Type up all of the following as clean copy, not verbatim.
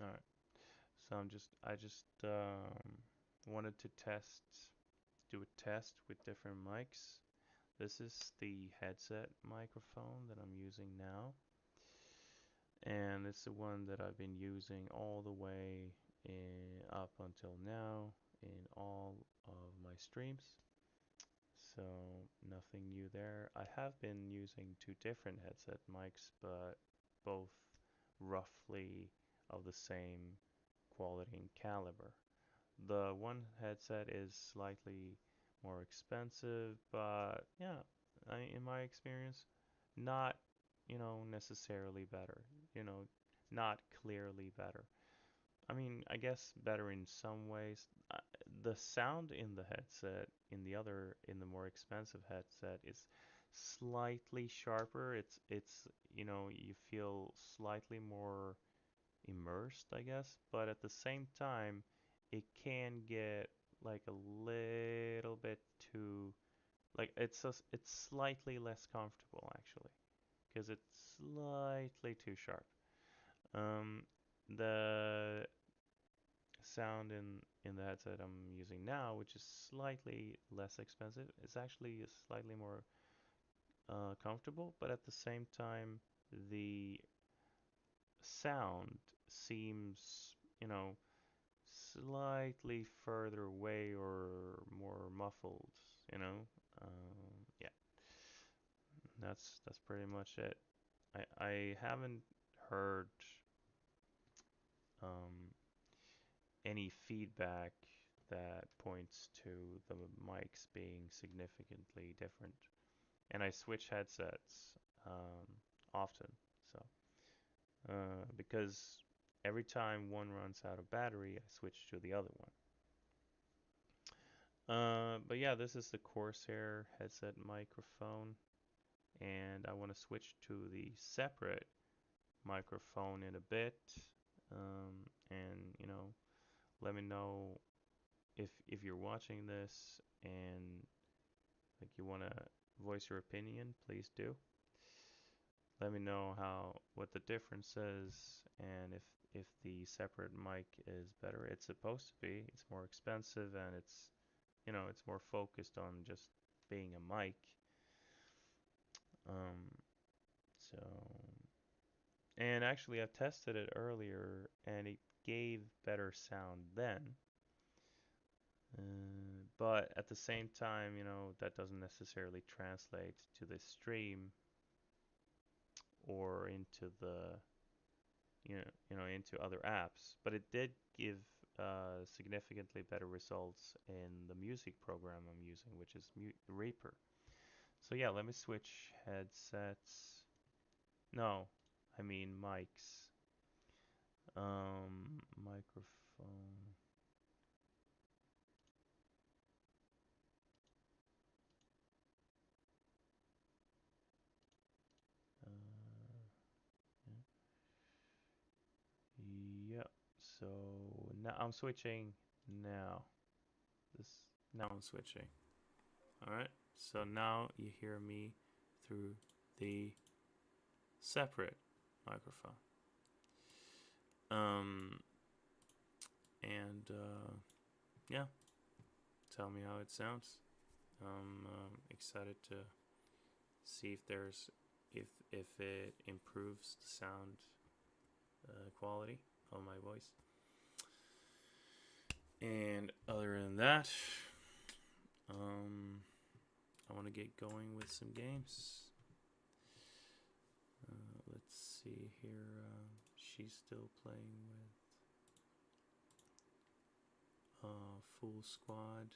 All right. So I just wanted to do a test with different mics. This is the headset microphone that I'm using now, and it's the one that I've been using all the way up until now in all of my streams. So nothing new there. I have been using two different headset mics, but both roughly of the same quality and caliber. The one headset is slightly more expensive, but yeah, in my experience, not, necessarily better, you know, not clearly better. I mean, I guess better in some ways. The sound in the headset, in the more expensive headset, is slightly sharper. You feel slightly more immersed, I guess, but at the same time, it can get like a little bit too, like it's slightly less comfortable actually, because it's slightly too sharp. Um, the sound in the headset I'm using now, which is slightly less expensive, is actually slightly more comfortable, but at the same time, the sound seems, slightly further away or more muffled, you know. Yeah, that's pretty much it. I haven't heard um, any feedback that points to the mics being significantly different. And I switch headsets often, so because every time one runs out of battery, I switch to the other one. But yeah, this is the Corsair headset microphone, and I want to switch to the separate microphone in a bit. And let me know if you're watching this and like you want to voice your opinion, please do. Let me know what the difference is and if the separate mic is better. It's supposed to be. It's more expensive and it's more focused on just being a mic. Um, so and actually I've tested it earlier and it gave better sound then. But at the same time, that doesn't necessarily translate to the stream or into into other apps. But it did give significantly better results in the music program I'm using, which is Reaper. So yeah, let me switch headsets. No, I mean mics. Microphone. Uh, Yep. So now I'm switching now. This Now I'm switching. All right. So now you hear me through the separate microphone. Um and yeah, tell me how it sounds. I'm excited to see if it improves the sound quality of my voice. And other than that, I want to get going with some games. Let's see here. She's still playing with Full Squad.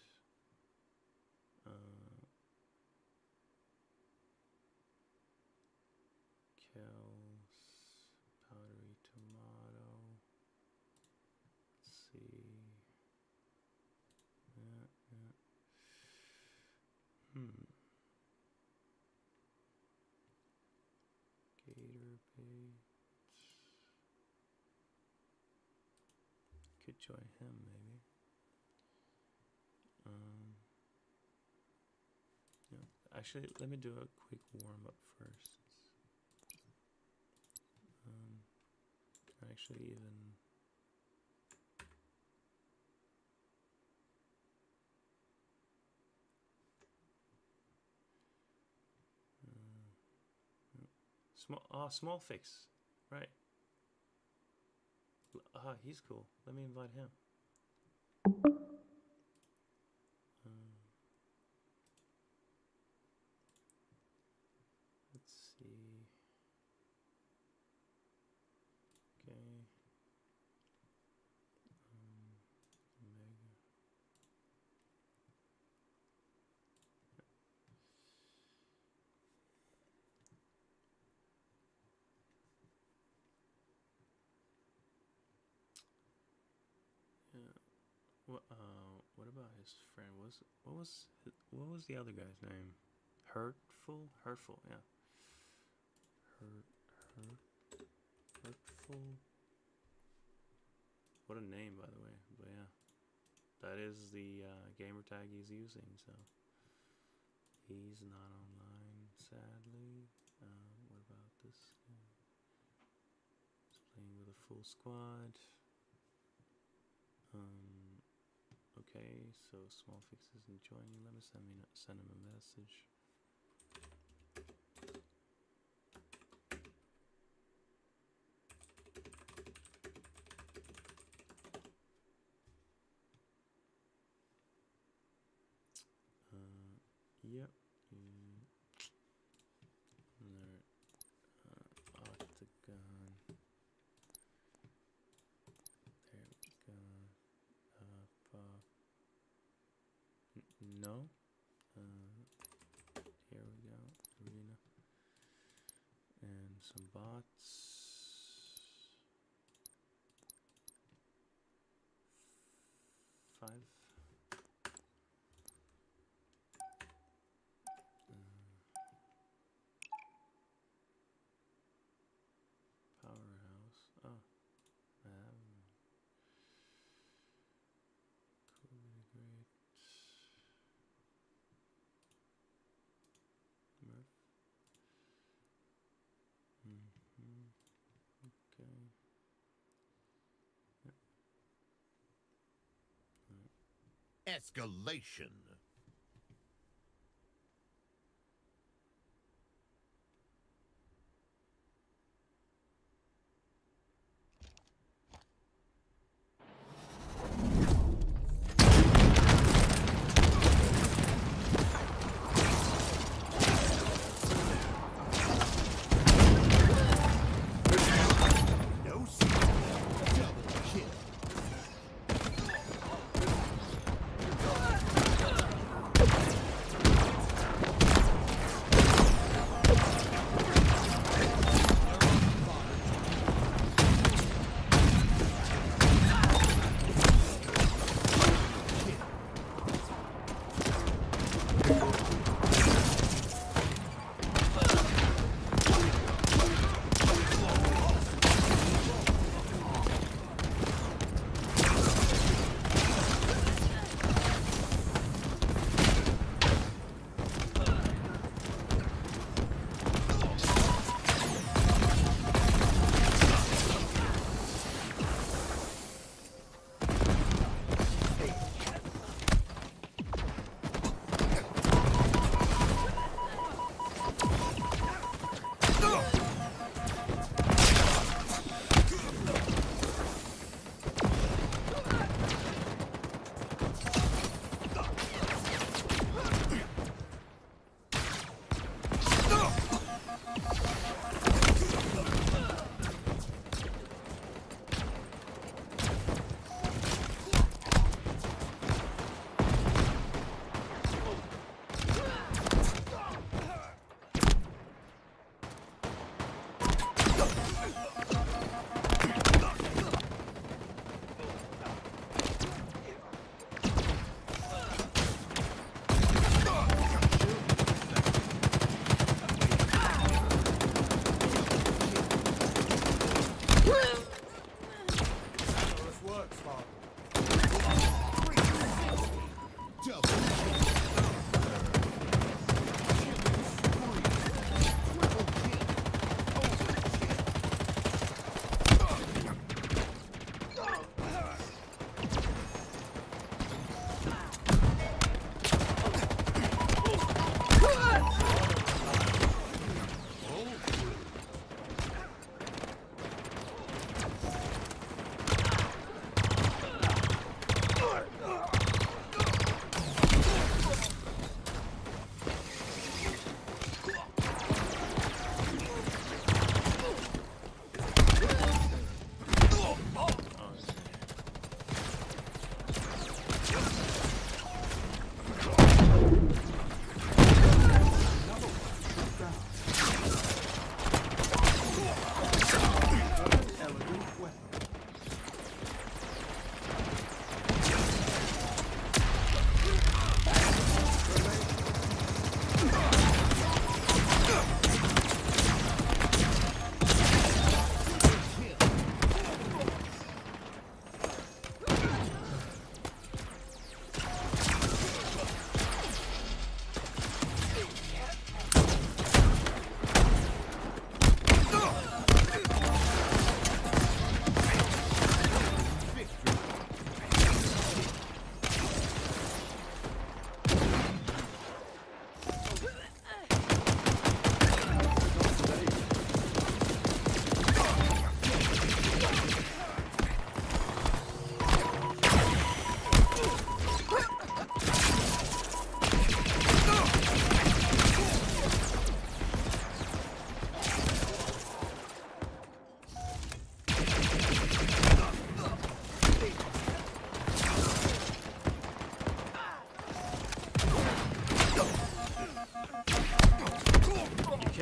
Kells, Powdery Tomato. Let's see. Yeah, yeah. Gator bait. Could join him maybe. Um, yeah. Actually, let me do a quick warm up first. Actually, even Small fix. Right. He's cool. Let me invite him. Let's see. Okay. Mega. Yeah. What about his friend? What was the other guy's name? Hurtful, yeah. Hurtful. What a name, by the way. But yeah, that is the gamer tag he's using. So he's not online, sadly. What about this guy? He's playing with a full squad. Okay, so Smallfix isn't joining. Let me send him a message. Yep. Octagon. There we go. No. Here we go. Arena. And some bots. 5. Powerhouse. Oh. Cool, really great. Murph. Okay. Yep. Right. Escalation.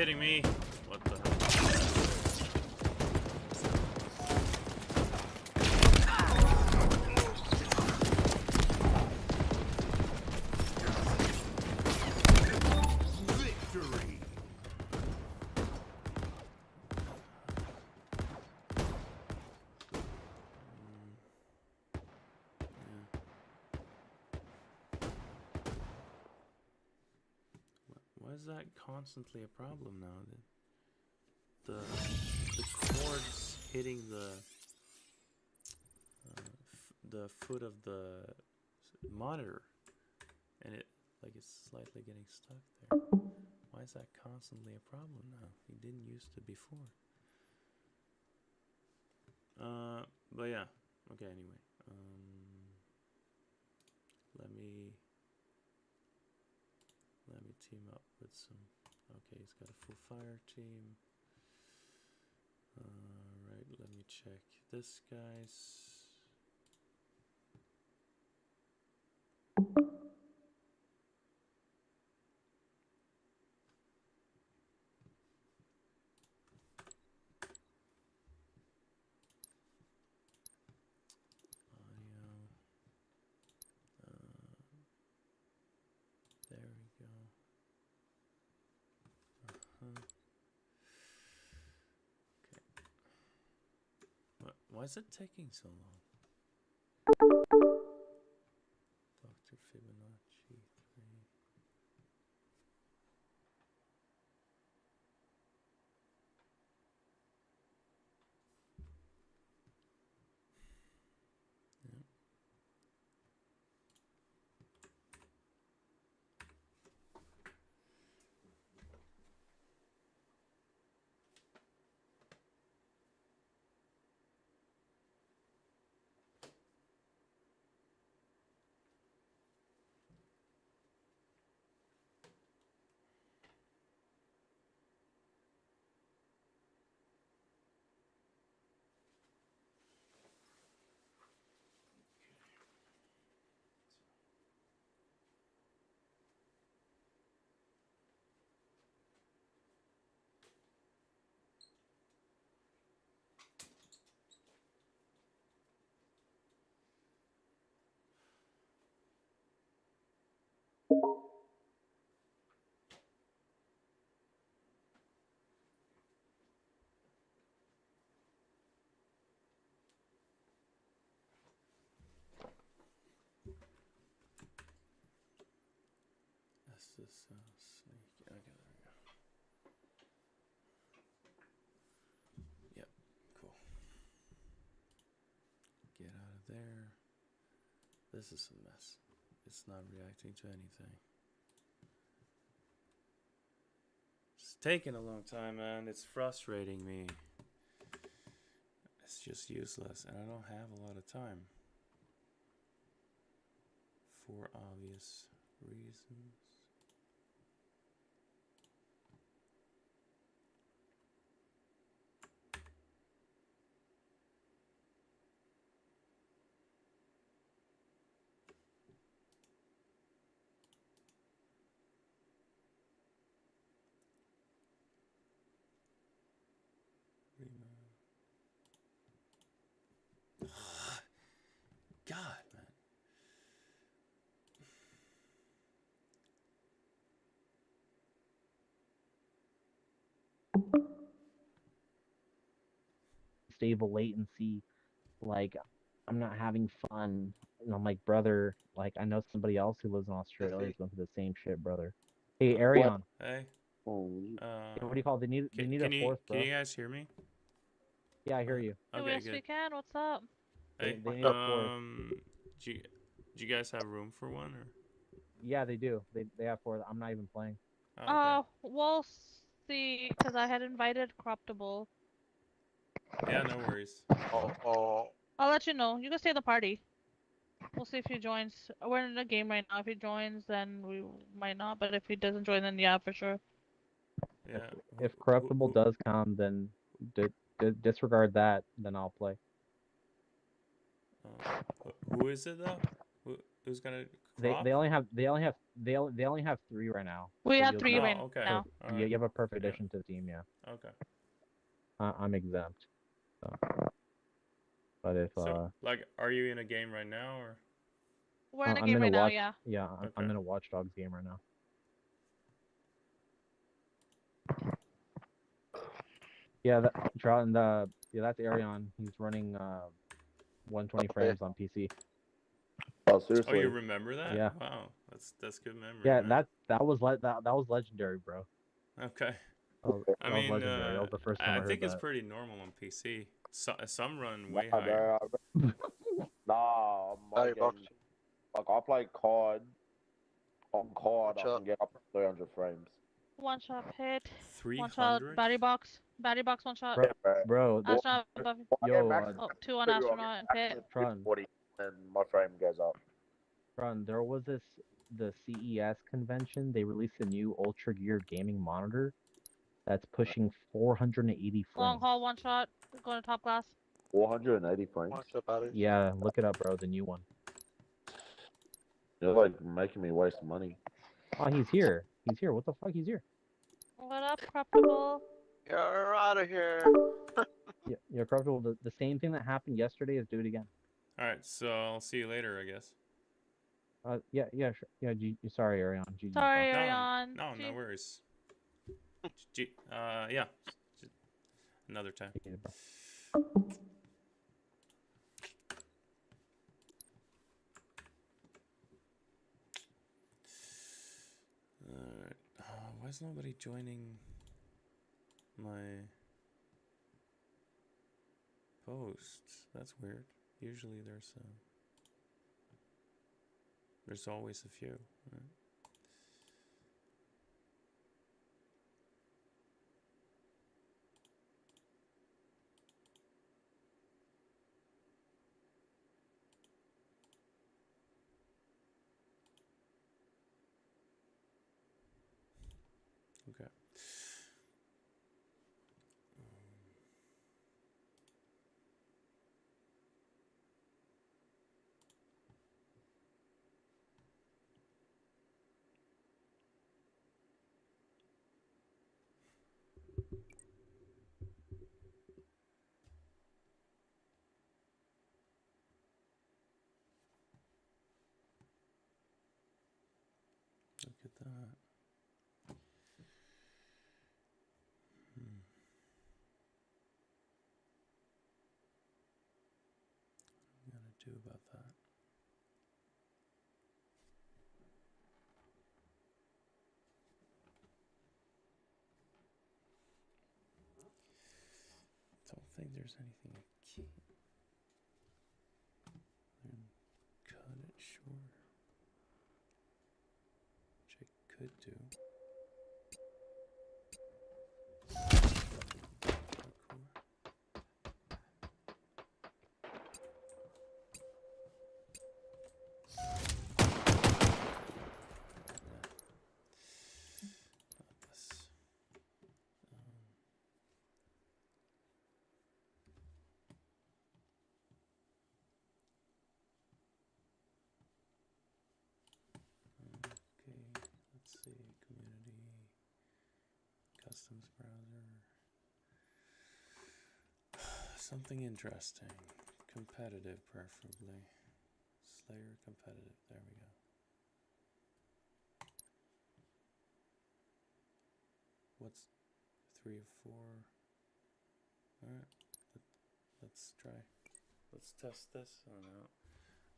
kidding me? What the hell? Victory! Why is that constantly a problem now? The cords hitting the foot of the monitor, and it's slightly getting stuck there. Why is that constantly a problem now? It didn't used to before. But yeah. Okay. Anyway, let me team up with some. Okay, he's got a full fire team. Right. Let me check this guy's. There we go. Okay. Why is it taking so long? Dr. Fibonacci 3. Yep. That's just so sneaky. Okay, there we go. Yep, cool. Get out of there. This is a mess. It's not reacting to anything. It's taking a long time, man. It's frustrating me. It's just useless, and I don't have a lot of time. For obvious reasons. God, man. Stable latency. Like, I'm not having fun. And I'm like, brother, like, I know somebody else who lives in Australia is going through the same shit, brother. Hey, Arion. Hey. Hey, what do you call it? They need a fourth, bro. Can you guys hear me? Yeah, I hear you. Okay, Yes, good. we can. What's up? Hey, They need a fourth. do you guys have room for one or? Yeah, they do. They have fourth. I'm not even playing. Oh, okay. We'll see, because I had invited Corruptible. Yeah, no worries. I'll let you know. You can stay in the party. We'll see if he joins. We're in the game right now. If he joins, then we might not. But if he doesn't join, then yeah, for sure. Yeah. If Corruptible does come, then disregard that. Then I'll play. Who is it though? Who's gonna Crop? they only have they only have 3 right now. We So have you'll 3 get right Oh, okay. now. All you right. have a perfect Yeah. addition to the team. Yeah, Okay. I'm exempt. So, but if So, like, are you in a game right now, or? We're in a I'm game in a right now, watch, yeah. yeah, I'm Okay. in a Watch Dogs game right now. Yeah, that's Arion. He's running 120 frames on PC. Oh, Oh, seriously? you remember that? Yeah. Wow, that's good memory, Yeah, man. that was legendary, bro. Okay. That was legendary. That was the first time I I heard think it's that. pretty normal on PC. Some run way Nah, higher. bro. Nah, Oh, I'm you box. like I play COD. On COD, Watch I out. can get up to 300 frames. One shot hit. 300? Battery box. Battery box, one shot. Bro, Astronaut above. yo, Oh, 2 on astronaut and pit. Tron, 40 and my frame goes up. Tron, there was the CES convention. They released a new Ultra Gear gaming monitor that's pushing 480 Long frames. haul, one shot. Going to top glass. 480 frames. One shot batteries. Yeah, look it up, bro. The new one. You're like making me waste money. Oh, he's here. He's here. What the fuck? He's here. What up, Corruptible? You're out of here. Yeah, Corruptible. The same thing that happened yesterday is do it again. All right, so I'll see you later, I guess. Yeah, sure. Yeah, sorry, Arion. Sorry, No, Arion. no worries. Yeah, another time. Why is nobody joining my posts? That's weird. Usually there's always a few. Right? Okay. Look at that. What am I gonna do about that? Don't think there's anything I can't. Cut it short, which I could do. Okay, let's see, community, customs browser, something interesting, competitive preferably, Slayer competitive, there we go. What's 3 of 4? Alright, let's try, let's test this, oh no.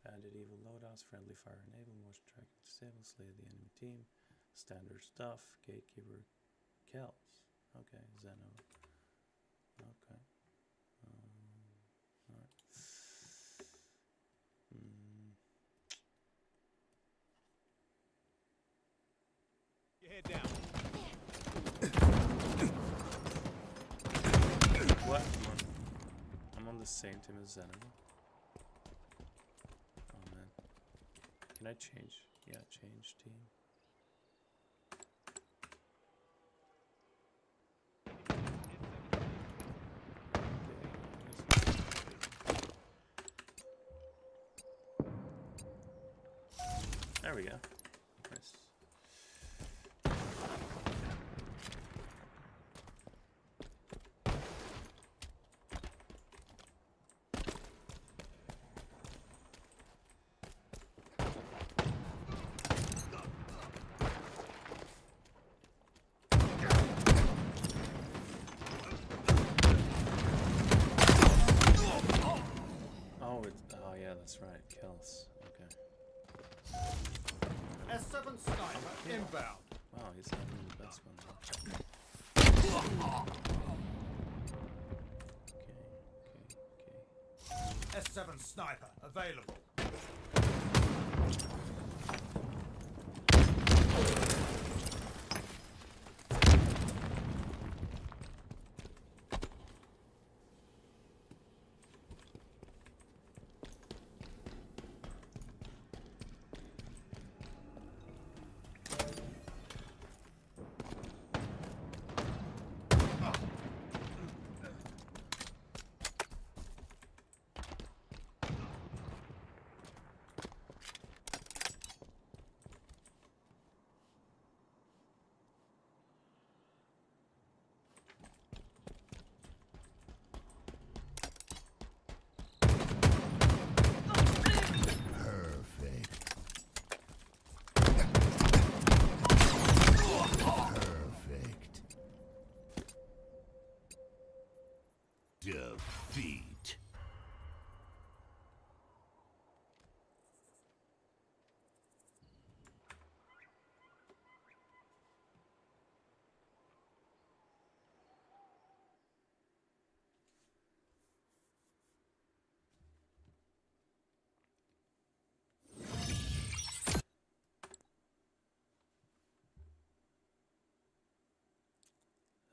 Added evil loadouts, friendly fire enable, motion tracking disable, slay the enemy team, standard stuff, gatekeeper kills. Okay, Zeno. Okay. Alright. Your head down. What? I'm on the same team as Zeno. Oh man. Can I change? Yeah, change team. There we go. Nice. Oh yeah, that's right. Kills. Okay. S7 sniper inbound. Wow, he's having the best one. Okay. S7 sniper available. Defeat.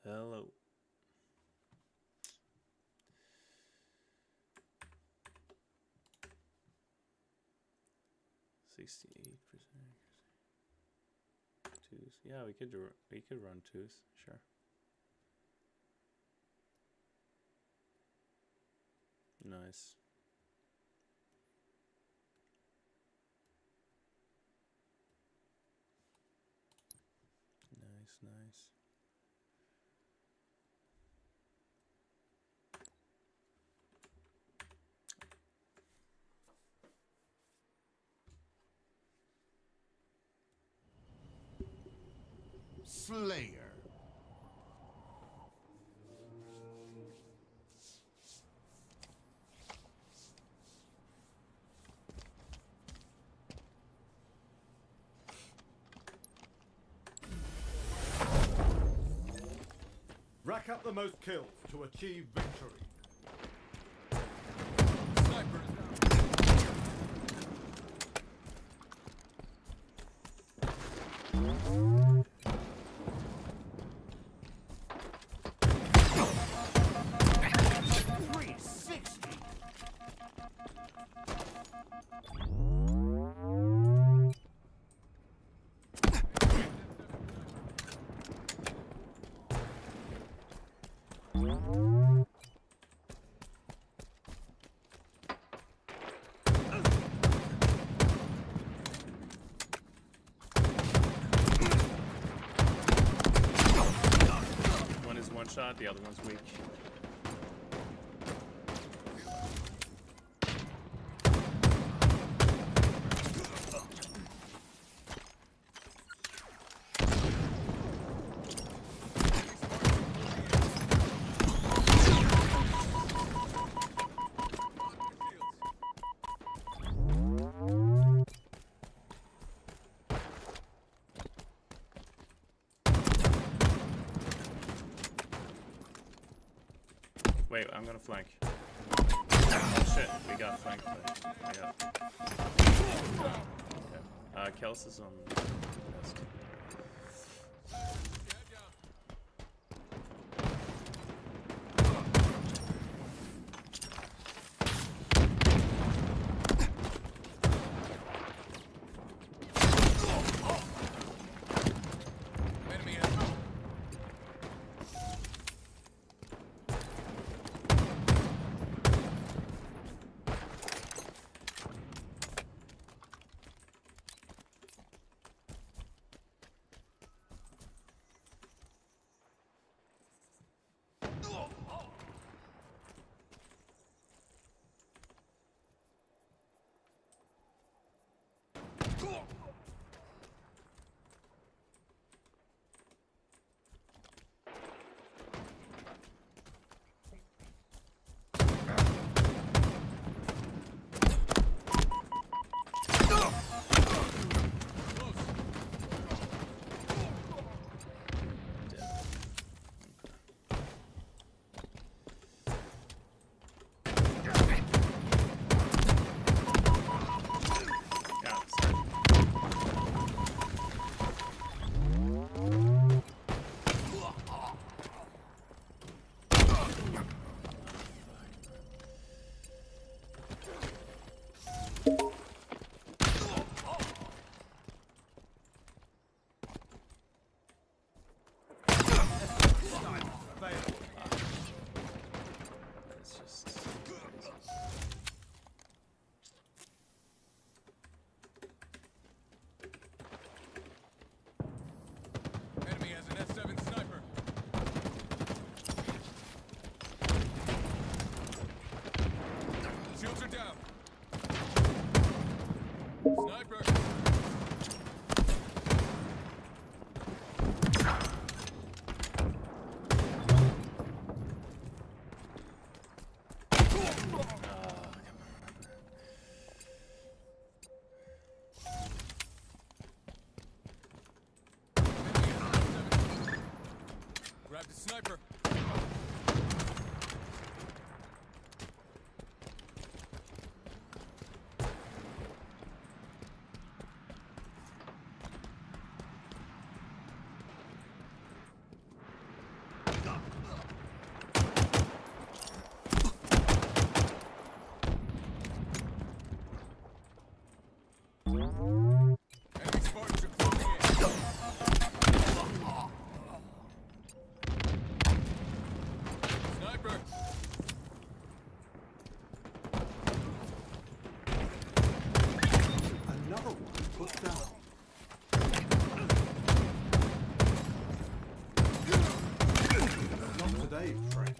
Hello. %. Twos. Yeah, we could run twos. Sure. Nice. Nice. Slayer. Rack up the most kills to achieve victory. Sniper is down. One is one shot, the other one's weak. Wait, I'm gonna flank. Oh shit, we got flanked. Yeah. Okay. Kels is on nest. Enemy inbound. Sensor down. Sniper. Grab the sniper. Enemy Spartans are closing in. Sniper. Another one put down. Not today, friend.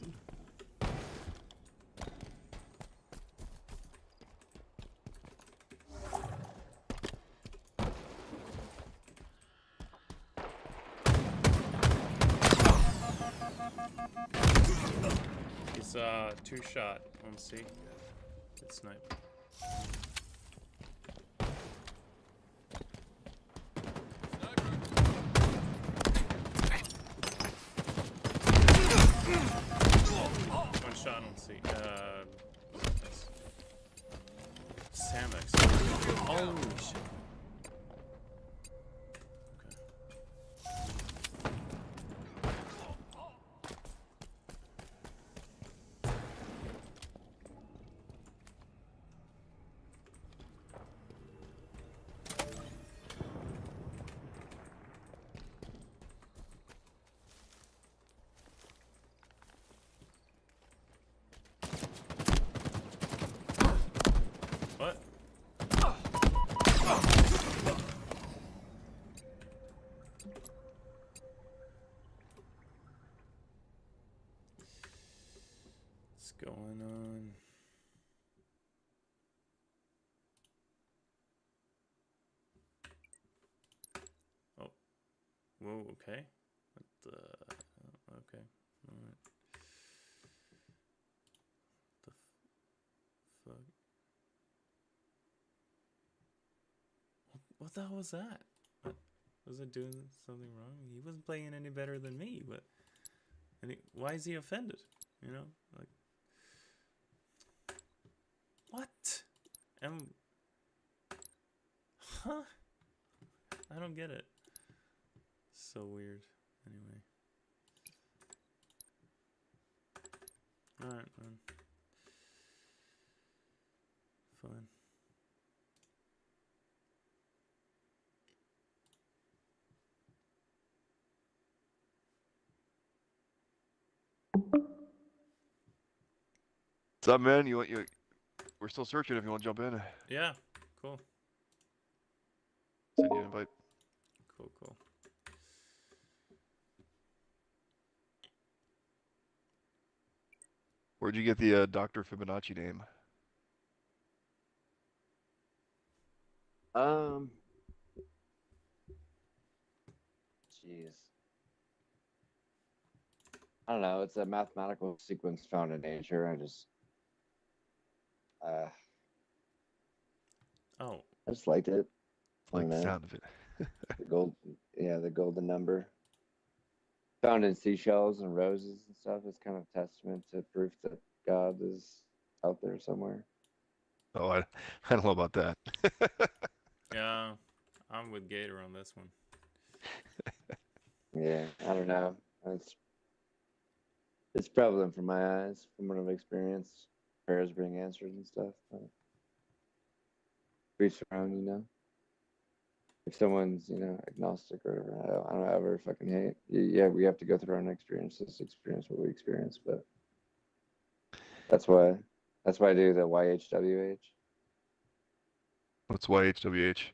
He's two shot on C. Good snipe. One shot on C. Samex. Oh shit. What? What's going on? Oh. Whoa, okay. What the... Okay. Alright. The fuck? What the hell was that? What? Was it doing something wrong? He wasn't playing any better than me, but... why is he offended? You know? Like... What? Huh? I don't get it. So weird. Anyway. Alright, man. Fine. What's up, man? We're still searching if you want to jump in. Yeah, cool. Send you an invite. Cool, cool. Where'd you get the Dr. Fibonacci name? Jeez. I don't know. It's a mathematical sequence found in nature. Oh. I just liked it. Like the sound of it. The golden number. Found in seashells and roses and stuff. It's kind of testament to proof that God is out there somewhere. Oh, I don't know about that. Yeah, I'm with Gator on this one. Yeah, I don't know. It's prevalent from my eyes, from what I've experienced. Prayers being answered and stuff. But each their own, you know. If someone's, agnostic or whatever, I don't ever fucking hate. Yeah, we have to go through our own experiences, experience what we experience, but that's why I do the YHWH. What's YHWH?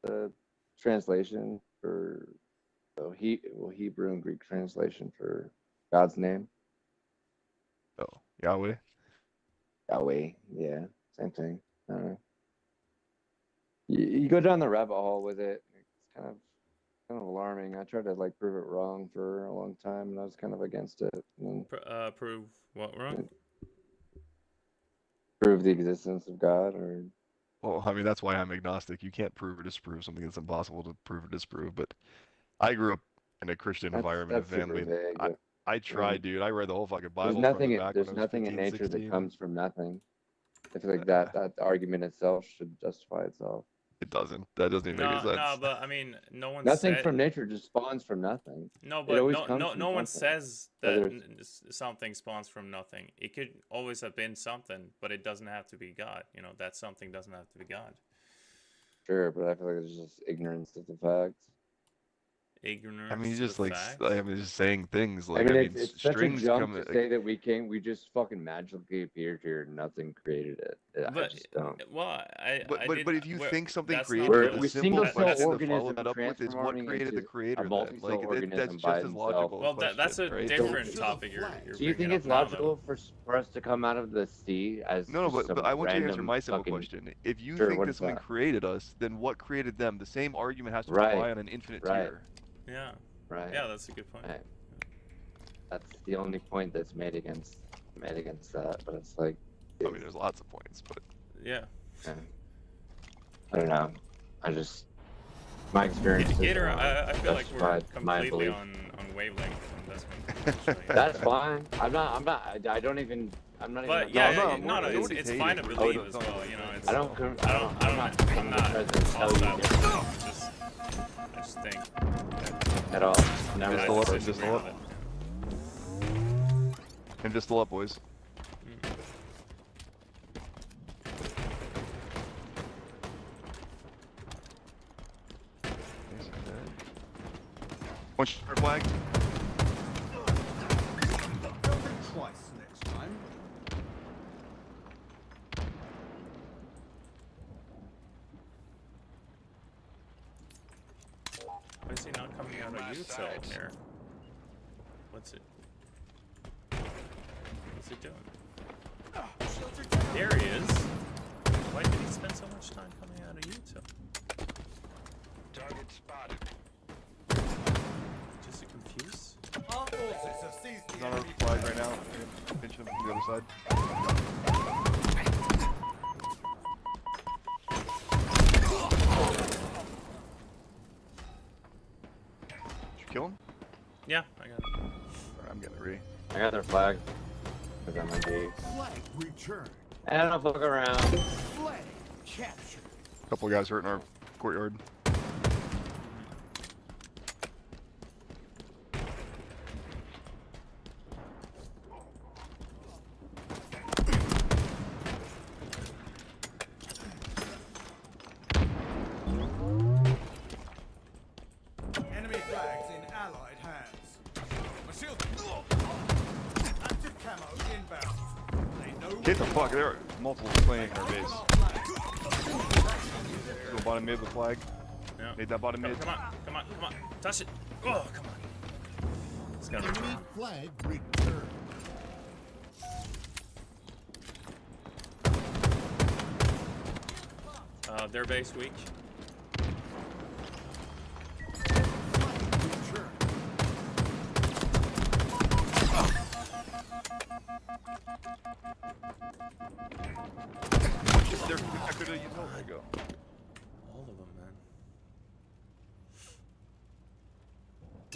The translation for Hebrew and Greek translation for God's name. Oh, Yahweh. Yowie. Yeah, same thing. I don't know. You go down the rabbit hole with it. It's kind of alarming. I tried to like prove it wrong for a long time, and I was kind of against it. And Prove what wrong? prove the existence of God, or Well, I mean, that's why I'm agnostic. You can't prove or disprove something that's impossible to prove or disprove. But I grew up in a Christian environment, that's a family. super vague. I, but, I tried, dude. I read the whole fucking There's Bible nothing. front to back There's when I was nothing 15, in nature 16. that comes from nothing. I feel like that argument itself should justify itself. It doesn't. That doesn't even make any sense. No, but I mean, no one Nothing said. from nature just spawns from nothing. No, It but always no, comes no, from no one something. says Whether that something spawns from nothing. It could always have been something, but it doesn't have to be God. You know, that something doesn't have to be God. Sure, but I feel like it's just ignorance of the facts. Ignorance. I mean, he's just of like, facts. I mean, just saying things like, I mean, it's it's such a strings jump come. to say that we just fucking magically appeared here and nothing created it. I But just don't. well, But if you think something that's created not it, good. the We simple single-cell question to follow organism that up with is what transforming created the into creator a then? multi-cell Like, that's organism just by as himself. logical. Well, that's a right? different So- topic. You're Do you think bringing it's up now, logical for us to come out of the sea as No, just but some I want you to answer random my simple fucking- question. If you Sure, think what that is something that? created us, then what created them? The same argument has to Right, apply on an infinite right. tier. Yeah, Right. yeah, that's a good point. Right. That's the only point that's made against that, but it's like, I mean, there's lots of points, but Yeah. I don't know. My experience. Gator, I feel like we're justified my completely belief. on wavelength on this one. That's fine. I'm not. I don't even. I'm not But even. yeah, no, no, nobody's it's hating. fine to We're believe not- as well. You know, it's, I'm not. I'm not trying to tell you hostile with it. I just think at all. Never. Just a little- disagree just a little- with it. and just still up, boys. One shot flag. Twice next time. Why is he not coming out of youth cell here? What's it? What's it doing? There he is. Why did he spend so much time coming out of youth cell? Target spotted. Just to confuse? Our forces have seized He's the on our enemy flag flag. right now. Pinch him from the other side. Did you kill him? Yeah, I got it. Alright, I'm getting ready. I got their flag. Cause I'm a G. Flag returned. I don't fuck around. Flag captured. A couple of guys hurt in our courtyard. Enemy flags in allied hands. My shield. Active camo inbound. They know Get the fuck, there are multiple playing in our base. Go bottom mid with flag. Yeah. Made that bottom mid. Come on, come on, come on. Touch it. Oh, come on. It's gonna Enemy return. flag returned. Their base weak. Flag returned. They're connected to the utility. There you go. All of them,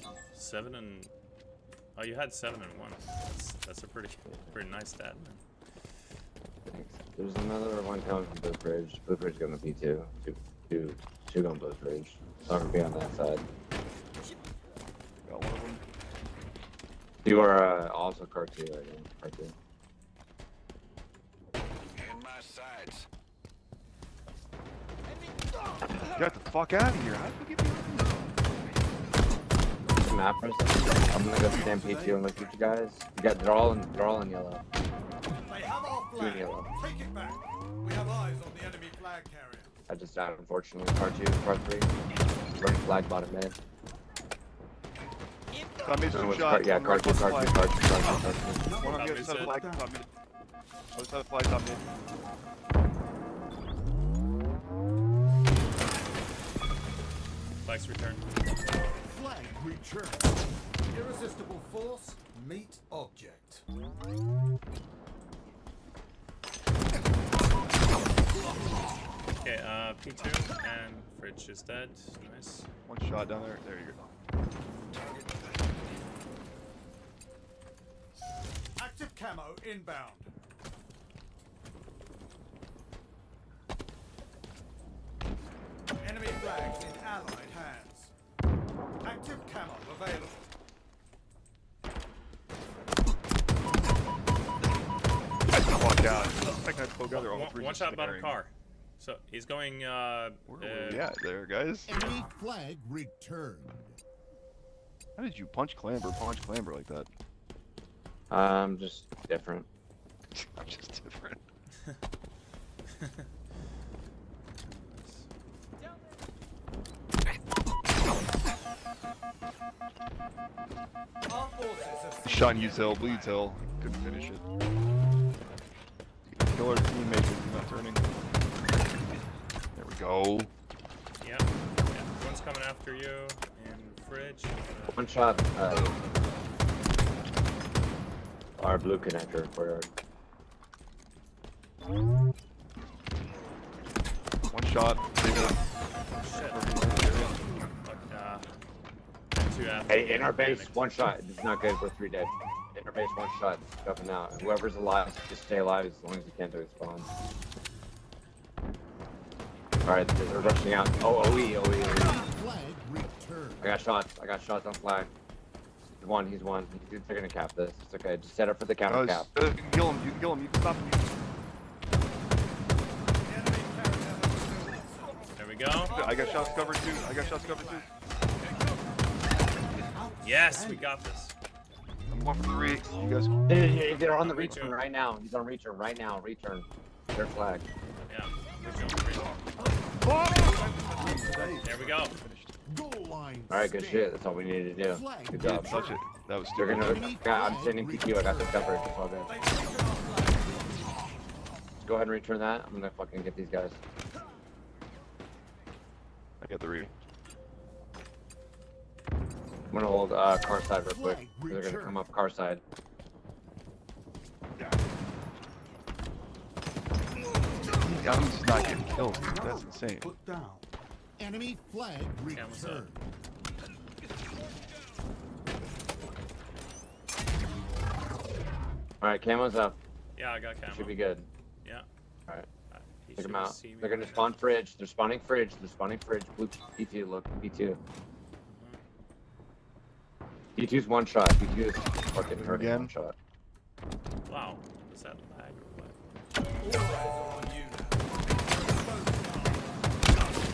man. 7 and... Oh, you had 7 and 1. That's a pretty nice stat, man. Thanks. There's another one coming from Blue Bridge. Blue Bridge going to P2. Two going Blue Bridge. So I'm gonna be on that side. Got one of them. You are also Cart 2 right now. Cart 2. In my sights. Get the fuck out of here. How did we get behind this? Some appers. I'm gonna go stand P2 and look at you guys. They're all in yellow. They have our Two in flag. yellow. Take it back. We have eyes on the enemy flag carrier. I just died unfortunately. Cart 2, Cart 3. Running flag bottom mid. I made No, some it's shots. Cart 2, One Cart 2, right Cart 2, flag. Cart 2, Cart 2. One on the Top other side of the mid flag. set. Top mid. Other side of the flag top mid. Flags return. Flag return. Irresistible force, meet object. Okay, P2 and Fridge is dead. Nice. One shot down there. There you go. Active camo inbound. Enemy flags in allied hands. Active camo available. Walk out. Second I spoke out there. All three One just shot about a staring. car. So he's going. Where were we at there, guys? Enemy flag returned. How did you punch clamber like that? Just different. I'm just different. Our forces have seized Shot the you till, enemy bleed flag. till. Couldn't finish it. Kill our teammate because he's not turning. There we go. Yeah. One's coming after you in Fridge. One shot. Our blue connector courtyard. One shot. Leave it. Shit. Fuck, two after. Hey, in our base, Panicked. one shot. This is not good. We're 3 dead. In our base, one shot. Jumping out. Whoever's alive, just stay alive as long as you can to spawn. Alright, they're rushing out. Oh, OE. Flag returned. I got shots on flag. He's one. They're gonna cap this. It's okay. Just set up for the counter cap. You can kill him. You can kill him. You can stop him. The enemy carrier has been There we go. I got shots covered too. Yes, we got this. I'm one for 3. You guys. They're on the return right now. He's on return right now. Return. Their flag. Yeah. We're jumping free. There we go. Goal line. Alright, good stand. shit. That's all we needed to do. Flag Good Didn't job. touch it. That was They're stupid. gonna. I'm sending PQ. I got them covered. It's all good. They've taken our flag. Go ahead and return that. I'm gonna fucking get these guys. I got the read. I'm gonna hold car side real quick. Flag They're gonna return. come up car side. I'm just not getting killed. Dude. That's insane. Put down. Enemy flag Camel's up. returned. Alright, camo's up. Yeah, I got camo. Should be good. Yeah. Alright. He Take them should out. see me They're gonna right spawn fridge. They're spawning fridge. Blue P2, look. P2. P2's one shot. P2 is fucking hurting Again? one shot. now. Wow. Was that lag or what? All eyes are on you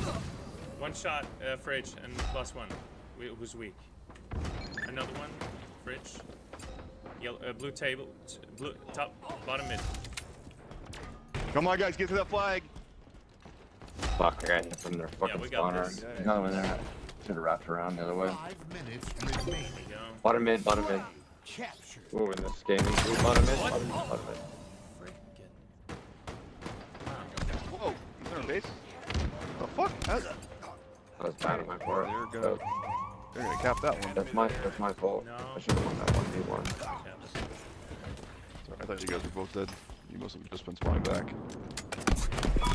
now. One shot, Fridge, and +1. Who's weak? Another one, Fridge. Yellow, blue table, blue top, bottom mid. Come on, guys, get to that flag. Fuck, I got hit from their fucking we got spawner. this. There's another one there. Should have wrapped around the other way. 5 minutes remaining. There we go. Bottom mid. Captured. Ooh, in this game, blue bottom mid. Bottom mid. Freaking. Whoa, he's in our base. The fuck? That was bad on my part. They're gonna cap that one. That's my fault. No. I should have won that 1v1. Sorry, I thought you guys were both dead. You must have just been spawning back.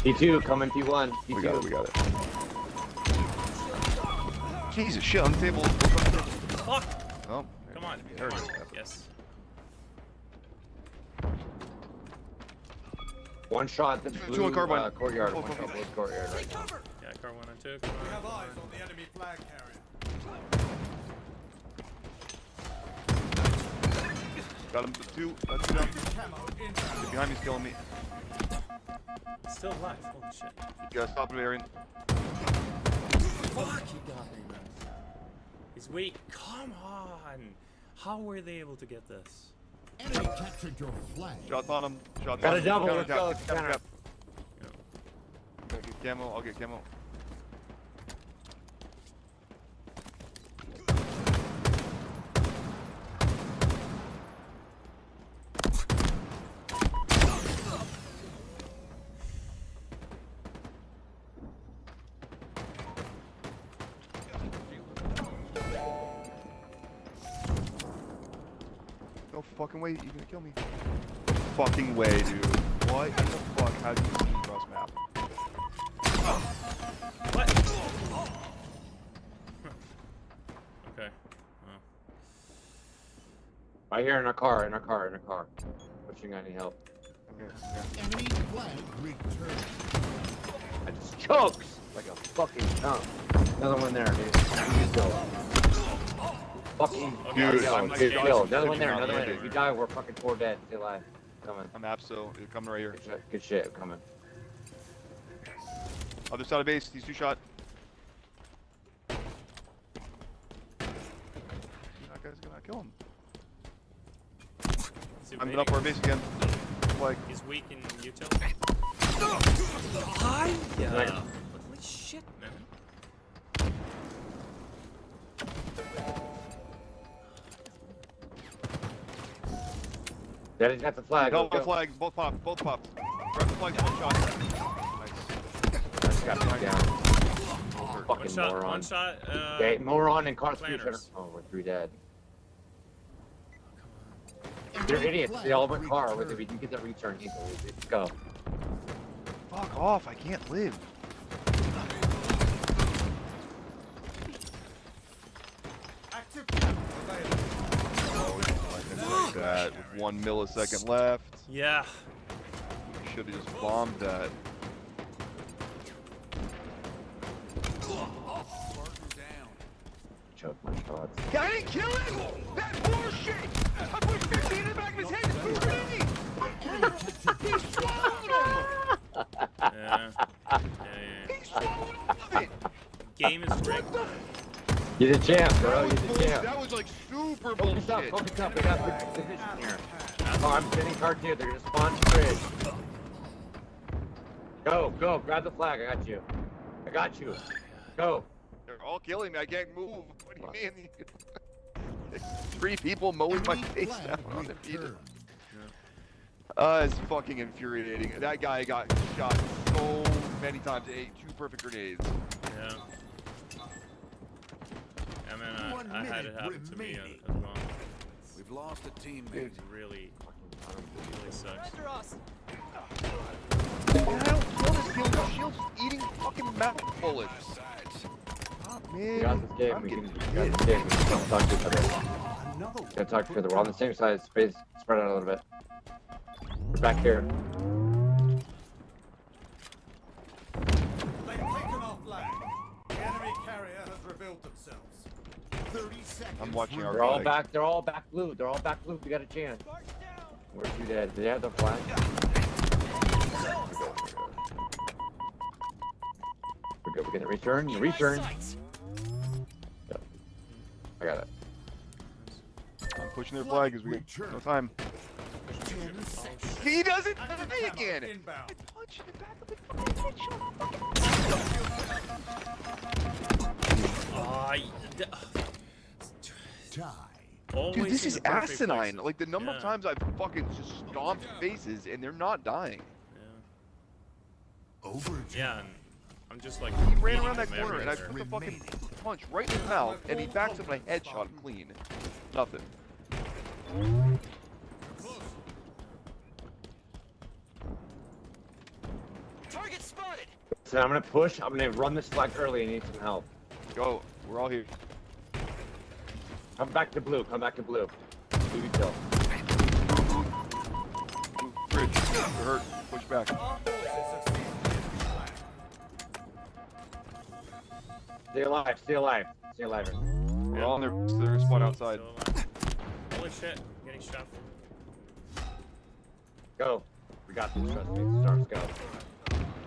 P2, coming P1. P2. We got it. Jesus shit, on the table. Fuck! Oh, Come on. there it Come is. on. Yes. One shot. The Two blue on carbine. courtyard. Oh, One shot blue courtyard right now. Yeah, car 1 and 2. Come We on. have eyes on the enemy flag carrier. Got him. 2. That's 2 down. Active camo inbound. Behind me's killing me. Still alive. Holy shit. You guys stop it, Arian. Fuck, he got me, man. He's weak. Come on. How were they able to get this? Enemy captured your flag. Shots on him. Shots Got on a him. double, Counter let's tap, go, let's counter counter. tap. Get camo. I'll get camo. No fucking way. You're gonna kill me. No fucking way, dude. What in the fuck? How do you see cross map? What? Okay. Oh. Right here in our car. Pushing, I need help. Okay. Enemy flag returned. I just chokes like a fucking chump. Another one there, dude. You go. Fucking Dude, go. I'm Dude, like, kill. I'm Another one sitting there, on another the one there. end If you here. die, we're fucking 4 dead. Stay alive. Coming. I'm Abso. You're coming right here. Good shit. Coming. Other side of base. He's 2 shot. That guy's gonna kill him. I'm up our base again. Like, He's weak in utility. Hi! Yeah. Holy shit, man. Daddy's got the flag. no, Let's go. flag. Both pops. Grab the flag. 1 shot. Nice. That's got me down. Fucking moron. One shot. Okay, moron and car planners. center. Oh, we're 3 dead. They're idiots. They all went car with it. We can get that return easily. Let's go. Fuck off. I can't live. Active camo available. Like that. With 1 millisecond left. Yeah. Should have just bombed that. Choke my shots. I didn't kill him! That's bullshit! I put 15 in the back of his head and threw a grenade! He swallowed him! Yeah. He swallowed it! Game is rigged. You're the champ, bro. That You're was the bullshit. champ. That was like super Focus up. bullshit. Focus up. We got good position here. Oh, I'm sitting car 2. They're gonna spawn to bridge. Go. Grab the flag. I got you. Go. They're all killing me. I can't move. What do you mean? 3 people mowing my Enemy face flag down on the beat. returned. It's fucking infuriating. That guy got shot so many times. 2 perfect grenades. Yeah. I mean, One I had it minute happen to me remaining. as well. We've lost a teammate. It really sucks. Man, I don't kill this kill. The shield's just eating fucking mouth bullets. Oh, We man. got this game. I'm We can getting got this game. We can talk to each other. Another Gotta talk to each other. We're on the same side. Space. Spread out a little bit. We're back here. They've taken our flag. The enemy carrier has revealed themselves. 30 seconds. I'm watching our They're all flag. back. They're all back blue. We got a chance. We're 2 dead. Do they have the flag? We're good. We're gonna return. Return. Yep. I got it. I'm pushing their flag as we get no time. 10 seconds. He doesn't Active die camo again! inbound. Punch in the back of the fucking Tie. Always Dude, this in is the perfect asinine. places. Like the number of Yeah. times I've fucking just stomped faces and they're not dying. Overtime. Yeah, and I'm just like. He ran beating around that him corner and I everywhere. put the fucking punch right in his mouth and he backs up and I headshot him clean. Nothing. Target spotted. So I'm gonna push. I'm gonna run this flag early. I need some help. Go. We're all here. Come back to blue. Do your kill. Bridge. They're hurt. Push back. Our forces succeeded in this plan. Stay alive. We're all in their spawn outside. Still alive. Holy shit, I'm getting shot from. Go. We got this. Trust me. Stars go.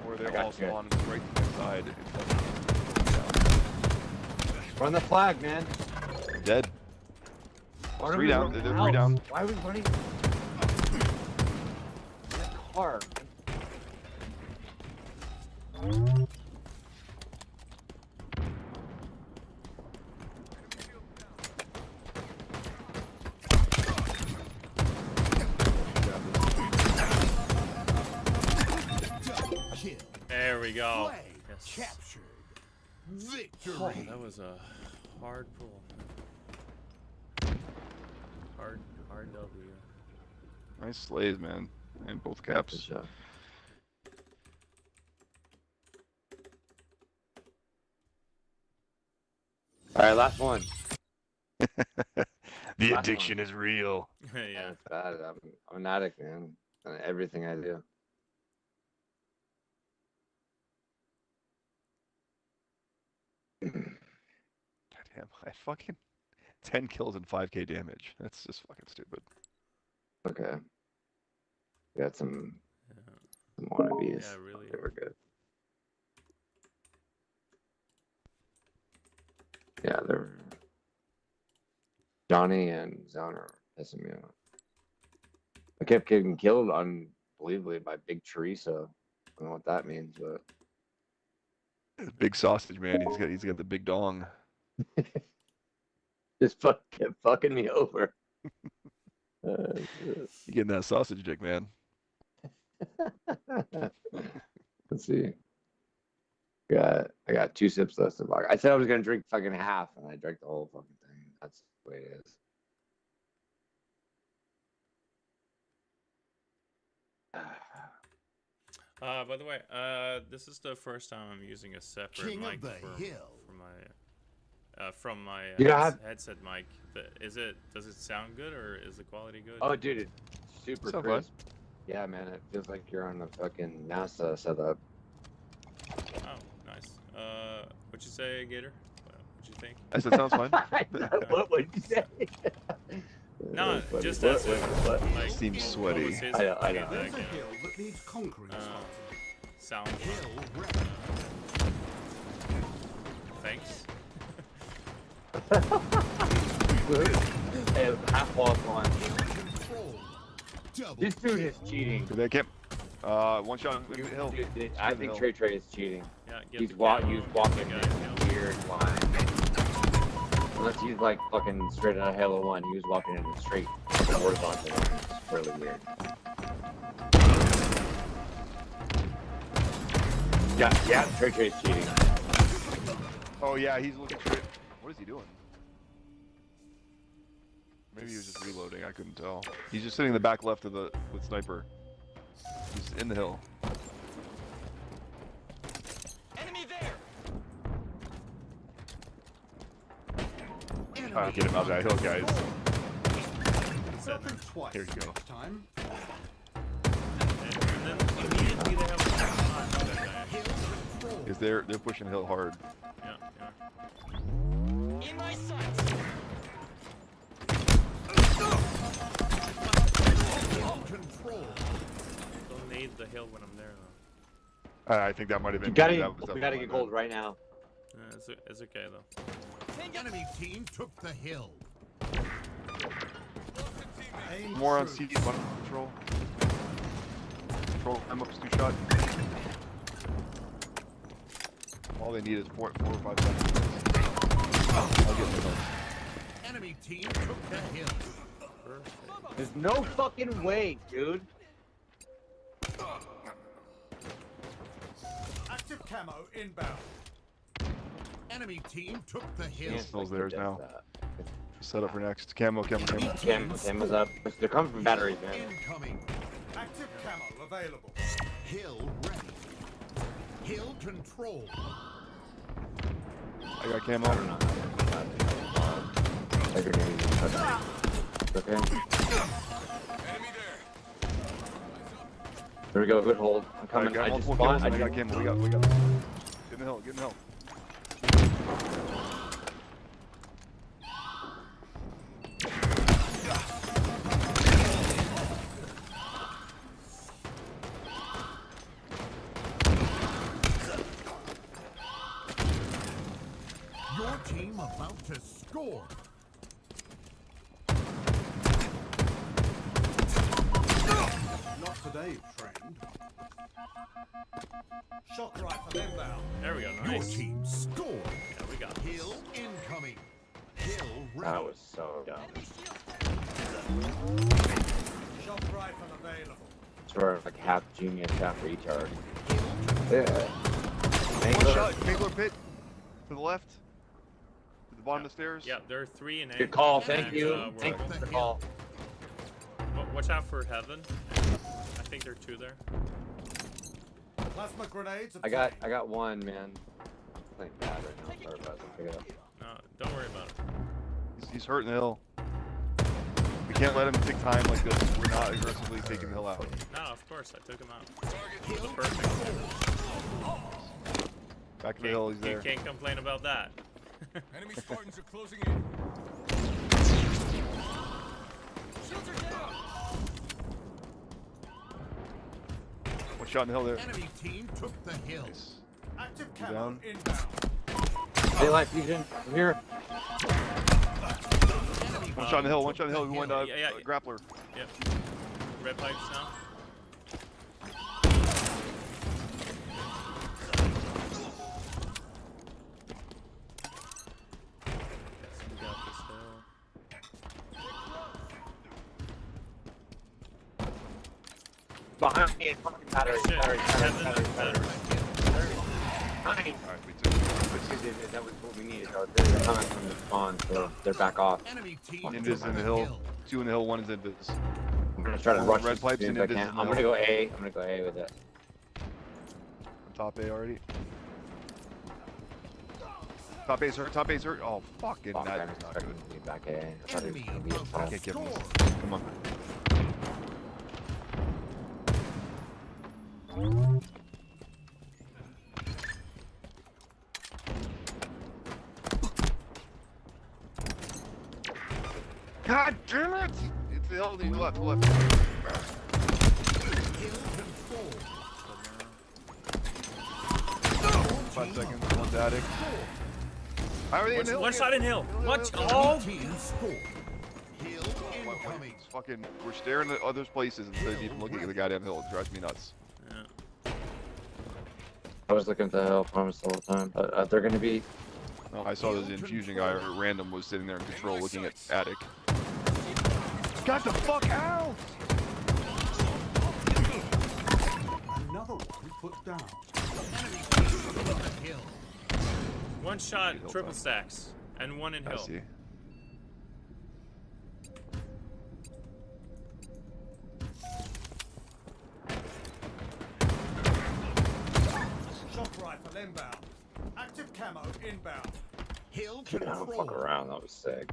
Or they I got all you. spawn right to the side. Run the flag, man. Dead. Why are 3 we down. running They're out? 3 down. Why are we running? In a car. Kill. There we go. Flag Yes. captured. Victory. Oh, that was a hard pull. RW. Nice slays, man. In both Good caps. shot. All right, last one. The Last addiction one. is real. Yeah. It's bad. I'm an addict, man. On everything I do. Goddamn, I fucking 10 kills and 5k damage. That's just fucking stupid. Okay. Got some Yeah. wannabes. Yeah, really. They were good. Yeah, they were. Johnny and Zone are pissing me off. I kept getting killed unbelievably by Big Teresa. I don't know what that means, but Big sausage, man. He's got the big dong. just kept fucking me over. Shit. You getting that sausage dick, man. Let's see. I got 2 sips left of vodka. I said I was gonna drink fucking half, and I drank the whole fucking thing. That's the way it is. By the way, this is the first time I'm using a separate King mic of the hill. from my You don't have- headset mic. Does it sound good or is the quality good? Oh, dude, it's super Sound crisp. Yeah, man, it feels like you're on a fucking NASA setup. Oh, nice. What'd you say, Gator? What'd you think? I said, sounds fine. What would you say? No, That's funny. just What- as what- like. Seems what sweaty. was his I know. feedback, There's a you know, hill that needs concrete starting. sound. Hill ready. Thanks. Hey, half wall one. Control. Double This dude is kill. cheating. Good camp. One shot in the hill. Dude, I think Hill. Trey is cheating. Yeah, get He's the walking camo, in get the guy, a weird line. Unless he's like fucking straight out of Halo 1, he was walking in a straight horizontal line. It's really weird. Yeah, Trey's cheating. Oh yeah, he's looking straight. What is he doing? Maybe he was just reloading. I couldn't tell. He's just sitting in the back left of with sniper. He's in the hill. Enemy there. Alright, get him out of that hill, guys. Something twice Here you go. next time. And then immediately they have a that guy. Because they're pushing hill hard. Yeah. In my sights. Control. Don't need the hill when I'm there though. I think that might have been. We gotta that get gold right now. It's okay though. Enemy team took the hill. Aim More on true. CD button control. Control, I'm up 2 shot. All they need is 4 or 5 seconds. I'll get the hill. Enemy team took the hill. There's no fucking way, dude. Active camo inbound. Enemy team took the hill. Hill's theirs now. Set up for next. Camo. Camo's up. They're coming from batteries, man. Incoming. Active camo available. Hill ready. Hill control. I got camo. Okay. Enemy there. There we go. Good hold. I'm I coming. got I just multiple kills spawned. and I got camo. We got. Get in the hill. Get in the hill. Your team about to score. Not today, friend. Shock rifle inbound. There we go. Your Nice. team scored. Yeah, we got this. Hill incoming. Hill ready. That was so dumb. Enemy shield. Shock rifle available. Sort of like half genius, half retard. Hill Yeah. One shot. Mangler pit. To the left. To the bottom of the stairs. Yeah, there are 3 in A. Good call. Thank and, you. we're Thank you almost for the there. call. Watch out for heaven. I think there are 2 there. Plasma grenades. I got one, man. I'm playing bad right now. Sorry about that. Pick it up. No, don't worry about it. He's hurting the hill. We can't let him take time like this. We're not aggressively taking the hill out. No, of course, I took him out. Target The killed. perfect. Back to the hill, he's You there. can't complain about that. Enemy Spartans are closing in. Shields are down. One shot in the hill there. Enemy team took the hill. Nice. Active You camo down? inbound. Daylight fusion. I'm here. One shot in the hill, one shot in the hill. We went Yeah. grappler. Yep. Red pipes now. Yes, we got this hill. Behind me. Fucking battery. Shit. Battery. Heaven, Battery. Battery. battery. Nice. Alright, we took That was what we needed. They're coming from the spawn, so they're back off. Enemy team Invis took in the hill. 2 in the hill, 1 is Invis. I'm gonna try to rush Red as pipes soon and as I Invis can. in the I'm gonna hill. go A. I'm gonna go A with it. Top A already. Top A's hurt, top A's hurt. Oh, fucking Fuck, that I'm is not expecting good. to be back A. I thought he was Enemy gonna be above inside. Can't give him Score. this. Come on. God damn it! It's the hill, left. Hill control. 5 seconds, one's attic. How are they in the hill? One shot in hill. What? Enemy Oh! team scored. Hill incoming. It's fucking, we're staring at other places instead of even looking at the goddamn hill. It drives me nuts. Yeah. I was looking at the hill promise the whole time, but they're gonna be. Oh, I saw this infusion guy at random was sitting there in control looking at attic. Got the fuck out! Another one put down. Enemy team took the hill. One shot, Hill triple time. stacks, and 1 in I hill. see. Shock rifle inbound. Active camo inbound. Hill Dude, I'm gonna fuck control. around. That was sick.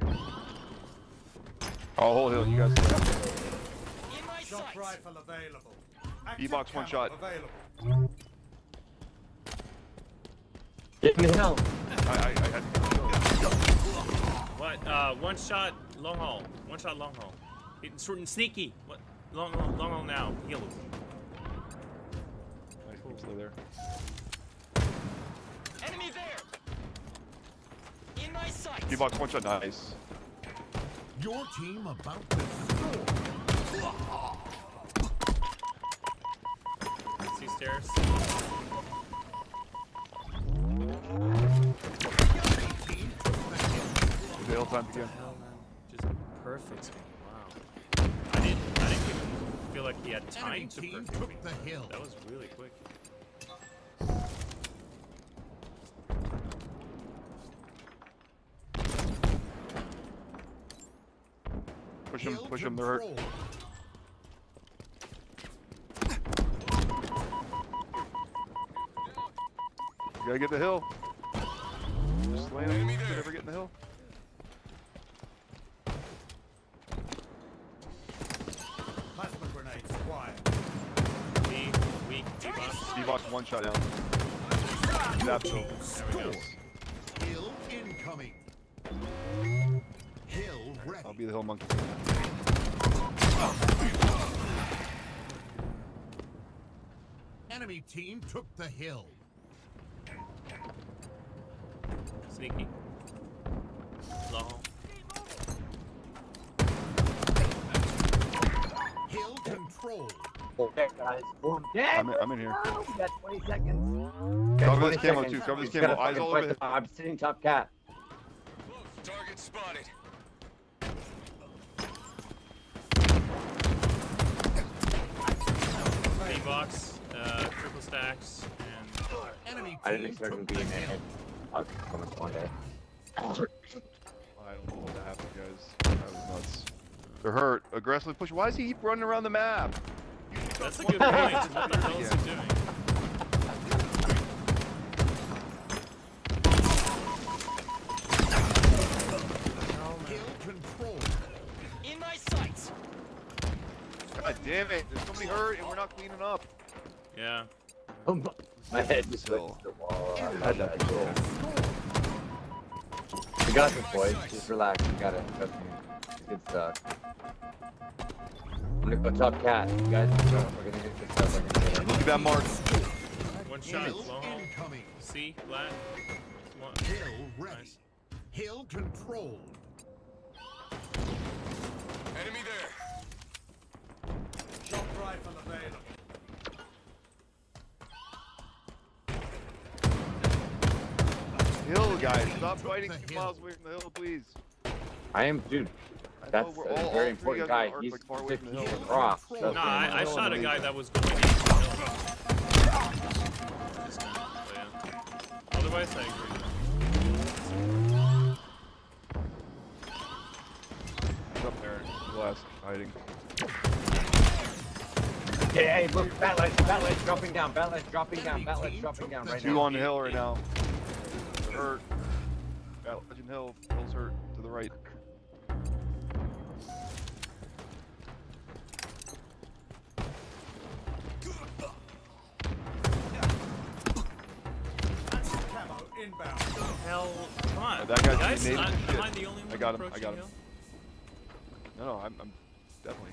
Oh, whole hill, you guys. In my Shock sights. rifle available. Active E-box, one camo shot. Available. Get in the hill. I had What? One shot, long haul. One shot, long haul. It's sort of sneaky. What? Long haul now. Heal. I'm still there. Enemy there. In my sights. D-box, one shot, nice. Your team about to score. See stairs. Enemy team took the hill. Is the hill time again? Hell, man. Just perfect me. Wow. I didn't even feel like he had time Enemy to team perfect me. took the hill. That was really quick. Hill Push him, they're hurt. control. You gotta get the hill. Just land him. Enemy Did there. ever get in the hill? Plasma grenades acquired. B, weak, D-box. D-box, one shot down. Zap hill. There we go. Hill incoming. Hill ready. I'll be the hill monkey. Enemy team took the hill. Sneaky. Long haul. Hill control. Okay, guys. Boom. Dead. I'm in here. We got 20 seconds. Cover this 20 camo seconds. too. Cover this He's camo. gotta Eyes fucking all fight over the- it. I'm sitting top cat. Target spotted. D-box, triple stacks, and Enemy I didn't team expect him took to the be in there. hill. I'll come one day. I don't know what happened, guys. That was nuts. They're hurt. Aggressively push. Why does he keep running around the map? That's a good point. What the hell is he doing? Hill control. In my sights. God damn it! There's somebody hurt and we're not cleaning up. Yeah. My head just went Still. to the wall. I Had had that that control. We got this, boys. Just relax. We got it. Trust me. Good stuff. I'm gonna go top cat. You guys, we're gonna get this stuff. We're gonna get it. Look at that mark. One shot. Hill Long haul. incoming. C. Flat. One. Hill ready. Nice. Hill controlled. Enemy there. Shock rifle available. Hill, guys. Stop fighting 2 miles away from the hill, please. I am, dude. I know That's we're a all very three important guys guy. are, He's like, far away from the hill. across. No, No, I Trust me. shot a guy that was going into the hill. This guy. So, yeah. Otherwise, I agree. He's up there. Glass hiding. Hey, look, Batledge dropping down, Batledge dropping down right 2 now. on the hill right now. They're hurt. Legend Hill. Hill's hurt to the right. Camo inbound. Hell, come on. That guy's Guys, native as shit. am I the only one I got him, approaching I got him. hill? No, I'm definitely.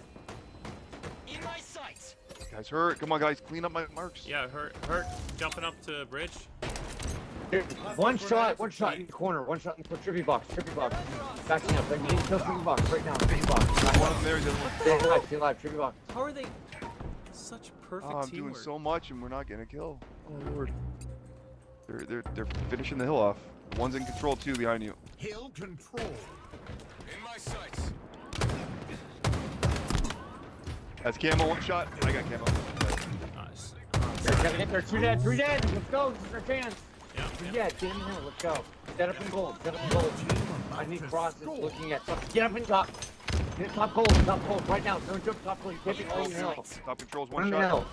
In my sights. Guys hurt. Come on, guys. Clean up my marks. Yeah, hurt. Jumping up to bridge. Dude, one shot in the corner, one shot in the trivia box. Backing up, like, you need to kill trivia box right now, trivia box. One of them there. The other one. Stay alive, trivia box. How are they such perfect Oh, I'm teamwork? doing so much and we're not getting a kill. Oh lord. They're finishing the hill off. One's in control too behind you. Hill control. In my sights. That's camo. One shot. I got camo. Nice. Gotta get there, 2 dead, 3 dead, let's go, this is our chance. Yeah, 3 yeah. dead, get in the hill, let's go. Set up in gold. I need crosses looking at top. Get up in top. Get top gold, right now. Don't jump top gold, you can't be on the hill. Top controls. One One in the shot. hill.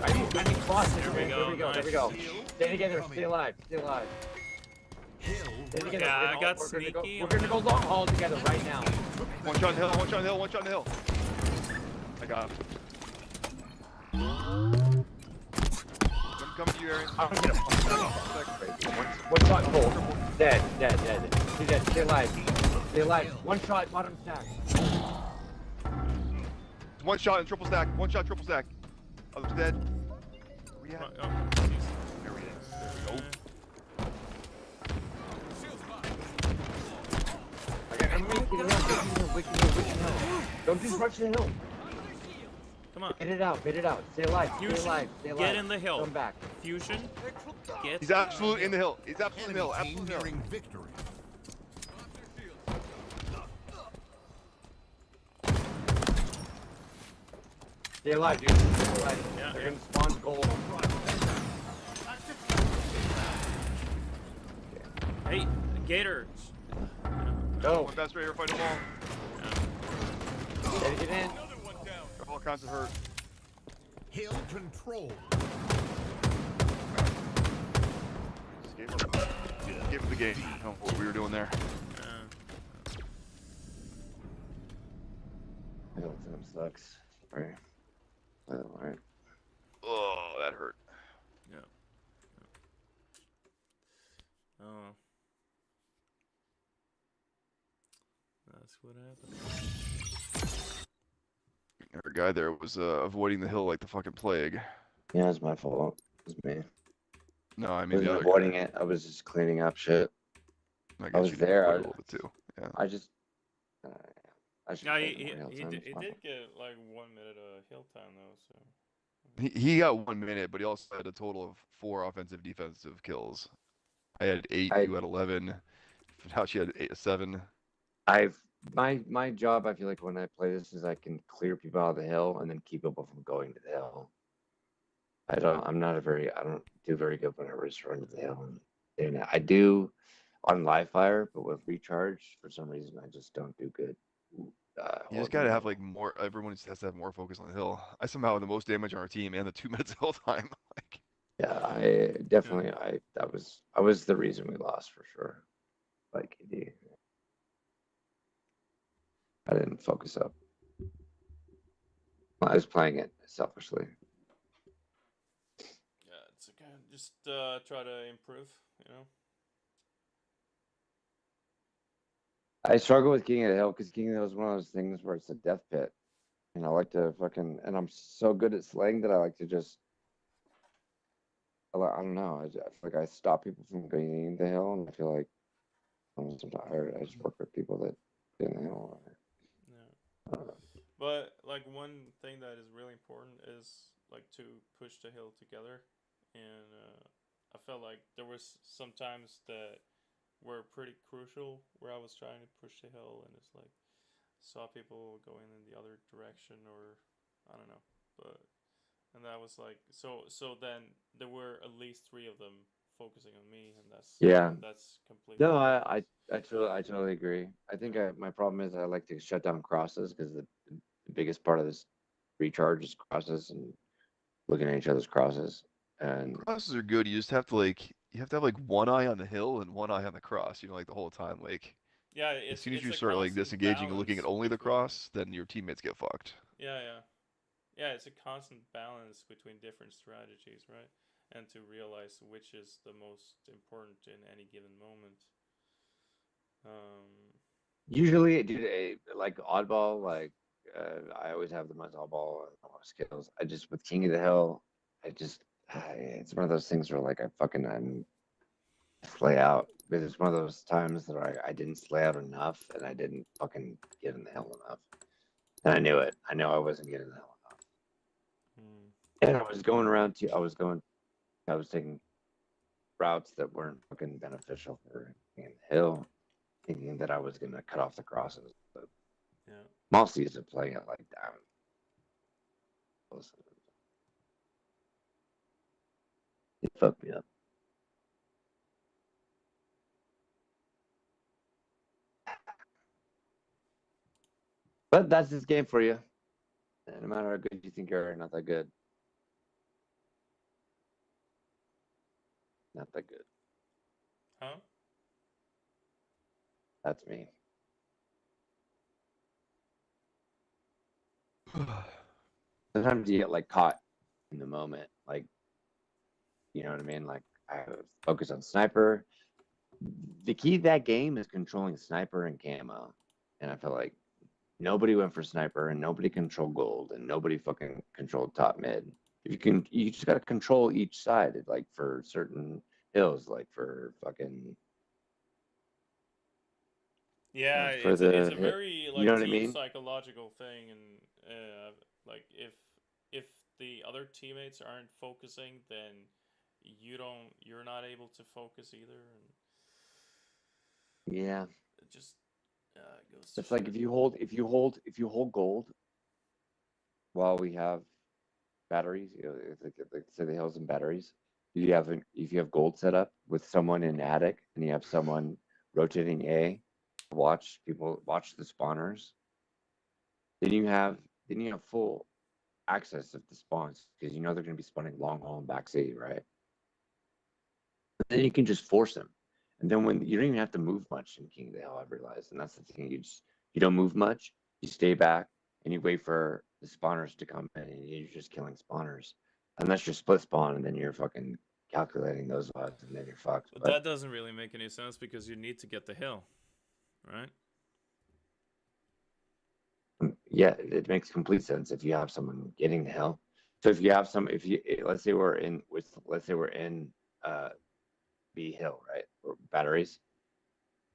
I need crosses. There we There we go, go. nice. Stay together, stay alive. Hill Stay ready. together. Yeah, I got We're gonna go- sneaky. We're gonna go long haul together right now. One shot in the hill. One shot in the hill. One shot in the hill. I got him. I'm coming to you, Aaron. I'm gonna one shot gold. Dead. 2 dead. Stay alive. One shot, bottom stack. One shot in triple stack. One shot triple stack. Other's dead. Where you Oh, at? jeez. There we go. Shields back. I'm waking hill. Don't just rush the hill. Come on. Bait it out. Stay alive. Fusion, get in the hill. Come back. Fusion, get. He's absolutely in the hill. He's absolutely in the hill. Enemy team Absolutely in the hill. nearing victory. Stay alive, dude. Stay alive. Yeah, They're yeah. gonna spawn gold. Hey, Gator. Go. One best raider, fight them all. Ready to get in. Another one down. All kinds of hurt. Hill control. Just gave him the game. I don't know what we were doing there. Hilton sucks. Right. Alright. Oh, that hurt. Yeah. Oh. That's what happened. Our guy there was avoiding the hill like the fucking plague. Yeah, it's my fault. It was me. No, I I mean wasn't the other avoiding guy. it. I was just cleaning up shit. I, guess I was you did there, avoid I- a little bit too. Yeah. I just. I should Yeah, play he more Hilton, did it's my fault. get like 1 minute of hill time though, so. He got 1 minute, but he also had a total of 4 offensive defensive kills. I had 8. You had 11. Fauci had 7. My job, I feel like when I play this is I can clear people out of the hill and then keep people from going to the hill. I don't do very good when I just run to the hill and doing that. I do on live fire, but with recharge, for some reason, I just don't do good. You just gotta have like more. Everyone just has to have more focus on the hill. I somehow have the most damage on our team and the 2 minutes hill time. Like, Yeah, I definitely, I was the reason we lost for sure. Like, I didn't focus up. I was playing it selfishly. Yeah, it's okay. Just try to improve. You know. I struggle with King of the Hill because King of the Hill is one of those things where it's a death pit. And I like to and I'm so good at slaying that I like to just, I don't know, I feel like I stop people from getting the hill, and I feel like I'm so tired. I just work with people that get in the hill. Yeah. But like one thing that is really important is like to push the hill together, and I felt like there was some times that were pretty crucial where I was trying to push the hill, and it's like saw people going in the other direction, or I don't know, but and that was like so then there were at least three of them focusing on me, and Yeah. that's completely No, different. I totally agree. I think my problem is I like to shut down crosses because the biggest part of this recharge is crosses and looking at each other's crosses. And crosses are good. You just have to you have to have like one eye on the hill and one eye on the cross. You know, like the whole time. Like, Yeah, as soon as it's you a start like constant disengaging and looking at balance only the between. cross, then your teammates get fucked. Yeah, it's a constant balance between different strategies, right? And to realize which is the most important in any given moment. usually, dude, like oddball, like I always have the most oddball skills. I just with King of the Hill, it's one of those things where like I'm slay out. Because it's one of those times that I didn't slay out enough, and I didn't fucking get in the hill enough. And I knew it. I know I wasn't getting the hill enough. And I was going around to, I was taking routes that weren't fucking beneficial for being in the hill, thinking that I was going to cut off the crosses. But Yeah. most used to playing it like that. It fucked me up. But that's this game for you. No matter how good you think you are, not that good. Not that good. Huh? That's me. Sometimes you get like caught in the moment, like, you know what I mean? Like, I focus on sniper. The key to that game is controlling sniper and camo. And I feel like nobody went for sniper, and nobody controlled gold, and nobody fucking controlled top mid. If you just gotta control each side, like for certain hills, like for fucking Yeah, for it's a the, very you know like what I team mean? psychological thing, and like if the other teammates aren't focusing, then you're not able to focus either, and Yeah. it just goes to It's like shit. if you hold gold while we have batteries, you know, like say the hills and batteries. If you have gold set up with someone in attic, and you have someone rotating A, watch the spawners. Then you have full access of the spawns because you know they're going to be spawning long haul and back C, right? But then you can just force them, and then when you don't even have to move much in King of the Hill, I've realized, and that's the thing. You don't move much. You stay back and you wait for the spawners to come in, and you're just killing spawners, unless you're split spawn, and then you're fucking calculating those odds, and then you're fucked. But But that doesn't really make any sense because you need to get the hill, right? yeah, it makes complete sense if you have someone getting the hill. So if you have if you let's say we're in B hill, right, or batteries,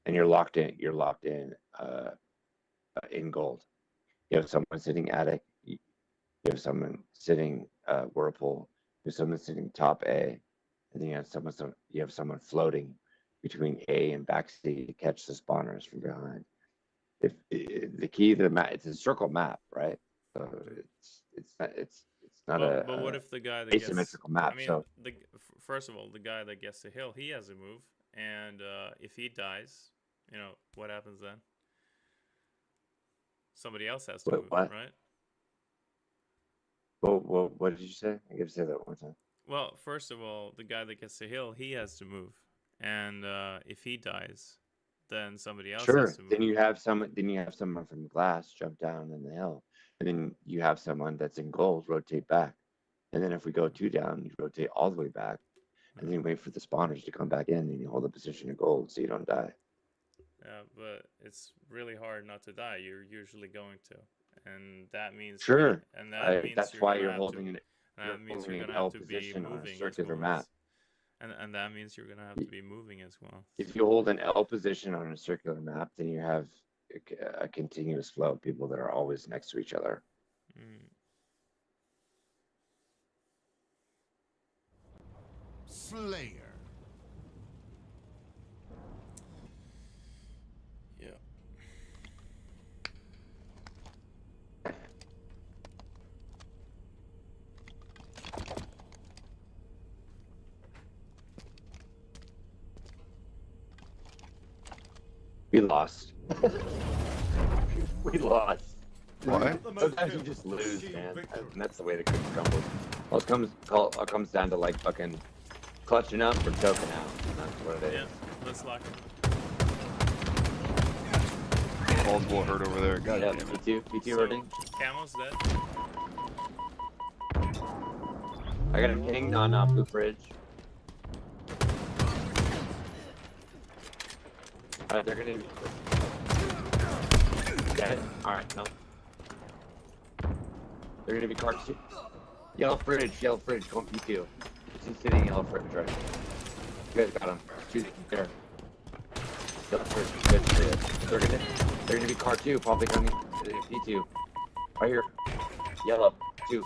and you're locked in gold. You have someone sitting attic. You have someone sitting whirlpool. You have someone sitting top A, and then you have someone floating between A and back C to catch the spawners from behind. If the key to the map, it's a circle map, right? So it's not But what a if the guy that gets asymmetrical map. I mean So first of all, the guy that gets the hill, he has a move, and if he dies, you know what happens then? Somebody else has to move, What? right? Well, what did you say? I gotta say that one more time. Well, first of all, the guy that gets the hill, he has to move, and if he dies, then somebody else Sure. has to move. Then you have someone. Then you have someone from glass jump down in the hill, and then you have someone that's in gold rotate back, and then if we go 2 down, you rotate all the way back, and then you wait for the spawners to come back in, and you hold the position of gold so you don't die. Yeah, but it's really hard not to die. You're usually going to, and that means Sure. and that means That's you're why gonna you're have holding to, an. that means holding you're an gonna L have to be position on a moving as circular well. map. And that means you're gonna have to be moving as well. If you hold an L position on a circular map, then you have a continuous flow of people that are always next to each other. Mm. Slayer. Yeah. We lost. We lost. Why? Sometimes you just lose, man. And that's the way the cookie crumbles. All comes down to like fucking clutching up or choking out. And that's what it is. Yeah. Let's lock it. Multiple hurt over there. God Yeah, damn it. P2 hurting. Camo's dead. I got a ping on Blue Fridge. Alright, they're gonna get it. Alright, no. They're gonna be cards too. Yellow fridge, go on P2. He's sitting yellow fridge, right? You guys got him. Shoot there. Yellow fridge, good. They're gonna be card 2, probably coming P2. Right here. Yellow, 2.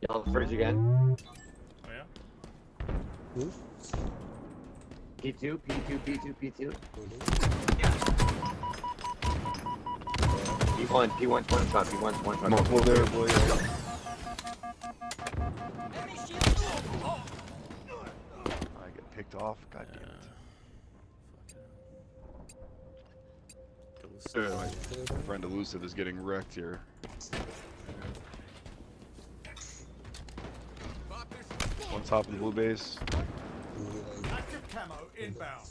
Yellow fridge again. Oh yeah. P2, P2, P2, P2. P1, P1's one shot, P1's one shot. Multiple there, boy. Enemy shield. I get picked off. God damn it. My friend Elusive is getting wrecked here. On top of the blue base. Active camo inbound.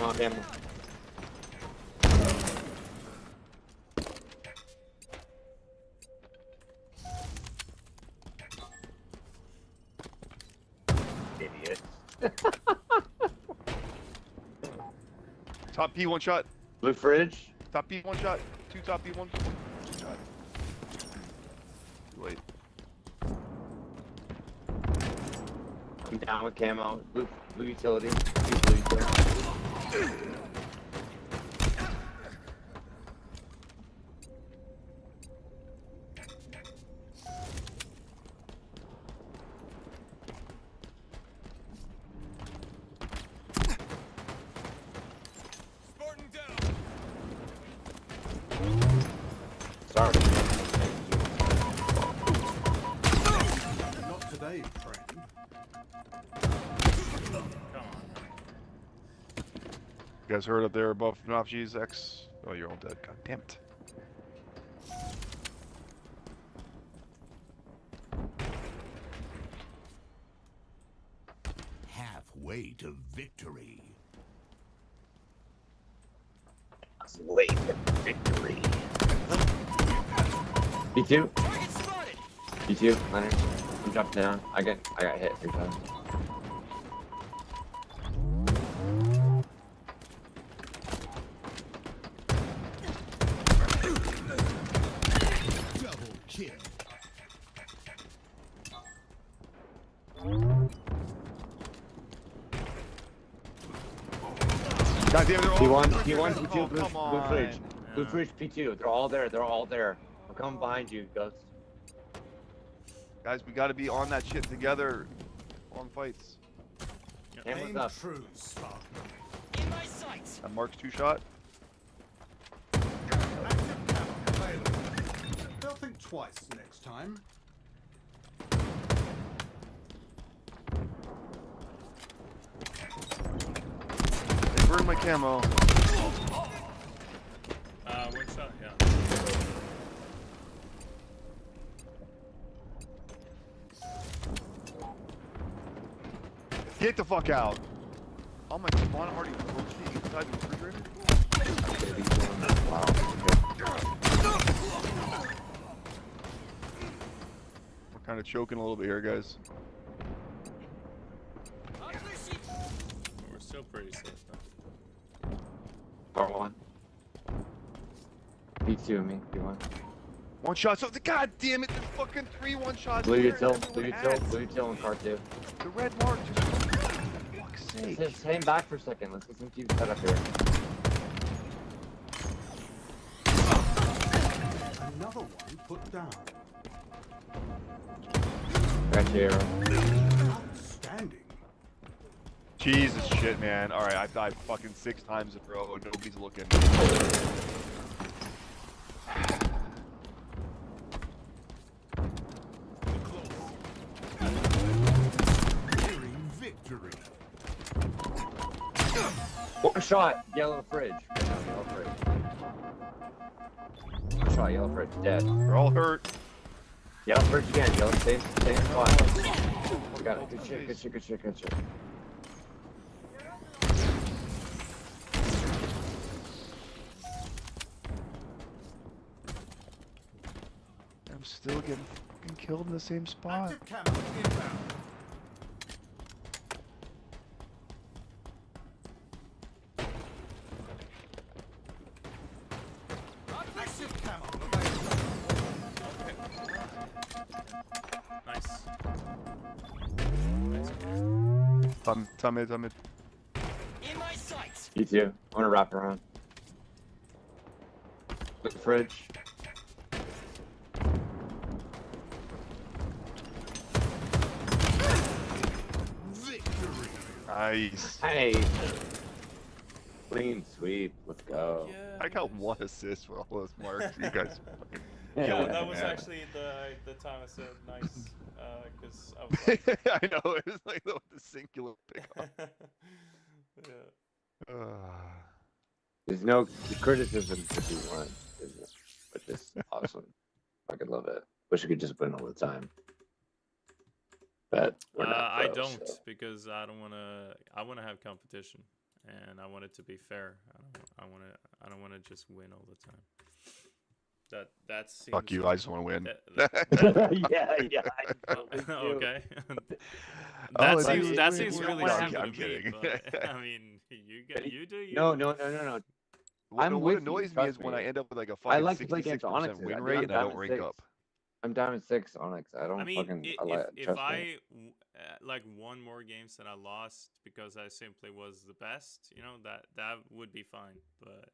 Demo. Idiot. Top P, one shot. Blue fridge. Top P, one shot. 2 top P, one shot. Too late. I'm down with camo. Blue utility. Blue utility. Spartan down. Sorry. Not today, friend. You guys heard up there above Nopchi's X? Oh, you're all dead. God damn it. Halfway to victory. Late victory. B2. Target spotted. B2. Leonard. I'm dropping down. I got hit 3 times. Double kill. God damn, they're all P1, over here. P1, Oh, P2, blue, come blue fridge. on. Blue Yeah. fridge, P2. They're all there. They're all there. I'm coming behind you, Ghost. Guys, we got to be on that shit together. Long fights. Cameras Aim up. true, Spartan. In my sights. That Mark's 2 shot. Active camo available. They'll think twice next time. They burned my camo. One shot, yeah. Get the fuck out. Oh my spawn already roasting inside the refrigerator? We're kind of choking a little bit here, guys. We're still pretty safe though. R1. P2 and me, P1. 1 shot. So, god damn it, there's fucking 3 1-shots. Blue here, util, everyone blue has. util, blue util, and car 2. The red mark just. For fuck's sake. Just hang back for a second. Let's get some teams set up here. Another one put down. Right here. Outstanding. Jesus shit, man. Alright, I've died fucking 6 times in a row. Nobody's looking. Nearing victory. 1 shot, yellow fridge. Yellow fridge. 1 shot, yellow fridge, dead. They're all hurt. Yellow fridge again, yellow, same spot. We got it, good shit, good shit, good shit, good shit. I'm still getting fucking killed in the same spot. Active camo inbound. Active camo available. Nice. Time it. In my sights. You too. I'm gonna wrap around. Look the fridge. Victory. Nice. Hey! Clean sweep, let's go. Yeah. I got 1 assist for all those marks. You guys fucking. Yeah, that was man. actually the time I said nice, because I was like, I know, it was like the singular pickup. yeah. There's no criticism to be one, but just awesome. I could love it. Wish I could just win all the time. But we're not I pros, don't so. because I don't want to. I want to have competition, and I want it to be fair. I don't want to just win all the time. That seems. Fuck you, I just want to win. yeah. I totally do. Okay. Oh, that seems really wanna simple I'm to me, kidding. but I mean, you do you. No. I'm What with annoys you, me is trust when me. I end up with like a I fucking like to play against 66% Onyx. win I'm rate and I don't Diamond rank 6. up. I'm Diamond 6 Onyx. I don't I mean, fucking if trust me. I like won more games than I lost because I simply was the best, that would be fine. But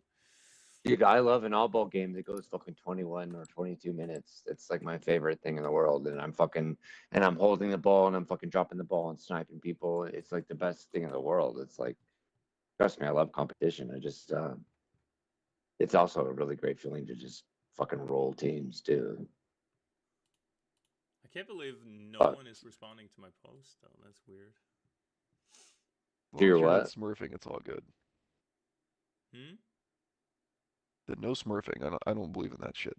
Dude, I love an all-ball game that goes fucking 21 or 22 minutes. It's like my favorite thing in the world. And I'm holding the ball and I'm fucking dropping the ball and sniping people. It's like the best thing in the world. It's like, trust me, I love competition. It's also a really great feeling to just fucking roll teams too. I can't believe no But- one is responding to my post though. That's weird. As your long as you're not what? Smurfing, it's all good. Hmm. The no smurfing, I don't believe in that shit.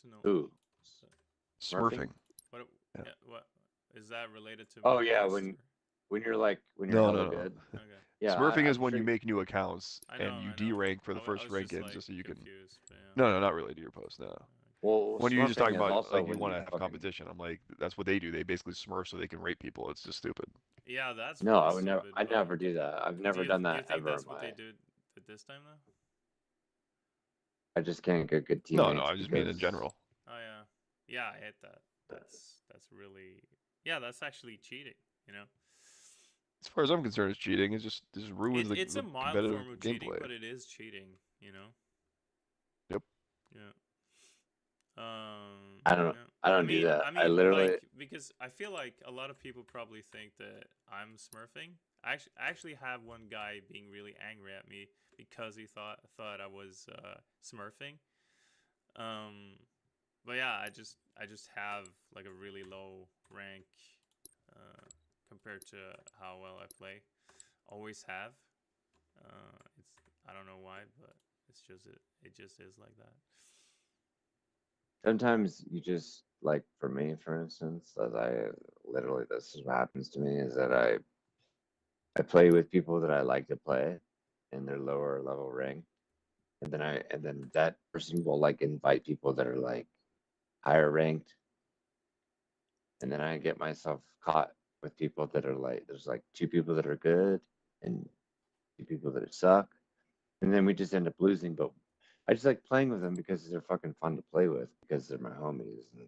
Snow. Ooh. Smurfing. What? Yeah. Yeah. What is that related to? Oh my yeah, post, when you're No, hella no. good. or- Okay. Yeah, Smurfing I'm is when sure you make new accounts I and know, you I know. D-rank for the I first was rank just, in just so you can. confused, but, yeah. No, not really to your post, no. Well, When you're just talking Smurfing is about also like you when want to have fucking- competition, I'm like, that's what they do. They basically smurf so they can rate people. It's just stupid. Yeah, that's No, really I would never. stupid, I'd but never do that. I've never done Do you that think ever that's in what my. they did this time though? I just can't get good No, teammates. no, I just mean in because- general. Oh yeah, yeah, I hate that. That's really, yeah, that's actually cheating. As far as I'm concerned, it's cheating. It just ruins It's the a mild competitive form of cheating, gameplay. but it is cheating. You know. Yep. Yeah. I don't Yeah. I don't do that. I I mean, literally like, because I feel like a lot of people probably think that I'm smurfing. I actually have one guy being really angry at me because he thought I was smurfing. Um, but yeah, I just have like a really low rank compared to how well I play. Always have. It's I don't know why, but it's just it just is like that. sometimes you just like for me, for instance, that I literally this is what happens to me is that I play with people that I like to play in their lower level rank. And then that person will like invite people that are like higher ranked. And then I get myself caught with people that are like there's like two people that are good and two people that suck. And then we just end up losing. But I just like playing with them because they're fucking fun to play with because they're my homies. And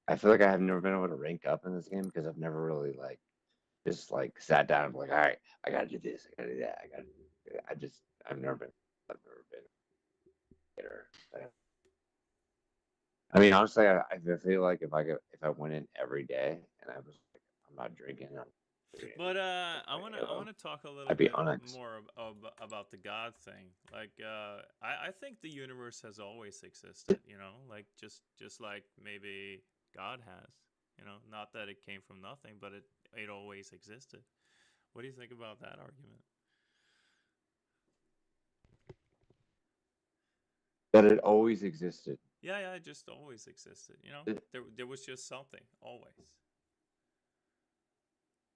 I feel like I have never been able to rank up in this game because I've never really like just like sat down and be like, all right, I gotta do this, I gotta do that, I gotta do that. I've never been better. I mean, honestly, I feel like if I went in every day and I was like, I'm not drinking, I'm doing But I playing wanna Halo, talk a little I'd be bit honest. more about the God thing. Like I think the universe has always existed. You know, like just like maybe God has. You know, not that it came from nothing, but it always existed. What do you think about that argument? That it always existed. Yeah, it just always existed. You know, It there was just something always.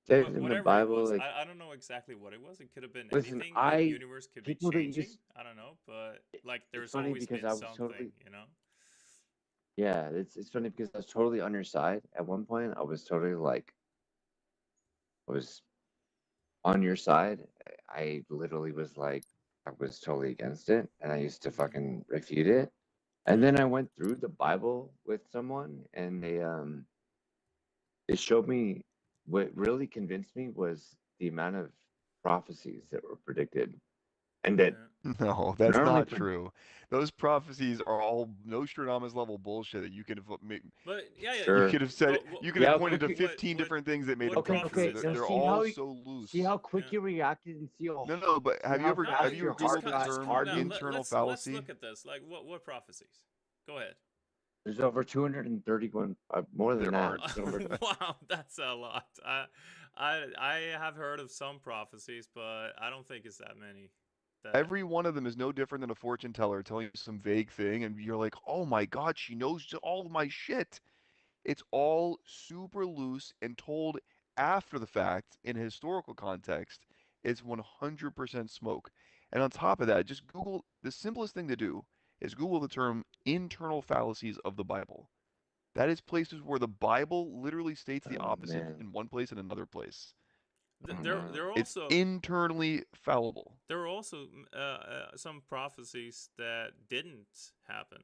says in the Whatever it Bible, was, like, I don't know exactly what it was. It could have been listen, anything. The universe could be people that changing. use, I don't know, but like it's there's funny always because been I was something. totally, You know. yeah, it's funny because I was totally on your side at one point. I was totally like, I was on your side. I literally was like, I was totally against it, and I used to fucking refute it. And then I went through the Bible with someone, and they showed me what really convinced me was the amount of prophecies that were predicted, and that Yeah. No, that's not only not for true. Those prophecies are all Nostradamus level bullshit that you could have But yeah, you sure, could have said but you could see have how pointed quick to you, 15 different things that made them what come okay, true. okay, prophecies They're, now are they're they? see how all he, so see loose. how quick Yeah. you reacted, and No, no, but see have you how ever No, fast your Googled heart the got term no. hardened. internal Let's fallacy? look at this. Like what prophecies? Go ahead. There's over 231, more than There that. aren't. It's over. Wow, that's a lot. I have heard of some prophecies, but I don't think it's that many. That Every one of them is no different than a fortune teller telling you some vague thing, and you're like, oh my God, she knows all of my shit. It's all super loose and told after the fact in a historical context. It's 100% smoke. And on top of that, just Google the simplest thing to do is Google the term internal fallacies of the Bible. That is places where the Bible literally states the Oh opposite man. in one place and another place. Oh no. there are It's also internally fallible. some prophecies that didn't happen.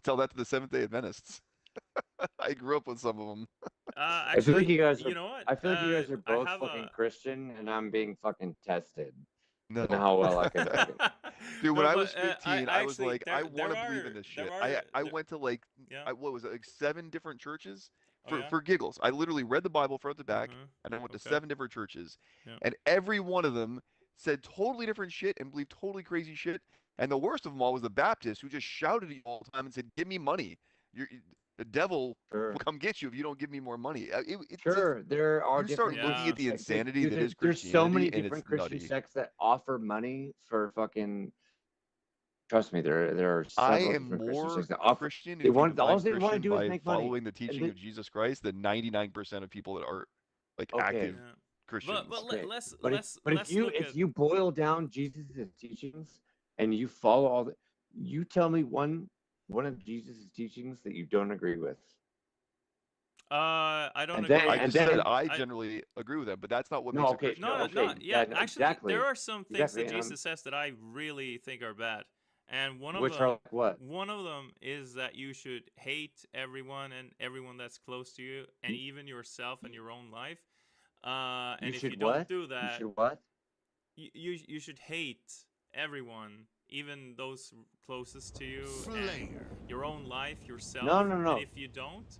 Tell that to the Seventh Day Adventists. I grew up with some of them. I feel like Actually, you guys are. you know what? I feel like you guys are I both have fucking a Christian, and I'm being fucking tested No. on how well I can fucking. Dude, when No, I but was 15, I I was actually like, I want to believe in this there shit. are I there, went to like, yeah. what was it, like 7 different churches Oh yeah. for giggles. I literally read the Bible front to back, Uh-huh. and I went to Okay. 7 different churches, Yeah. and every one of them said totally different shit and believed totally crazy shit. And the worst of them all was the Baptist who just shouted at you all the time and said, "Give me money. The devil will Sure. come get you if you don't give me more money." It's just Sure, there are you start different looking Yeah. at Christian the sects. insanity Dude, that is there's so many Christianity, and it's different Christian nutty. sects that offer money for fucking. Trust me, there are I several am different Christian more sects that offer. Christian They if you want all define they want to Christian do is by make money. following the And teaching of Jesus Christ than 99% of people that are like okay, active Yeah. Christians. okay, but if Let's you look at boil down Jesus' teachings and you follow all the, you tell me one of Jesus' teachings that you don't agree with, I don't and agree. I just said then I I generally agree with them, but that's not what no, makes a okay, Christian a no, no, Christian. no, okay, yeah. yeah, no, Actually, there exactly, are some things exactly, that Jesus says that I really think are bad. And one of Which them, are like what? one of them is that you should hate everyone and everyone that's close to you, and even yourself and your own life. And You if should you don't what? do You that, should what? you should hate everyone, even those closest to you, and Slayer. your own life, yourself. No, no, no. And if you don't,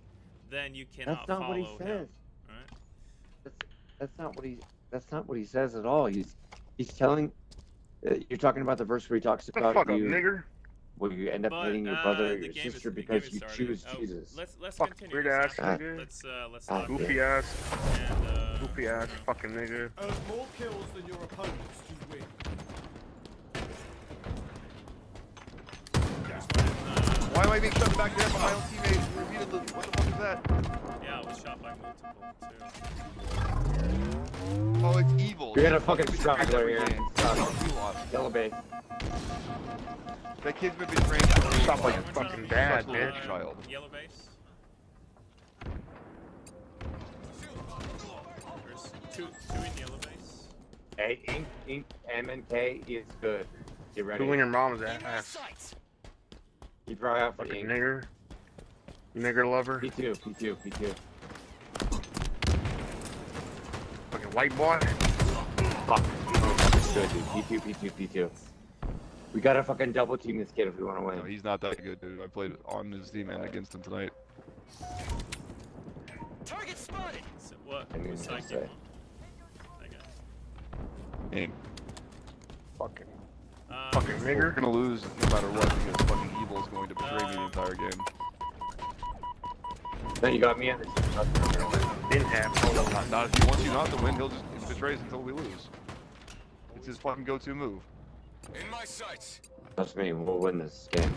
then you cannot That's not what he follow says. him. Right? That's not what he. That's not what he says at all. He's telling. You're talking about the verse where he talks The about fuck up, you, nigger. where you end up But hating your brother or the your game sister the game because is you started. choose Oh, Jesus. let's Fuck continue. weird this ass out. nigga. Let's Ah, talk. damn. Goofy ass. And Goofy ass fucking nigga. Earn more kills than your opponents to win. Why am I being shot back there by my own teammates repeatedly? What the fuck is that? yeah, I was shot by multiple too. Oh, it's evil. We got a It's fucking been straggler every here. game. We lost. Yellow base. That kid's been betraying me. Stop like One your shot fucking on dad, me, bitch. Child. Yellow base. There's two in yellow base. Hey, Ink, M and K is good. Get ready. Doing your mom's In my ass. sights. Keep your eye out for Fucking Ink. nigger. Nigger lover. P2, P2, P2. Fucking white boy. Fuck. Oh, fucking good, dude. P2, P2, P2. We gotta fucking double team this kid if we want to win. No, he's not that good, dude. I played on his team and against him tonight. Target spotted. So what? I mean, What side just do you say. want? I guess. And Fucking Um, fucking we're nigger. gonna lose no matter what because fucking evil is going to betray me the entire game. Then you got me on this. Didn't have. Not if he wants you not to win, he'll just betray us until we lose. It's his fucking go-to move. In my sights. Trust me, we'll win this game.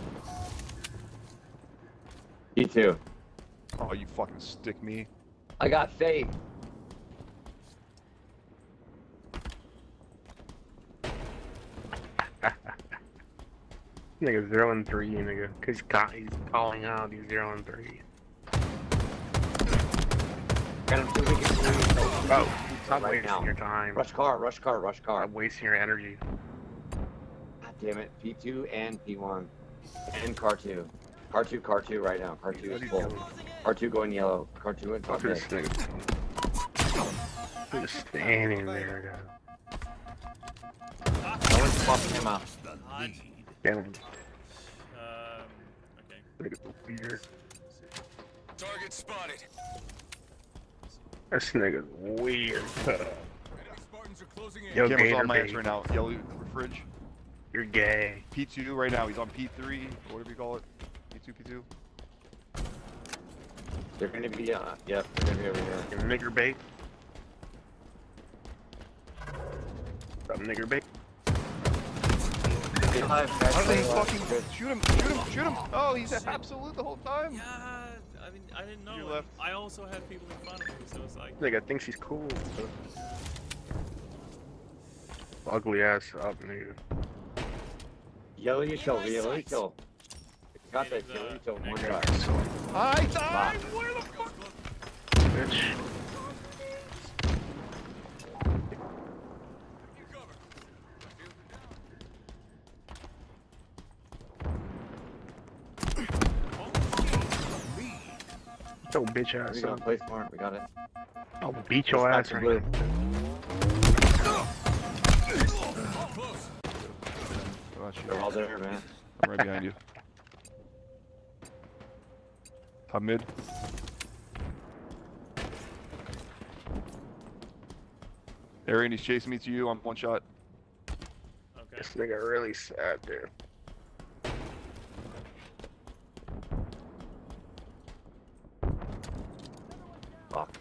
P2. Oh, you fucking stick me. I got faith. Nigga 0-3, nigga. Cause he's calling out. He's 0-3. Got him 2 wickets. Oh, stop right wasting now. your time. Rush car, rush car, rush car. Stop wasting your energy. God damn it. P2 and P1. And car 2. Car 2, car 2 right now. Car 2 What is he's full. doing. Car 2 going yellow. Car 2 in top Look at red. this nigga. Just standing there, No one's popping him out. God. Damn, Okay. nigga weird. Target spotted. This nigga's weird. Enemy Spartans are closing in. Yo, Camera's on my Gator ass right now. Yellow fridge. You're gay. P2 right now. He's on P3, or whatever you call it. P2, P2. They're gonna be, yep, they're gonna be over here. You nigger bait. Some nigger bait. Stay alive, guys. How did Stay he alive. fucking Good. shoot him? Shoot him! Shoot him! Oh, he's absolute the whole time. Yeah, I mean, I didn't know. You and left. I also had people in front of me, so it's like. Nigga thinks he's cool. Ugly ass up, nigga. Yellow you kill, my yellow you sights. kill. Got that, It is, yellow you kill. One nigger. shot. I died! Where the fuck? Bitch. Yo, bitch ass We gotta up. play smart, we got it. I'll beat your ass Back right to now. Close. Oh, shit. They're all there, man. I'm right behind you. Top mid. Arian, he's chasing me to you on one shot. Okay. This nigga really sad, dude. Fuck.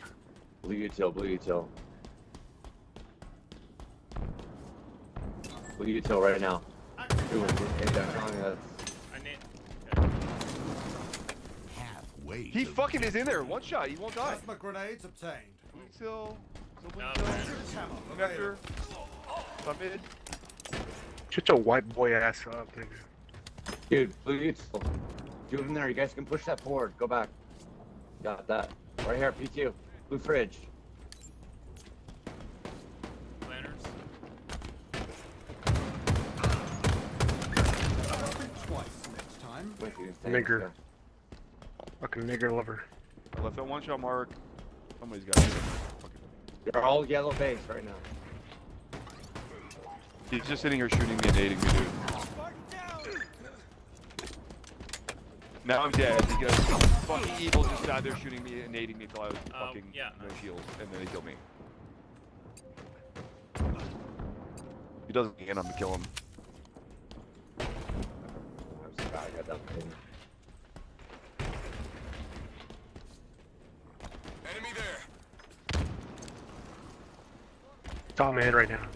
Blue util, blue util. Blue util right now. Ooh, and definitely that's I need. Okay. Halfway. He to fucking is in there. One shot. He won't die. Plasma grenades obtained. Still blue No, till. man. Camo Connector. available. Top mid. Shut your white boy ass up, nigga. dude, blue util. Do it in there, you guys can push that forward. Go back. Got that. Right here, P2. Blue fridge. Planners. time. Wait for you to stand, Nigger. so. Fucking nigger lover. I left that one shot mark. Somebody's got it. They're all yellow base right now. He's just sitting here shooting me and nading me, dude. Now I'm dead because fucking evil just sat there shooting me and nading me until I was fucking no shield, and then he killed me. He does it again, I'm gonna kill him. I'm sorry, I got that thing. Enemy there. It's all in my head right now.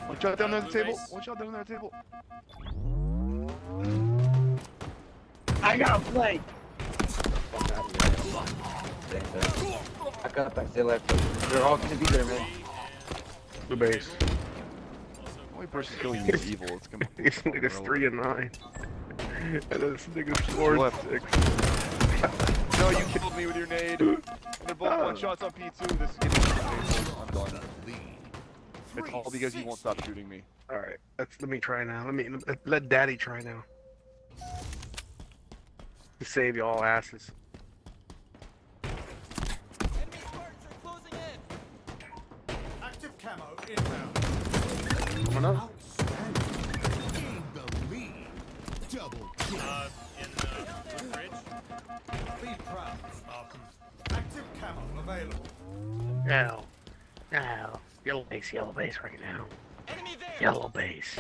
One shot down there at the table. One shot down there at the table. I gotta play. Back up, I stay left. They're all gonna be there, man. Blue base. The only person killing me is evil. It's gonna. This nigga's 3 and 9. And this nigga's 4 and Left. 6. No, you killed me with your nade. And they're both one shots on P2. This is getting painful. I'm done. It's all because he won't stop shooting me. Alright, let me try now. Let daddy try now. To save y'all asses. Enemy Spartans are closing in. Active camo inbound. Come on up. Gain the lead. Double kill. In the fridge. Be proud, Spartan. Active camo available. No. No. Yellow base right now. Enemy there. Yellow base.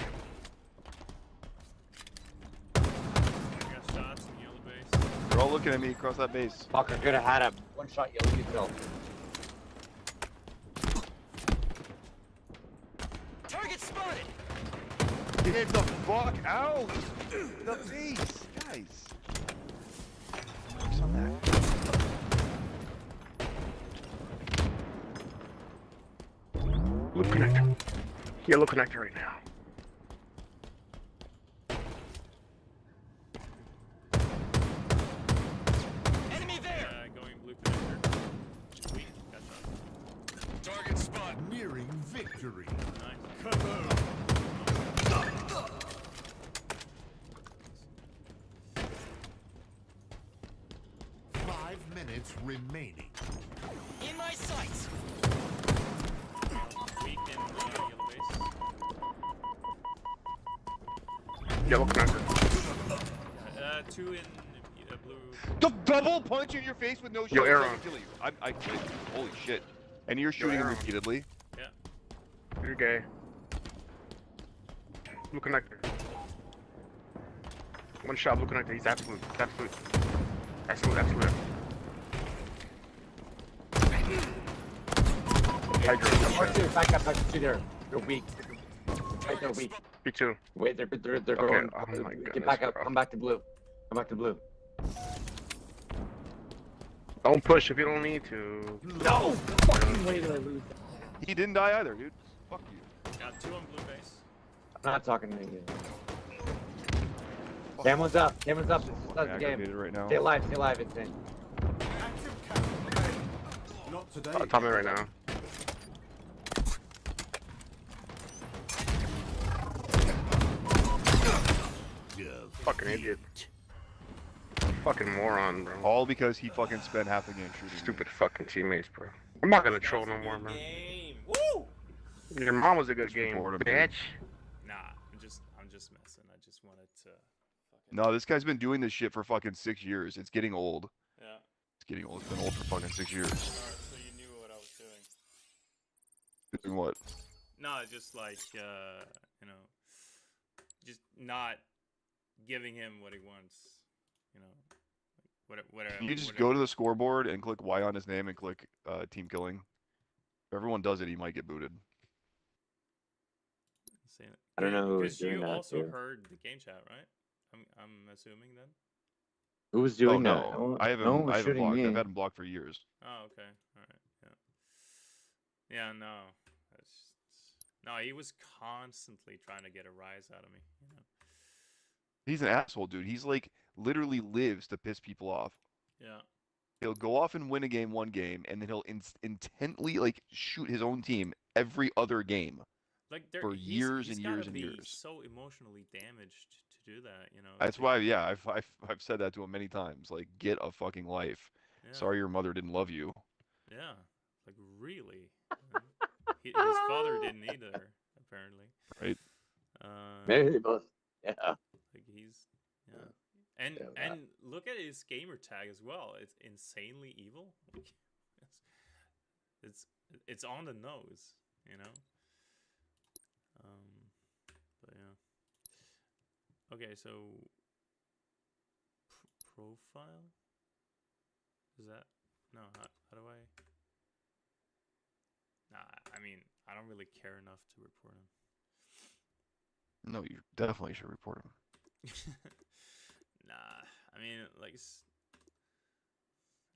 I got shots in yellow base. They're all looking at me across that base. Fuck, I could've had a one shot yellow kill. Target spotted. Get the fuck out! The base, guys. Focus on that. Blue connector. Yellow connector right now. Enemy there. Going blue connector. Weak. Got shot. Target spot. Nearing victory. Nice. Kaboom. 5 minutes remaining. In my sights. Weak in yellow base. Yellow connector. 2 in blue. The double punch in your face with no Yo, shot Aaron. doesn't kill you. I quit. Holy shit. And you're shooting him Aaron. repeatedly. You're gay. Blue connector. One shot blue connector. He's absolute. Absolute. Absolute. Absolute. Dude, back up, there. They're weak. Right, they're weak. Me too. Wait, they're Okay, going. oh my Get goodness, back up. bro. Come back to blue. Come back to blue. Don't push if you don't need to. No! Fucking way did I lose that? He didn't die either, dude. Fuck you. Got 2 on blue base. I'm not talking to you. Cameron's up. Cameron's up. This Fucking is the game. aggravated right now. Stay alive. Stay alive. It's in. Active camo available. Not today. Top me right now. Fucking idiot. Fucking moron, bro. All because he fucking spent half the game shooting. Stupid fucking teammates, bro. I'm not gonna troll no more, man. Game. Woo! Your mom was a good Just game, report him, dude. bitch. Nah, I'm just messing. I just wanted to fucking. No, this guy's been doing this shit for fucking 6 years. It's getting old. Yeah. It's getting old. It's been old for fucking 6 years. Alright, so you knew what I was doing. Doing what? No, just like you know, just not giving him what he wants. You know, whatever. You just go to the scoreboard and click Y on his name and click team killing. If everyone does it, he might get booted. I don't know who was Because doing you that, also too. heard the game chat, right? I'm assuming then. Who was doing oh, that? no. I haven't, no one was I haven't shooting blocked. me. I've had him blocked for years. Oh, okay. All right. Yeah. Yeah. No. No. He was constantly trying to get a rise out of me. You know. He's an asshole, dude. He's like literally lives to piss people off. Yeah. He'll go off and win a game one game, and then he'll intently like shoot his own team every other game. Like for he's years and gotta years and be years. so emotionally damaged to do that, you know. That's why, yeah, I've said that to him many times. Like, get a fucking life. Yeah. Sorry your mother didn't love you. Yeah, like really. His father didn't either, apparently. Right. Maybe they both. Yeah. Like he's and look at his gamer tag as well. It's insanely evil. Like, it's on the nose, you know. But yeah. Okay, so profile. Is that no? How do I? Nah, I mean, I don't really care enough to report him. No, you definitely should report him. Nah, I mean, like,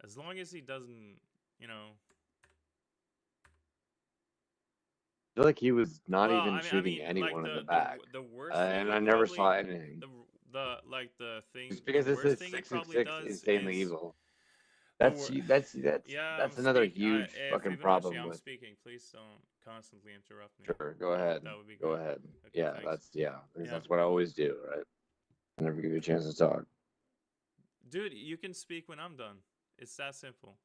as long as he doesn't, you know. I feel like he was not even shooting anyone in the back. The worst and I never saw anything. The thing. Just because the it says worst thing he probably 666 does insanely is, evil. That's another huge fucking problem I'm with. speaking. Please don't constantly interrupt me. Sure, go ahead. That would be go great. ahead. Okay, Yeah, thanks. that's what I always do, right? I never give you a chance to talk. Dude, you can speak when I'm done. It's that simple.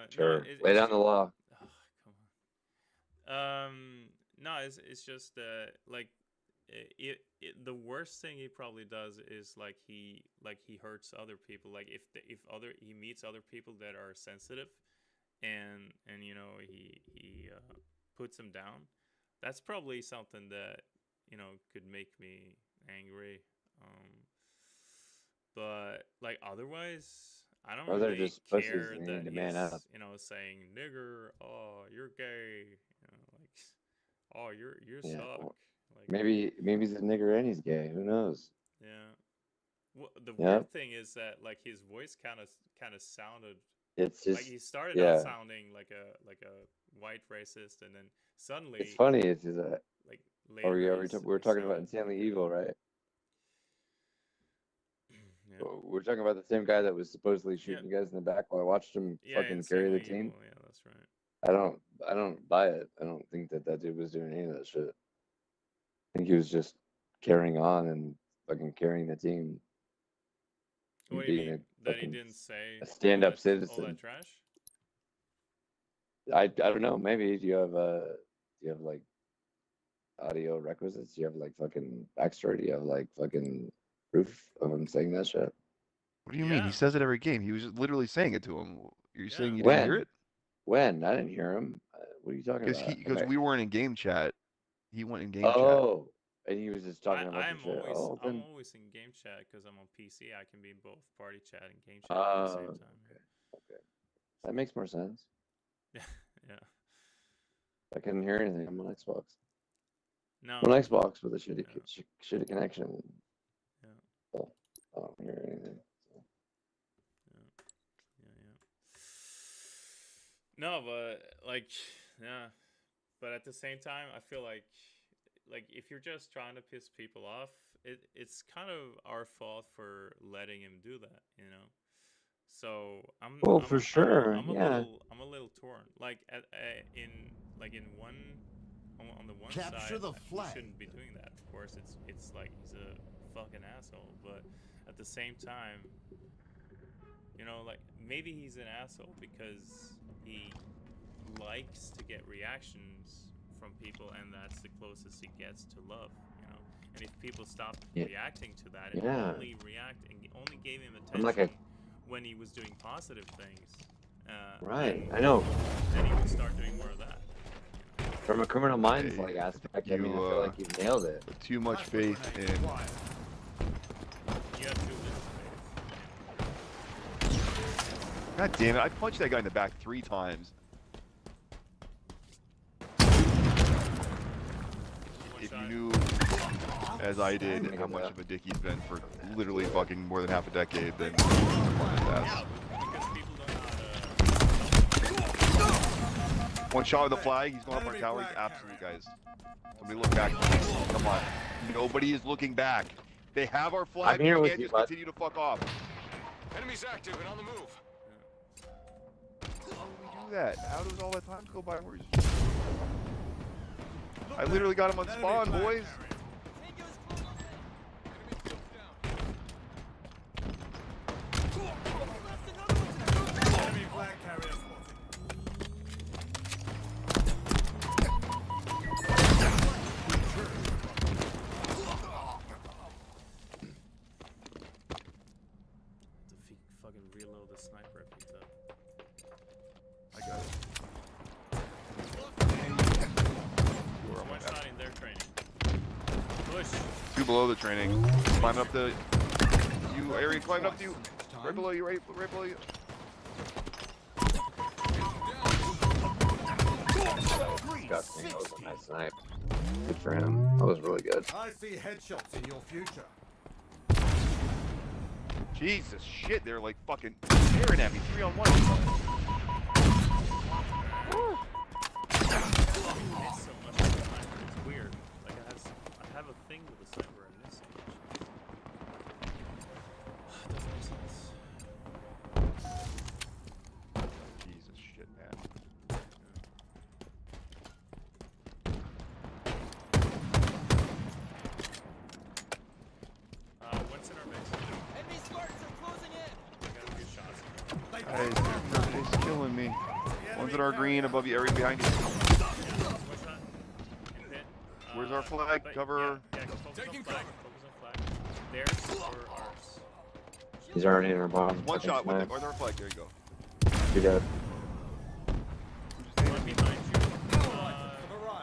Sure. No, Lay down the law. Oh, come on. No, it's just like the worst thing he probably does is like he hurts other people. Like if he meets other people that are sensitive, and you know he puts them down. That's probably something that, you know, could make me angry. But like otherwise, I don't They're really just pussies care and they that need to man he's, up. you know, saying nigger, oh you're gay, you know, like, oh you Yeah, suck. well, Like maybe he's a nigger and he's gay. Who knows? yeah. Well, the Yep. weird thing is that like his voice kind of sounded. It's just Like he started out sounding like a white racist, and then suddenly it's funny. It's just like we later were talking about insanely evil, right? Yeah. We're talking about the same guy that was supposedly shooting you guys in the back while I watched him fucking carry the team. Evil. Yeah, that's right. I don't buy it. I don't think that dude was doing any of that shit. I think he was just carrying on and fucking carrying the team. What do you mean? That he didn't say a stand-up all citizen. that trash? I don't know. Maybe do you have like audio requisites? Do you have like fucking backstory? Do you have like fucking proof of him saying that shit? What do you mean? He says it every game. He was literally saying it to him. You're saying you When? didn't hear it? When? I didn't hear him. What are you talking about? Because we weren't in game chat. He went in game chat. Oh, and he was just talking about I'm the shit. I'm always in game chat because I'm on PC. I can be in both party chat and game chat at the same time. Okay. That makes more sense. Yeah. I couldn't hear anything. I'm on Xbox. No. I'm on Xbox with a shitty connection. Yeah. So I don't hear anything. So. Yeah. No, but like, yeah. But at the same time, I feel like if you're just trying to piss people off, it's kind of our fault for letting him do that, you know. So I'm a little torn. Like on the one Capture side, the he flag. shouldn't be doing that. Of course, it's like he's a fucking asshole. But at the same time, you know, like maybe he's an asshole because he likes to get reactions from people, and that's the closest he gets to love, you know. And if people stop reacting to that and only gave him attention when he was doing positive things, right, I know. Then he would start doing more of that. From a criminal minds like aspect, I mean, I feel like you nailed it. Too much faith in. You have too little faith. God damn it! I punched that guy in the back 3 times. If you knew, as I did, how much of a dick he's been for literally fucking more than half a decade, then one shot with the flag, he's going up our tower. He's absolute, guys. Somebody look back. Come on. Nobody is looking back. They have our flag. We can't just continue to fuck off. Enemies active and on the move. How do we do that? How does all that time go by? Where he's... I literally got him on spawn, boys. Enemy flag carrier spotted. Fucking reload the sniper I picked up. I got it. One shot in their training. Push. 2 below the training. Climbing up the. You, Arian, climbing up to you. Right below you, right below you. Disgusting. That was a nice snipe. Good for him. That was really good. I see headshots in your future. Jesus shit, they're like fucking staring at me 3-on-1. It's so much with the sniper. It's weird. Like I have a thing with the sniper in this game. Doesn't make sense. Jesus shit, man. What's in our base? Enemy Spartans are closing in. I got a few shots. Guys, it's killing me. Ones that are green above you, Arian behind you. One shot. In pit. Where's our flag? but Cover. Yeah, focus on flag. Focus on flag. Theirs or ours? He's already in our bottom. One second shot with snipe. the, or their flag. There you go. You got it. One behind you.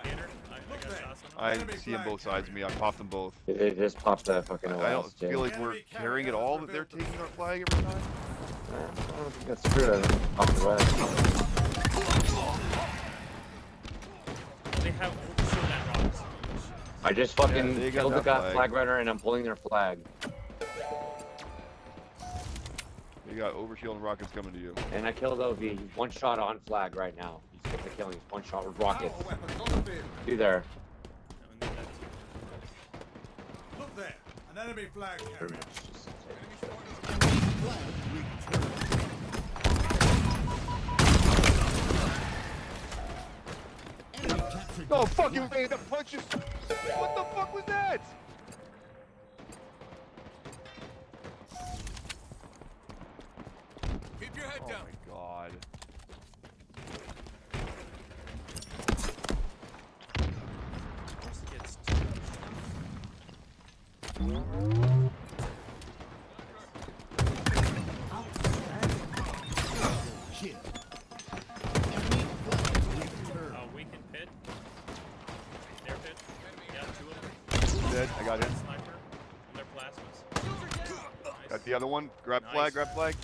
Gator. I got shots on him. I see them both sides of me. I popped them both. They just popped that fucking I OS. don't feel like we're carrying it all that they're taking our flag every time. I don't think that's true. I think off the rest. They have oversold that rocks. I just fucking they got killed the that guy flag. flag runner and I'm pulling their flag. You got overshield and rockets coming to you. And I killed OV. He's one shot on flag right now. He's getting the killing. He's one shot with rockets. Power weapons on the field. Do there. Look there. An enemy flag carrier. No fucking way, the punches. What the fuck was that? Keep your head Oh down. my god. Weak in pit. Their pit. Yeah, 2 of them. Dead. I got him. Sniper. And their plasmas. Got the other one. Grab Nice. flag, grab flag.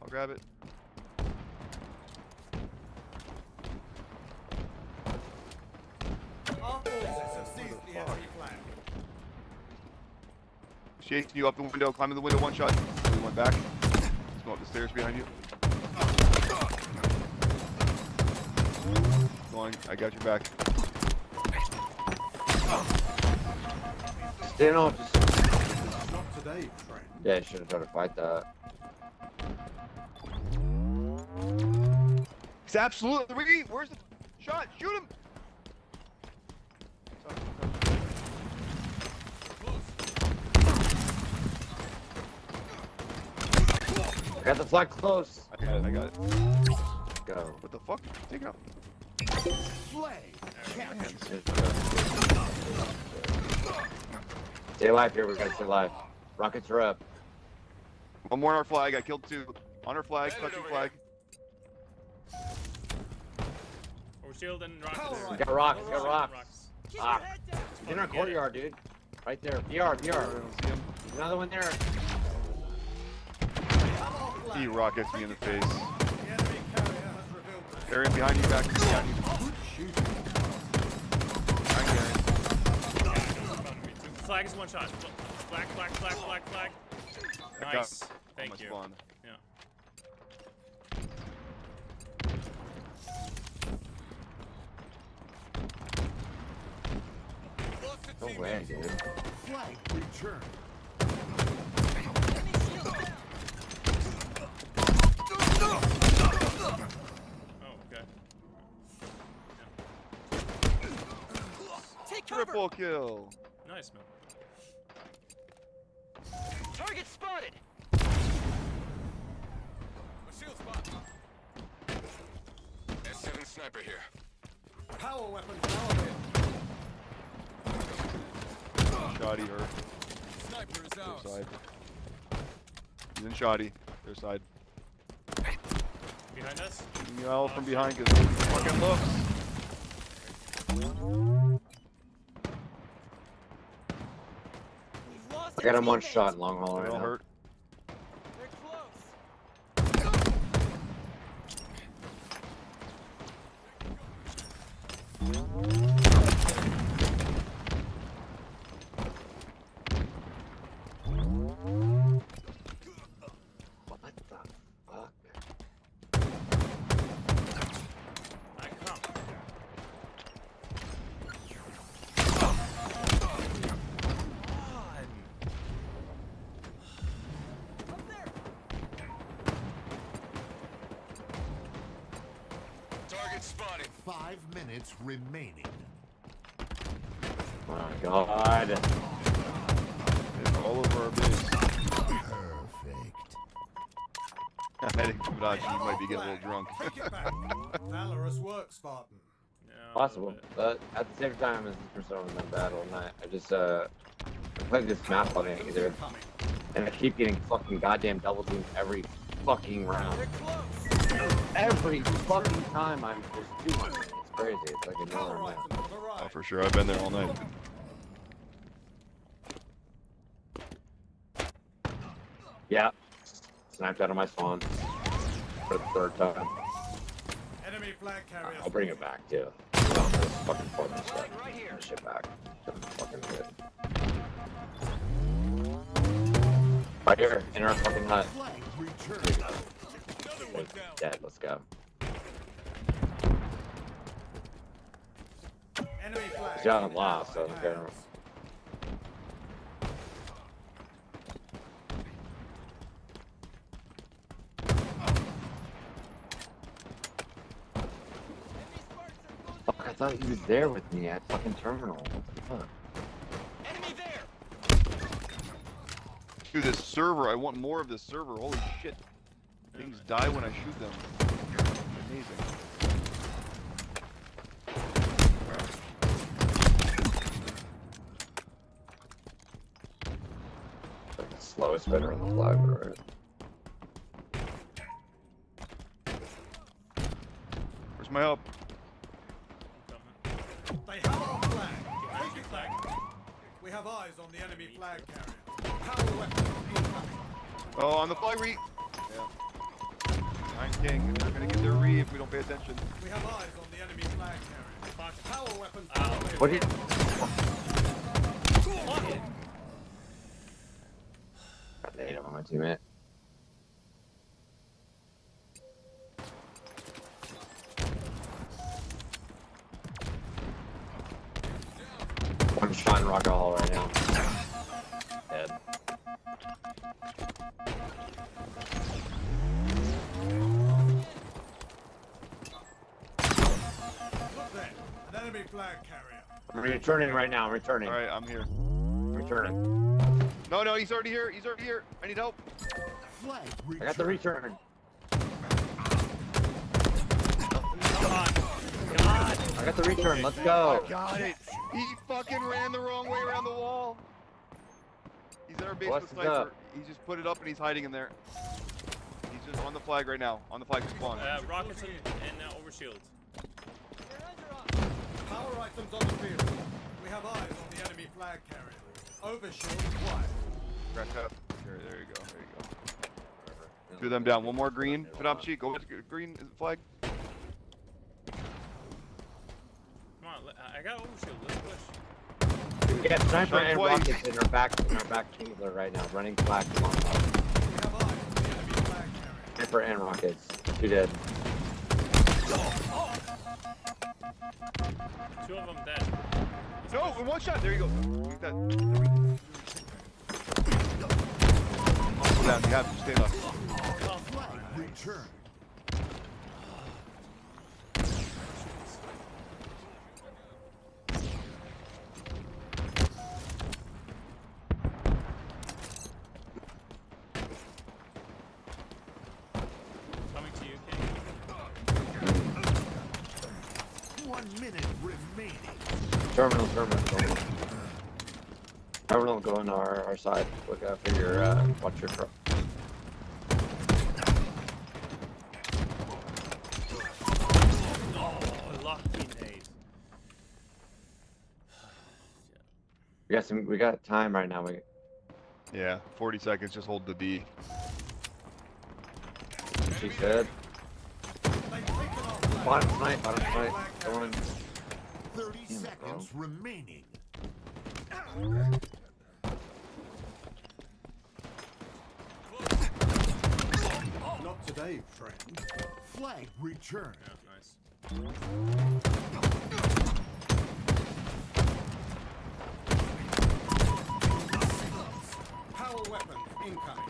I'll grab it. Our forces have seized the enemy flag. Chasing you up the window, climbing the window, one shot. We went back. Let's go up the stairs behind you. Going, I got your back. Stand off. Just... Not today, friend. Yeah, I should have tried to fight that. It's absolutely. Where's the shot? Shoot him! I got the flag close. I got it. I got it. Go. What the fuck? Take it out. Stay alive here. We gotta stay alive. Rockets are up. One more on our flag. I killed 2. On our flag, touching flag. Or shield and rockets. We got rocks. We got rocks. Keep Ah. your head down. He's in our courtyard, dude. Right there. BR, BR. I don't see him. There's another one there. He rockets me in the face. The enemy carrier has revealed themselves. Aaron, behind you, back behind you. Behind you, Aaron. Flag is 1 shot. Flag, flag, flag, flag, flag. I got Nice. on my Thank you. spawn. Yeah. No way, dude. Flag return. Enemy shield down. Oh, okay. Triple kill. Nice, man. Target spotted. A shield spot. S7 sniper here. Power weapons power hit. Shoddy hurt. Sniper is Their ours. side. He's in shoddy. Their side. Behind us. Yell from behind because fucking looks. We've lost I got him one teammate. shot in long haul They right all now. hurt. They're close. What the fuck? I come. Up there. Target spotted. 5 minutes remaining. Oh my god. It's all over our base. Perfect. I think Fibonacci might be getting a little drunk. Take it back. Valorous work, Spartan. Yeah, a little Possible. bit. But at the same time as this persona in that battle, and I just I played this map on it either, Coming. and I keep getting fucking goddamn double teamed every fucking round. They're close. Every fucking time I'm just doing it. It's crazy. It's like another Power map. items on the right. Oh, for sure. I've been there all night. Yeah. Sniped out of my spawn for the third time. Enemy flag carrier. I'll bring it back too. Oh, this fucking fucking stuff. Right here. This shit back. Fucking good. Right here, in our fucking hut. Flag Here return. we go. Another one down. Dead. Let's go. Enemy flag. He's got him lost, so I don't care. Hands. Enemy Spartans are close. Fuck, I thought he was there with me at fucking terminal. What the fuck? Enemy there. Dude, this server, I want more of this server. Holy shit. Things die when I shoot them. Amazing. Like the slowest spinner on the flag, but right. Where's my help? Coming. They have our flag. Behind Take your it flag. back. We have eyes on the enemy flag carrier. Power weapons incoming. Oh, on the flag re. Yeah. Nine King. They're gonna get their re if we don't pay attention. We have eyes on the enemy flag carrier. Fuck. Power weapons Ow. power hit. What did? I hate him on my teammate. One shot in Rocket Hall right now. Dead. Look there. An enemy flag carrier. I'm returning right now. I'm returning. Alright, I'm here. Returning. No, no, he's already here. He's already here. I need help. Flag I got the return. return. Come on. I got the return. Let's go. Got it. He fucking ran the wrong way around the wall. He's in our base What's with sniper. up? He just put it up and he's hiding in there. He's just on the flag right now. On the flag to spawn. Rockets and overshield. They're under us. Power items on the field. We have eyes on the enemy flag carrier. Overshield acquired. Crack up. There you go. There you go. Two of them down. One more green. Fidopchi, go with green flag. Come on, I got overshield. Let's push. We got sniper Shot and twice. rockets in our back chamber right now. Running flag. We have eyes on the enemy flag carrier. Sniper and rockets. Two dead. Two of them dead. No, in one shot. There you go. Get that. Go down. You have to stay left. Flag return. remaining. Terminal. Terminal going our side. Look out for your, watch your front. Oh, lucky nade. We got time right now. Yeah, 40 seconds. Just hold the B. She said. Bottom snipe. Go on. 30 seconds remaining. Not today, friend. Flag return. Yeah, nice. Power weapon incoming.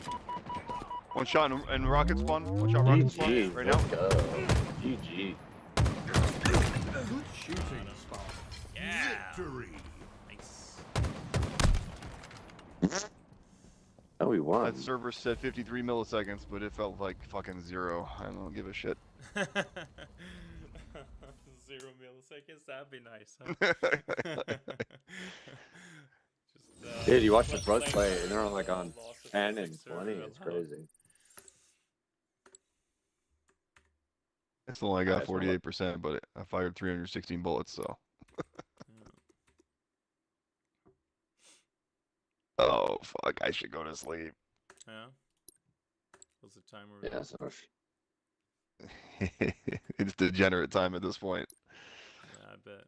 One shot and rocket spawn. One shot rocket spawn GG. right Let's now. go. GG. Good shooting, Spark. Yeah. Victory. Nice. Oh, we won. That server said 53 milliseconds, but it felt like fucking 0. I don't give a shit. 0 milliseconds. That'd be nice. Huh? Just, Dude, you watch the play- pros playing play, and they're on for, like on loss of 10 and physics or 20. It's allowed. crazy. I still only got Nice one. 48%, but I fired 316 bullets, so. Oh, fuck. I should go to sleep. Yeah. What's the timer? Yeah, so It's degenerate time at this point. Yeah, I bet.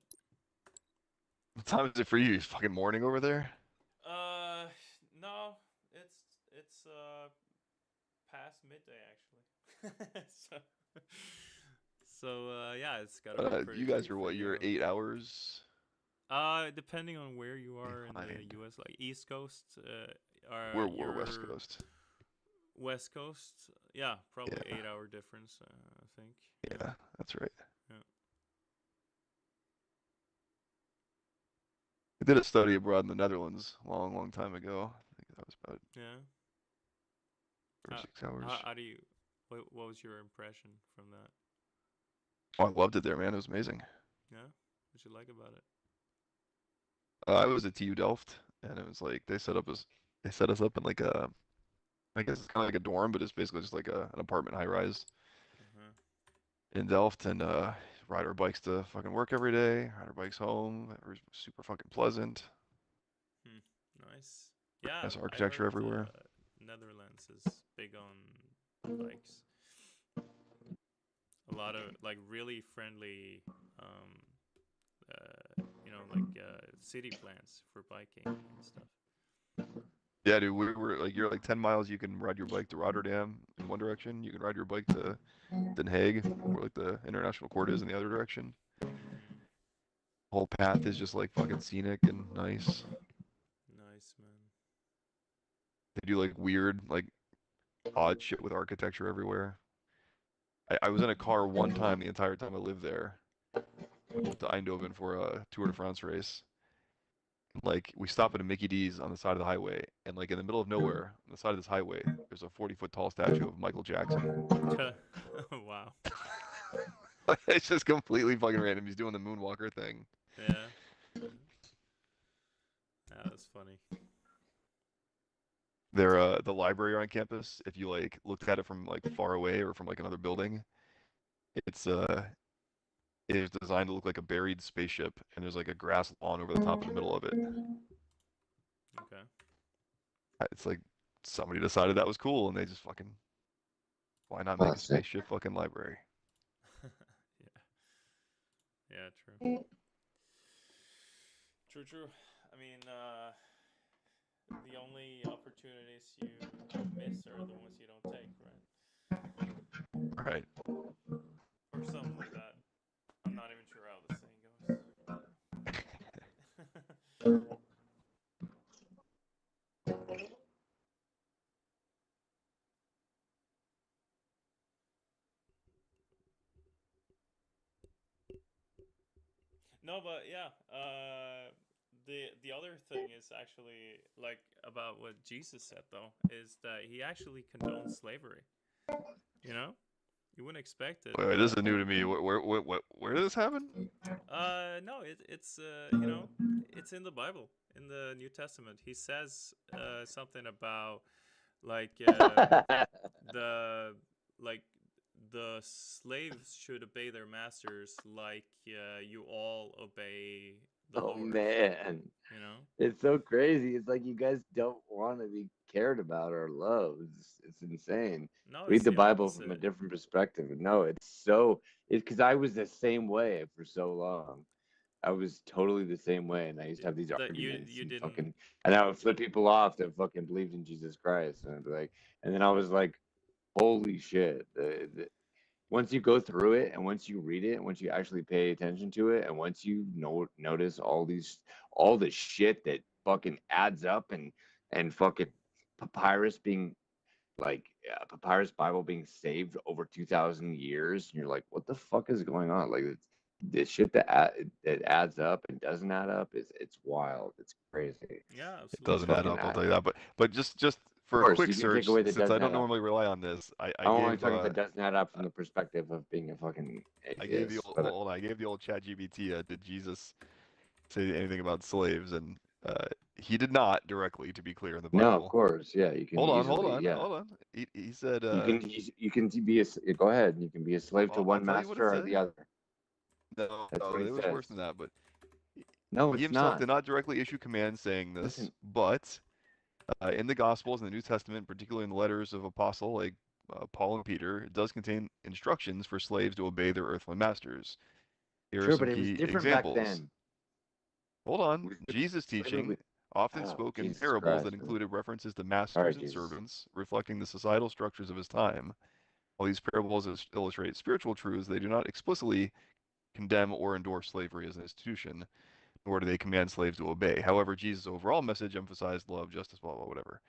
What time is it for you? It's fucking morning over there? No, it's past midday actually. so yeah, it's gotta be pretty You guys late are for what? You're you. 8 hours? Depending on where you are in the U.S., like East Coast, We're West Coast. West Coast, yeah, probably Yeah. 8-hour difference, I think. Yeah, that's right. Yeah. I did a study abroad in the Netherlands a long time ago. I think that was about Yeah. 6 hours. How do you? What was your impression from that? Oh, I loved it there, man. It was amazing. Yeah. What you like about it? I was at TU Delft, and it was like they set us up in like a, I guess it's kind of like a dorm, but it's basically just like an apartment high rise in Delft, and ride our bikes to fucking work every day, ride our bikes home. It was super fucking pleasant. Nice. Yeah. Nice I architecture heard, everywhere. Netherlands is big on bikes. A lot of like really friendly, city plans for biking and stuff. Yeah, dude, we were like, you're like 10 miles. You can ride your bike to Rotterdam in one direction. You can ride your bike to Den Haag, where like the international court is, in the other direction. Whole path is just like fucking scenic and nice. Nice, man. They do like weird, like odd shit with architecture everywhere. I was in a car one time the entire time I lived there. I went to Eindhoven for a Tour de France race. Like, we stop at a Mickey D's on the side of the highway, and like in the middle of nowhere, on the side of this highway, there's a 40-foot tall statue of Michael Jackson. Wow. It's just completely fucking random. He's doing the moonwalker thing. Yeah. Yeah, that's funny. The library on campus, if you like looked at it from like far away or from like another building, it's designed to look like a buried spaceship, and there's like a grass lawn over the top in the middle of it. Okay. It's like somebody decided that was cool, and they just fucking, why not make a spaceship fucking library? Yeah, true. True. I mean, the only opportunities you miss are the ones you don't take, right? Right. Or something like that. I'm not even sure how the saying goes. No, but yeah, the other thing is actually like about what Jesus said though, is that he actually condones slavery. You know? You wouldn't expect it. Wait, this is new to me. Where did this happen? No, it's it's in the Bible, in the New Testament. He says something about like the like the slaves should obey their masters like you all obey the Oh Lord. man, You know? it's so crazy. It's like you guys don't want to be cared about or loved. It's insane. No, Read it's the the Bible from a opposite. different perspective. No, it's because I was the same way for so long. I was totally the same way, and I used to have these That arguments you and didn't. fucking, and I would flip people off that fucking believed in Jesus Christ, and I'd be like, and then I was like, holy shit! Once you go through it, and once you read it, once you actually pay attention to it, and once you notice all the shit that fucking adds up, and fucking papyrus being like papyrus Bible being saved over 2,000 years, and you're like, what the fuck is going on? Like this shit that adds up and doesn't add up is it's wild. It's crazy. Yeah, It absolutely. doesn't add Fucking up, I'll add. tell you that. But just Of for a course, quick you can take search, away that since I doesn't don't add up. normally rely on this, I'm only talking if it doesn't add up from the perspective of being a fucking I gave the atheist. old, But hold on, I gave the old ChatGPT. Did Jesus say anything about slaves? And he did not directly, to be clear, in the no, of Bible. course, yeah, you can easily, yeah. Hold on. He said, You can be go ahead. You can be a slave to I'll one tell you what it master or said. the other. No, That's no, what it it was says. worse than that. But No, he it's himself not. did not directly issue commands saying this, Listen, but in the Gospels and the New Testament, particularly in the letters of apostle like Paul and Peter, it does contain instructions for slaves to obey their earthly masters. Here are sure, some but it was key different back examples. then. Hold on. We- Jesus' Slavery teaching was, often oh, spoke in Jesus parables that Christ, man. included references to All masters right, and Jesus. servants, reflecting the societal structures of his time. While these parables illustrate spiritual truths, they do not explicitly condemn or endorse slavery as an institution, nor do they command slaves to obey. However, Jesus' overall message emphasized love, justice, blah, blah, whatever.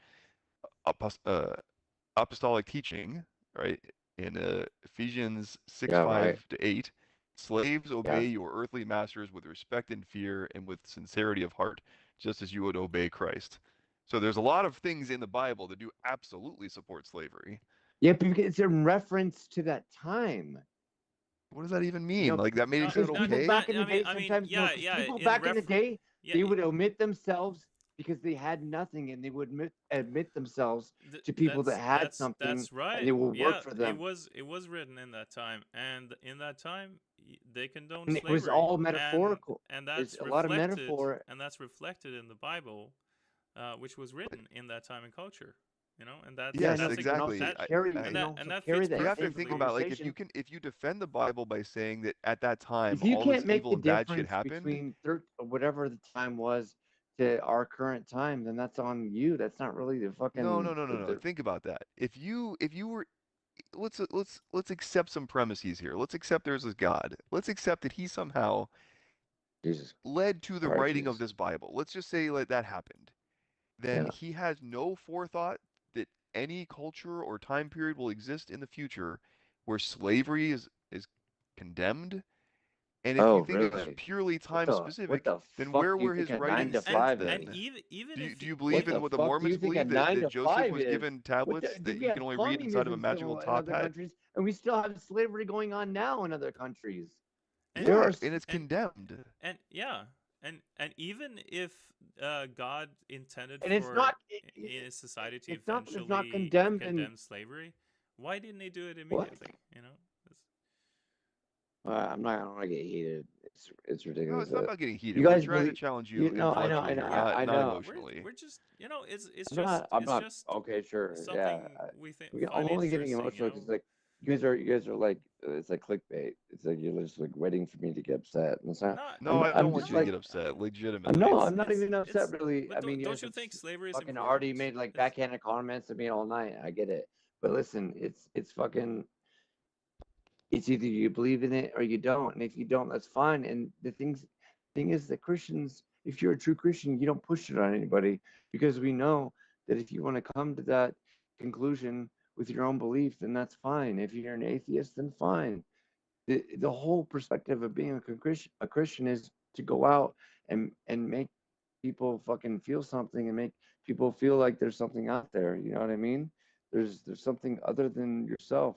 Apostolic teaching, right, in Ephesians 6, Yeah, right. 5 to 8, slaves Yeah. obey your earthly masters with respect and fear and with sincerity of heart, just as you would obey Christ. So there's a lot of things in the Bible that do absolutely support slavery. Yeah, because it's in reference to that time. What does that even You mean? know, Like that made because it people okay? back in the I mean, day sometimes no, yeah, because yeah. people In back in the day yeah, they would omit themselves because they had nothing, and they would admit themselves to people that had something, that's and right. they will Yeah, work for them. it was written in that time, and in that time they condoned And it was slavery, all metaphorical. and It's that's a lot of reflected, metaphor. in the Bible, which was written in that time and culture. You know, and Yeah, Yes, no, that's but you can also exactly. carry, and you that know, and so that carry fits that You have to same think perfectly. about like conversation. if you defend the Bible by saying that at that time If you all this can't make evil the and bad shit difference happened, between whatever the time was to our current time, then that's on you. That's not really the no, fucking no. Think about that. If you were let's accept some premises here. Let's accept there's a God. Let's accept that he somehow Jesus. led to the All right, writing of Jesus. this Bible. Let's just say like that happened. Then Yeah. he has no forethought that any culture or time period will exist in the future where slavery is condemned. And if you Oh, think it's just really? purely What time the what specific, the then fuck where do you were think his a nine and to writings and since five and then? is? even Do if you What believe in the what the fuck do you Mormons think a believe nine that to Joseph five was is? given What tablets the, that we he have can only read inside of a communism magical still in top other hat? countries, and we still have slavery going on now in other countries. and There Yeah, are and it's and condemned. yeah, and even if God intended and it's for not in society to it's not that it's not eventually condemned and condemn slavery, why didn't he do it what? immediately? You know, I don't want to get heated. It's No, ridiculous it's not that about getting heated. you We're guys trying to believe. challenge you You know, intellectually here, I not know. emotionally. we're just it's I'm not. I'm it's not. just Okay, sure. something Yeah. we think I'm find only getting interesting. You emotional know, because like you guys are like it's like clickbait. It's like you're just like waiting for me to get upset. And it's not. not No, I don't I'm want just you to no. like get I upset, mean, legitimately. I'm not even upset it's really. but I mean, you don't guys you have think slavery is fucking already important? made like It's, backhanded comments to me all night. I get it, but listen, it's fucking. It's either you believe in it or you don't, and if you don't, that's fine. And thing is that Christians, if you're a true Christian, you don't push it on anybody because we know that if you want to come to that conclusion with your own belief, then that's fine. If you're an atheist, then fine. The whole perspective of being a Christian is to go out and make people fucking feel something and make people feel like there's something out there. You know what I mean? There's something other than yourself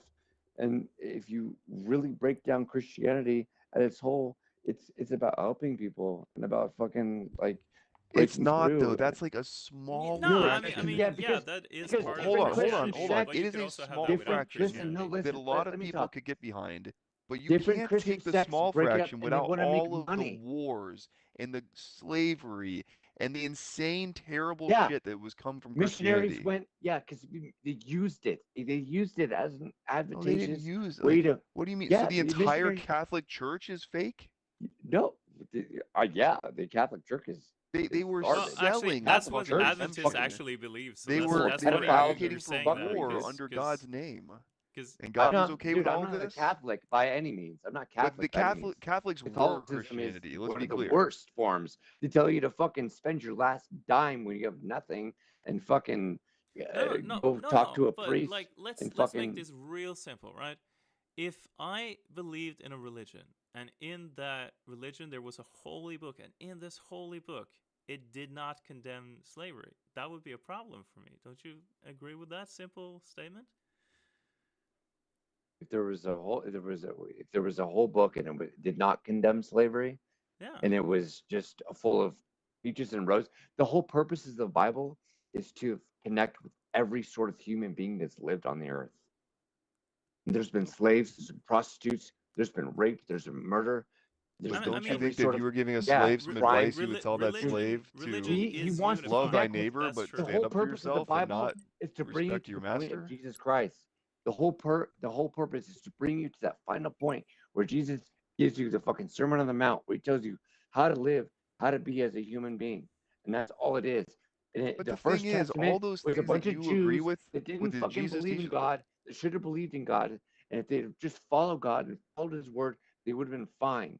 And if you really break down Christianity at its whole, it's about helping people and about fucking like It's breaking not though. through. That's like a small No, I fraction. mean, Yeah, yeah, because that is because part of Hold different on, hold Christian on, Christianity, hold on. sects, but It you is could a also have small that without listen, fraction no, Christianity. that a listen, lot of let me people talk. could get behind, but you Different can't Christian take the sects small break it up fraction and they without want to make all of the money. wars and the slavery and the insane, terrible Yeah, shit that was come from missionaries Christianity. went, yeah, because they used it. They used it as an No, they didn't advantageous use way like. to, What do you mean? So yeah, the the entire missionaries. Catholic Church is fake? No, yeah, the Catholic Church They is were Well, garbage. actually, selling the that's Catholic what fucking Church is Adventists fucking empire. actually believe. So They that's were full of that's they were funny pedophiles you're advocating and for saying that fuckery, war dude. under God's name. because And I'm God was not, okay with dude. I'm all of not a this? Catholic by any means. I'm not But the Catholic by any means. Catholics were Catholicism is Christianity. Let's one be of the clear. worst forms. They tell you to fucking spend your last dime when you have nothing and fucking go talk no. to a But priest like, let's and make fucking this real simple, right? If I believed in a religion, and in that religion there was a holy book, and in this holy book it did not condemn slavery, that would be a problem for me. Don't you agree with that simple statement? if there was a whole if there was a whole book and did not condemn slavery Yeah. and it was just full of peaches and roses. The whole purpose of the Bible is to connect with every sort of human being that's lived on the earth. There's been slaves, there's been prostitutes, there's been rape, there's been murder, there's But been I don't you mean, every think that if sort you of, were giving a yeah, slave some crime. advice, you would tell that slave religion to He is wants to love thy unifying. connect with. neighbor, That's but The true. stand whole up for purpose of the yourself and Bible not is to bring you respect to your the point of master? Jesus Christ. The whole purpose is to bring you to that final point where Jesus gives you the fucking Sermon on the Mount, where he tells you how to live, how to be as a human being, and that's all it is. And But the the thing First is, all Testament those was a things that bunch of you agree Jews that with didn't the fucking Jesus believe in teaching, God. That should have believed in God, and if they just followed God and followed His word, they would have been fine.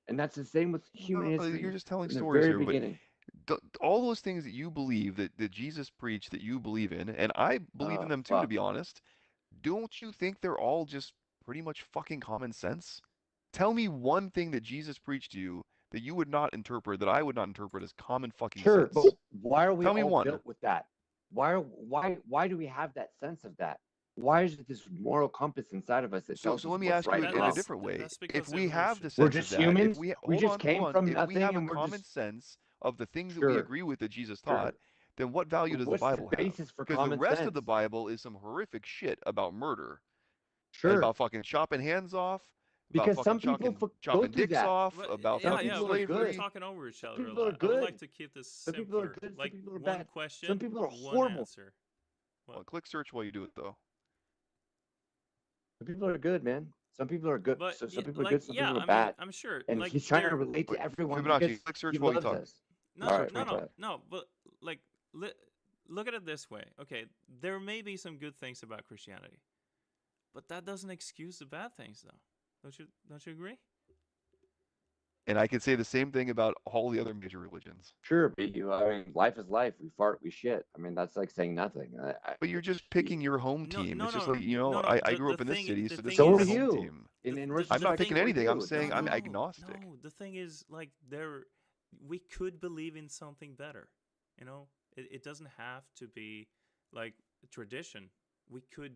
And that's the same with human no, you're history just telling from the stories very here. But beginning. all those things that you believe that Jesus preached that you believe in, and I believe in Oh them too, to fuck. be honest. Don't you think they're all just pretty much fucking common sense? Tell me one thing that Jesus preached to you that you would not interpret, that I would not interpret as common fucking Sure, sense. but why are we Tell me all one. built with that? Why do we have that sense of that? Why is it this moral compass inside of us that So, tells so us let me what's ask you right in and a wrong? different way. That's If because we have evolution. the We're sense of just that, if humans. we We hold just on, hold came on, from if we nothing have a and we're common just sense of the things that we sure, agree with that Jesus sure. taught, then what value But does the what's the Bible have? basis for Because the common rest of sense? the Bible is some horrific shit about murder and Sure, about fucking chopping hands off, about because fucking some people go chopping through dicks that. off, Well, about Some yeah, fucking yeah, people are we're good. slavery. talking over each Some other a people are lot. I would good. like to keep this Some people are simpler. good. Some Like people are one bad. Some question, people are one horrible. answer. Well, What? click search while you do it though. Some people are good, man. Some people are good. But So some people are like, good. Some yeah, people are I mean, bad. I'm sure. And Like he's trying to there. relate to Wait, everyone Fibonacci, because click he search while you loves talk. us. No, All no, right, no, my no, bad. no. But like, look at it this way. Okay, there may be some good things about Christianity, but that doesn't excuse the bad things, though. Don't you agree? And I can say the same thing about all the other major religions. Sure, but I mean, life is life. We fart, we shit. I mean, that's like saying nothing. But you're just picking your home No, team. no, It's just no, like, you know, no, no. I The grew the up in this thing city, the so this thing is so my are is home you. team. In the I'm respect, not thing. picking so are anything. I'm you. saying I'm No, agnostic. no. The thing is, like, we could believe in something better. You know, it doesn't have to be like tradition. We could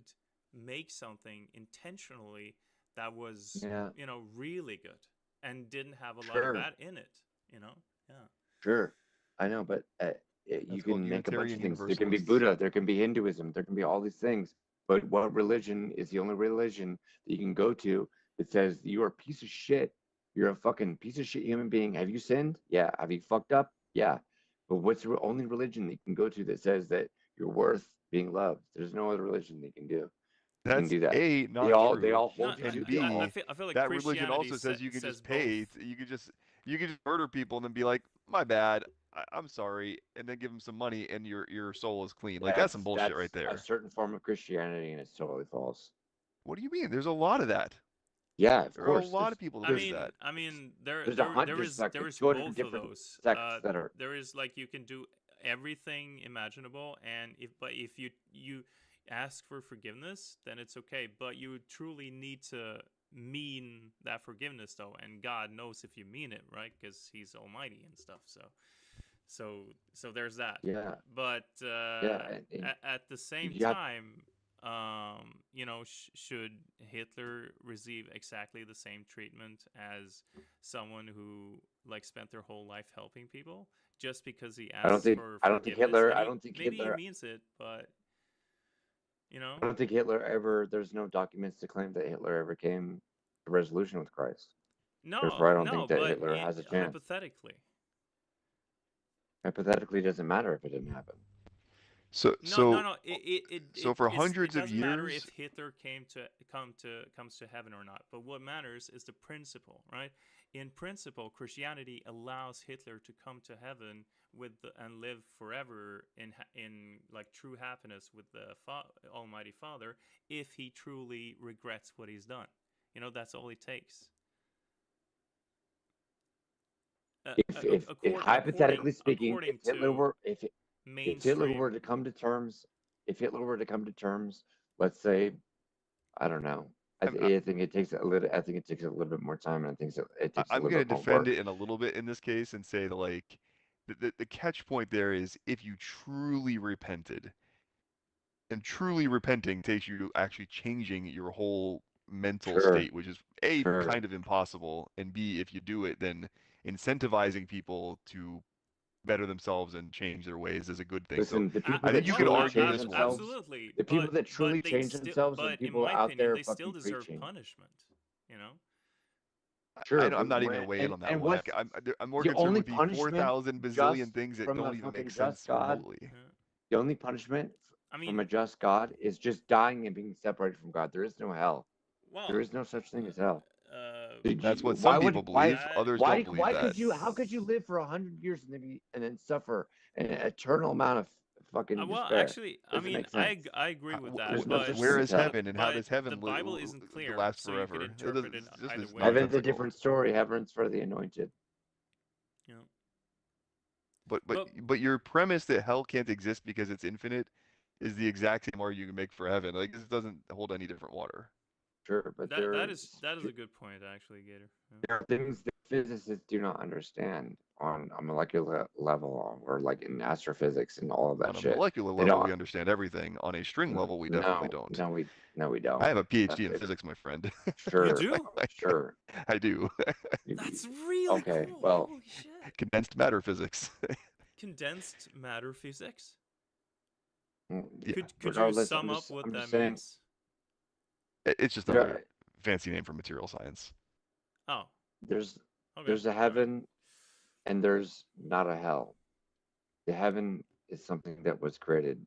make something intentionally that was, Yeah, really good and didn't have a lot of sure, bad in it. You know, yeah. sure. I know, but you That's called can make a bunch Unitarian of things. There can be Universalists. Buddha, there can be Hinduism, there can be all these things. But what religion is the only religion that you can go to that says you are a piece of shit? You're a fucking piece of shit human being. Have you sinned? Yeah. Have you fucked up? Yeah. But what's the only religion that you can go to that says that you're worth being loved? There's no other religion that can do. You can That's do that. A, They not all true, No, hold you and to the I B, all. feel like that religion Christianity also says you could says just both. pay. You could just murder people and then be like, my bad, I'm sorry, and then give them some money and your soul is clean. Like that's some bullshit right That's a there. certain form of Christianity, and it's totally false. What do you mean? There's a lot of that. Yeah, of There are a course. lot of people that I do mean, that. I mean, there, There's there, there there's is, like there is 200 both of different those. sects that are. There is like you can do everything imaginable, and if you ask for forgiveness, then it's okay. But you truly need to mean that forgiveness, though, and God knows if you mean it, right? Because He's Almighty and stuff. So there's that. Yeah, But yeah. And at the same you have time, you know, should Hitler receive exactly the same treatment as someone who like spent their whole life helping people just because he asks for I don't think forgiveness? Hitler. And I don't think maybe he Hitler. means it, but you know, I don't think Hitler ever. There's no documents to claim that Hitler ever came to resolution with Christ. Therefore, I don't think that but Hitler has a chance. hypothetically. Hypothetically, it doesn't matter if it didn't happen. So No. so for hundreds it of doesn't matter years, if Hitler comes to heaven or not. But what matters is the principle, right? In principle, Christianity allows Hitler to come to heaven and live forever in like true happiness with the Almighty Father if he truly regrets what he's done. You know, that's all it takes. If hypothetically speaking, if Hitler were if Hitler were to come to terms, let's say, I don't know. I think it takes a little. I think it takes a little bit more time, and I think it takes a I'm little going bit to more defend work. it in a little bit in this case and say that, like, the catch point there is if you truly repented, and truly repenting takes you to actually changing your whole mental state, which is A, kind of impossible, and B, if you do it, then incentivizing people to better themselves and change their ways is a good thing. Listen, So the people I think that you could truly argue change this themselves, absolutely, the people that truly change themselves are the but in people my out opinion, there they still fucking deserve preaching. punishment. You know. Sure, I'm not even going to weigh in on that one. Like, I'm more the concerned only with the punishment 4,000 bazillion things that from a don't even fucking make just sense God, remotely. the only punishment I mean, from a just God is just dying and being separated from God. There is no hell. Well, there is no such thing as hell. That's what some people believe. Others don't believe that. How could you live for 100 years and then suffer an eternal amount of fucking well, despair? actually, I Doesn't mean, make sense. I agree with that. There's no But such where thing is as hell. heaven, and how does heaven the Bible isn't clear, last so you forever? can interpret it Just either is way. Heaven's a nonsensical. different story. Heaven's for the anointed. Yeah. But your premise that hell can't exist because it's infinite is the exact same argument you can make for heaven. Like, this doesn't hold any different water. Sure, but that is a good point, actually, Gator. Yeah. There are things that physicists do not understand on a molecular level, or like in astrophysics and all of that On a shit. molecular They level, don't- we understand everything. On a string level, we definitely don't. No, we don't. I have a PhD in physics, my friend. Sure. You do? Sure. I do. That's really okay. cool. Well, Holy shit. Condensed matter physics. Condensed matter physics? yeah, Could you sum up what that means? It's just a fancy name for material science. Oh. There's a heaven and there's not a hell. The heaven is something that was created.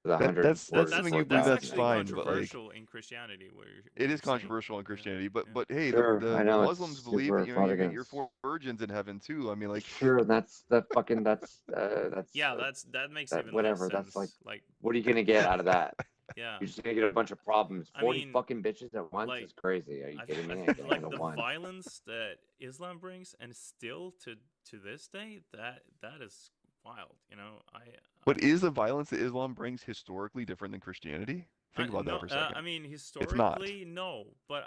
That's something you believe. That's fine, but like, controversial in Christianity. It is controversial in Christianity, but hey, sure, the Muslims believe that you get your 4 virgins in heaven too. I mean, like, sure, that's yeah, that makes even whatever. less sense. That's like, what are you gonna get out of that? Yeah, you're just gonna get a bunch of problems. 40 I mean, fucking bitches at once is crazy. Are you kidding me? I like the violence that Islam brings, and still to this day, that is wild. You know, But is the violence that Islam brings historically different than Christianity? Think about that for a second. I mean, historically, no. But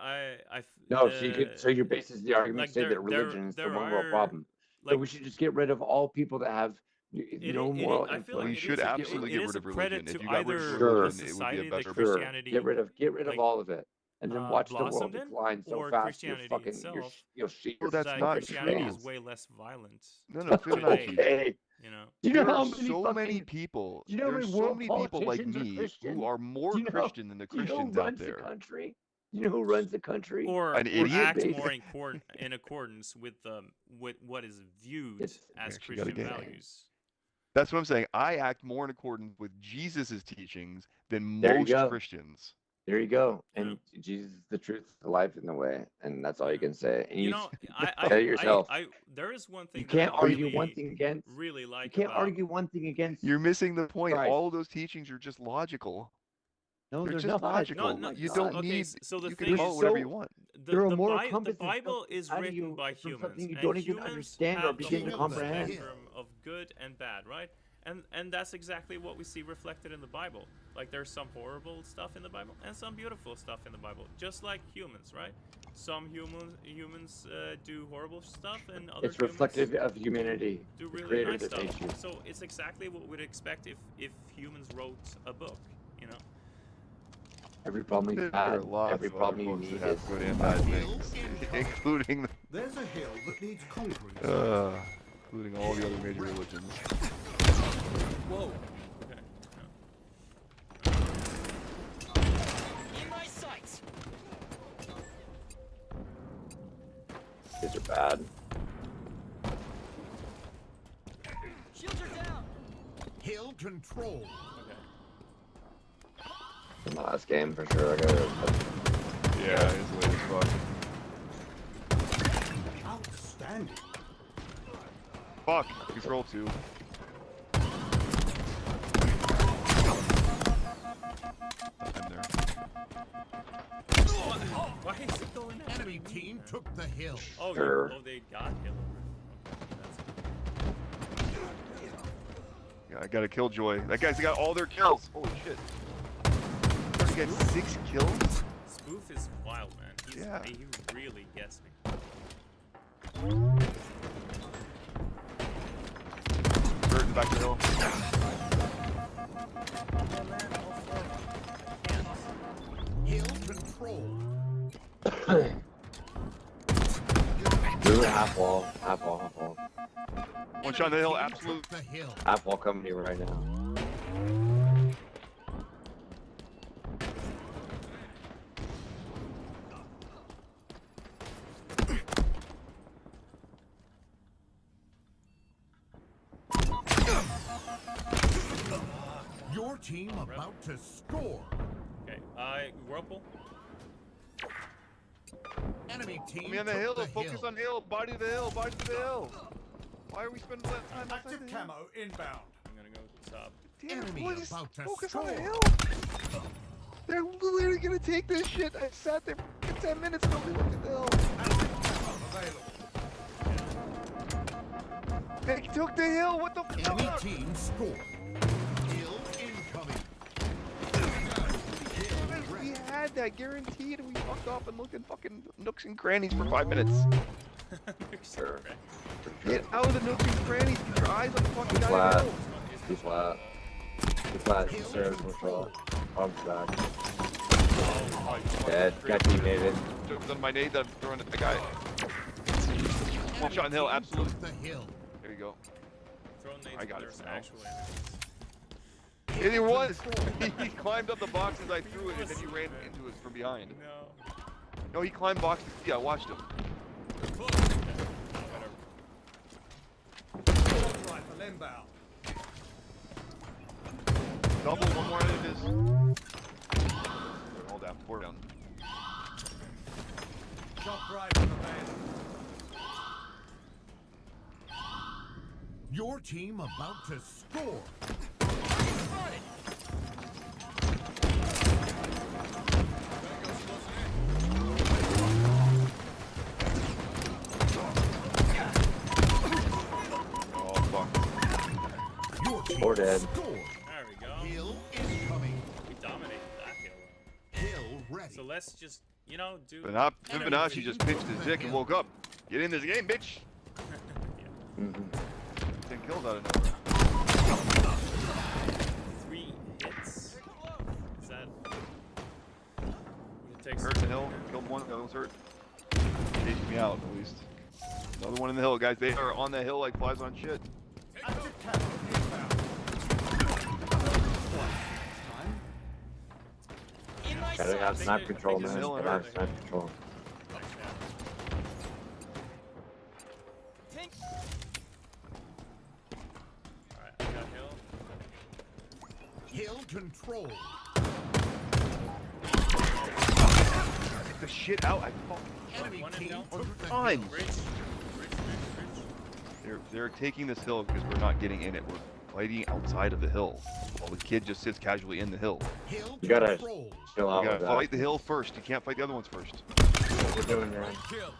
no. So your basis the argument say that religion is the one world problem. So we should just get rid of all people that have no moral influence. We should absolutely get rid of religion. If you got rid of religion, it would be a better Christianity. Get rid of all of it. And then watch the world decline so fast. You'll shit your that's not Christianity true. is way less violent. No, okay. You know, there are so many people. There are so many people like me who are more Christian than the Christians out there. You know who runs the country? Or an idiot? Act more in accordance with what is viewed as Christian values. That's what I'm saying. I act more in accordance with Jesus' teachings than most Christians. There you go. And Jesus is the truth, the life, and the way. And that's all you can say. And you say it yourself. There is one thing you can't argue one thing against. Really like. You can't argue one thing against. You're missing the point. Christ. All of those teachings are just logical. No, they're just not logical. No, you don't need. So the you thing can call it whatever you want. The Bible is written by humans. Something you don't even understand or begin to comprehend. Of good and bad, right? And that's exactly what we see reflected in the Bible. Like, there's some horrible stuff in the Bible and some beautiful stuff in the Bible, just like humans, right? Some humans do horrible stuff, and other it's reflective of humanity. Do really nice stuff. So it's exactly what we'd expect if humans wrote a book, you know. Every problem you There are have, lots every of other problem you books that need have is good and bad things, including There's a hill that needs concrete. including all the other major religions. Whoa. In my sights. These are bad. Shields are down. Hill control. In the last game for sure. I got Yeah, it's late as fuck. Outstanding. Fuck. Control 2. I'm there. Why is it going after Enemy me, team man? took the hill. Oh, Sure. oh, they got Hill. Yeah, I got a killjoy. That guy's got all their kills. Holy shit. He got 6 kills? Spoof is wild, man. Yeah. He really gets me. Bird in the back of the hill. Hill control. Move it half wall, half wall, half wall. One shot on the hill, Team absolute. took the hill. Half wall coming to you right now. Your team about to score. Okay, Whirlpool. Enemy team Me on the took hill, the focus hill. on hill, body to the hill, body to the hill. Why are we spending that time outside Active the hill? camo inbound. I'm gonna go top. Damn, Enemy boys, about to focus on the score. hill. They're literally gonna take this shit. I sat there for 10 minutes and nobody looked at the hill. Available. They took the hill, what the Enemy fuck? team score. Hill incoming. We had that guaranteed and we fucked off and looked in fucking nooks and crannies for 5 minutes. Sure. Get out of the nooks and crannies, get your eyes on the fucking Too guy flat. in the hill. Too flat. Too flat. Stairs control. Arms back. Dead. Got teammated. Jumps on my nade that I'm throwing at the guy. One shot in the hill, absolutely. The hill. There you go. Throw nades I got when it there's now. actual enemies. And he was. He climbed up the box as I threw it, and then he ran into it from behind. No. No, he climbed box. Yeah, I watched him. Rifle inbound. Double, one more it is. Hold down, 4 down. Shock rifle available. Your team about to score. Spotted. Oh, fuck. Your team Or dead. score. There we go. Hill incoming. We dominated that hill. Hill ready. So let's just, you know, do. Fibonacci just pinched his dick and woke up. Get in this game, bitch. Mm-hmm. 10 kills out of nowhere. 3 hits. Is that? It takes. Hurt in the hill. Killed one, the other one's hurt. Chased me out, at least. Another one in the hill, guys. They are on the hill like flies on shit. Active camo inbound. In my Gotta have sights. snipe control, think man. it's Gotta have snipe control. Tank. Alright, I got hill. Hill control. Get the shit out. I fucking. Enemy One in team hill. took the Fine. hill. Bridge. They're taking this hill because we're not getting in it. We're fighting outside of the hill. While the kid just sits casually in the hill. Hill You gotta control. chill out You with gotta that. fight the hill first. You can't fight the other ones first. What we're doing, man. Kill.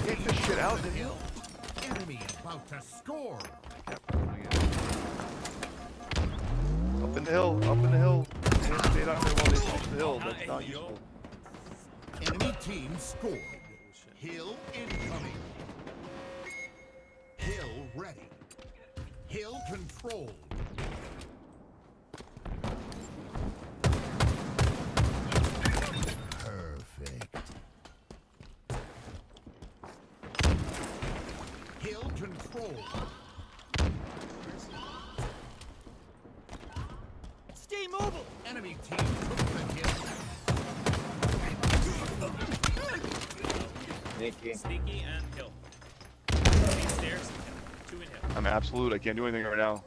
Get the shit out of the hill. Enemy about to score. Up in the hill, up in the hill. They stayed out there while they finished the hill. That's not useful. Enemy team score. Hill incoming. Hill ready. Hill controlled. Perfect. Hill controlled. Stay mobile. Enemy team took the hill. Sneaky. Sneaky and hill. 8 stairs, 2 in hill. I'm absolute. I can't do anything right now.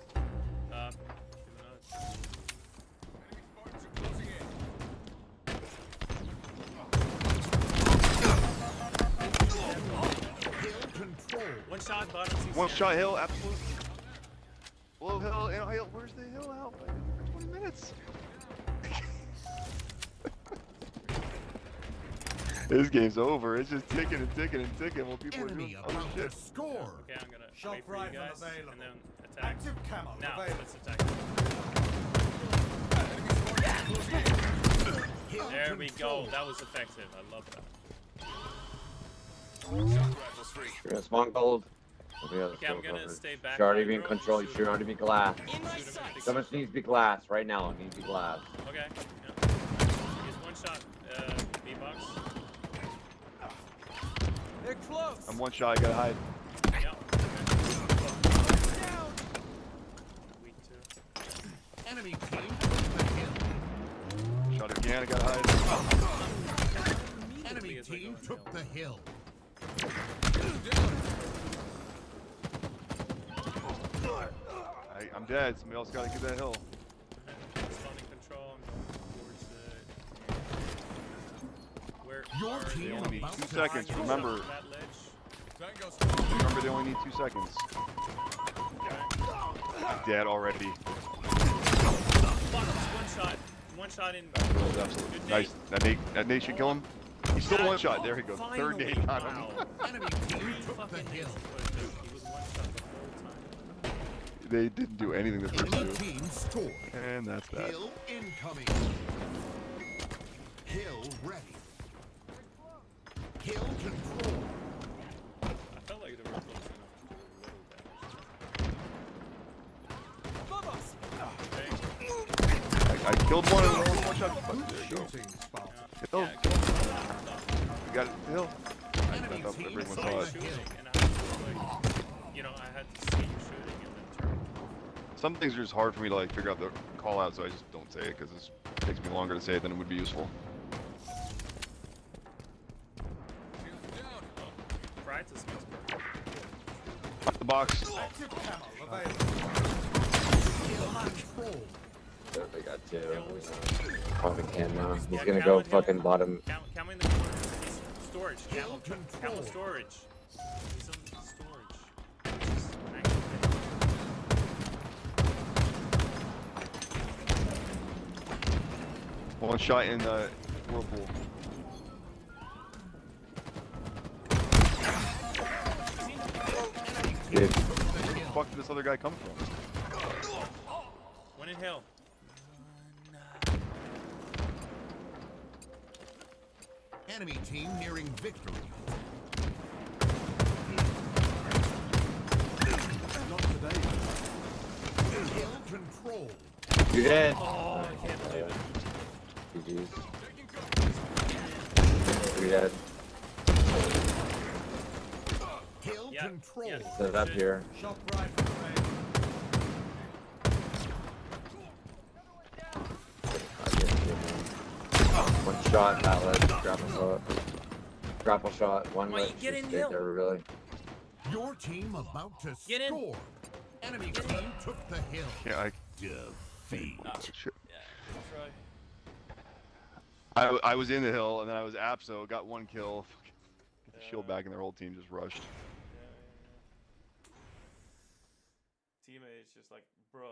Hill controlled. One shot, bottom. One shot hill, absolute. Below hill, and hill. Where's the hill help? I've been here for 20 minutes. This game's over. It's just ticking and ticking and ticking while people Enemy are doing other about shit. to score. Okay, I'm gonna Shock wait for you rifle guys available. and then attack. Active camo Now, available. let's attack. Hill There we go. controlled. That was effective. I love that. Rifles free. You're gonna spawn gold. Okay, I'm gonna stay back. Should already line, be in bro. control. You should already be glass. In my Shoot him with sight. the So much needs to be glass right now. It needs to be glass. Okay. Yeah. He's one shot. B box. They're close. I'm one shot. I gotta hide. Yep. Down. Weak too. Enemy team took the hill. Shot again. I gotta hide. Enemy It's like team going took the hill. I'm dead. Somebody else gotta get that hill. Spawning control. I'm going towards it. Where Your are team they? only need about 2 to seconds. score. Remember. That ledge. Remember, they only need 2 seconds. I'm dead already. Fuck, it's one shot. One shot in. That was absolutely Good nice. That nade should kill him. He's still one shot. There he goes. Third Finally. nade on him. Wow. Enemy team took the Fucking hill. he was one shot the whole time. They didn't do anything the first Enemy two. team scored. And that's that. Hill incoming. Hill ready. Hill control. I felt like they were close enough to do a little damage. Above us. Okay. I killed one and one shot. Fuck, there you go. Shooting Spartan. Hill. You got it. Hill. I Enemy thought team everyone took saw the it. Shooting, hill. and I was just like, you know, I had to see you shooting and then turn. Some things are just hard for me to like figure out the call out, so I just don't say it because it takes me longer to say it than it would be useful. Practice makes perfect. Up the box. Active camo available. Hill control. They got two. Probably can now. He's Yeah, gonna camo go and fucking bottom. Camo in the corner. Storage. Hill Camo control. storage. He's on storage. Just activate. One shot in the whirlpool. Dude, Where the fuck did this other guy come from? One in hill. Enemy team nearing victory. Not today. Hill control. you're dead. Oh, I can't believe it. GG's. You're dead. Hill Yeah, control. yeah. Set it up here. Shock rifle available. One shot, that ledge, grapple shot. Grapple shot, one Come on, ledge. get Just in stay hill. there, really. Your team about to Get in. score. Enemy team took the hill. Yeah, Defeat. Shit. Try. I was in the hill and then I was Apso, got one kill. Get the shield back and their whole team just rushed. Teammates just like, bro.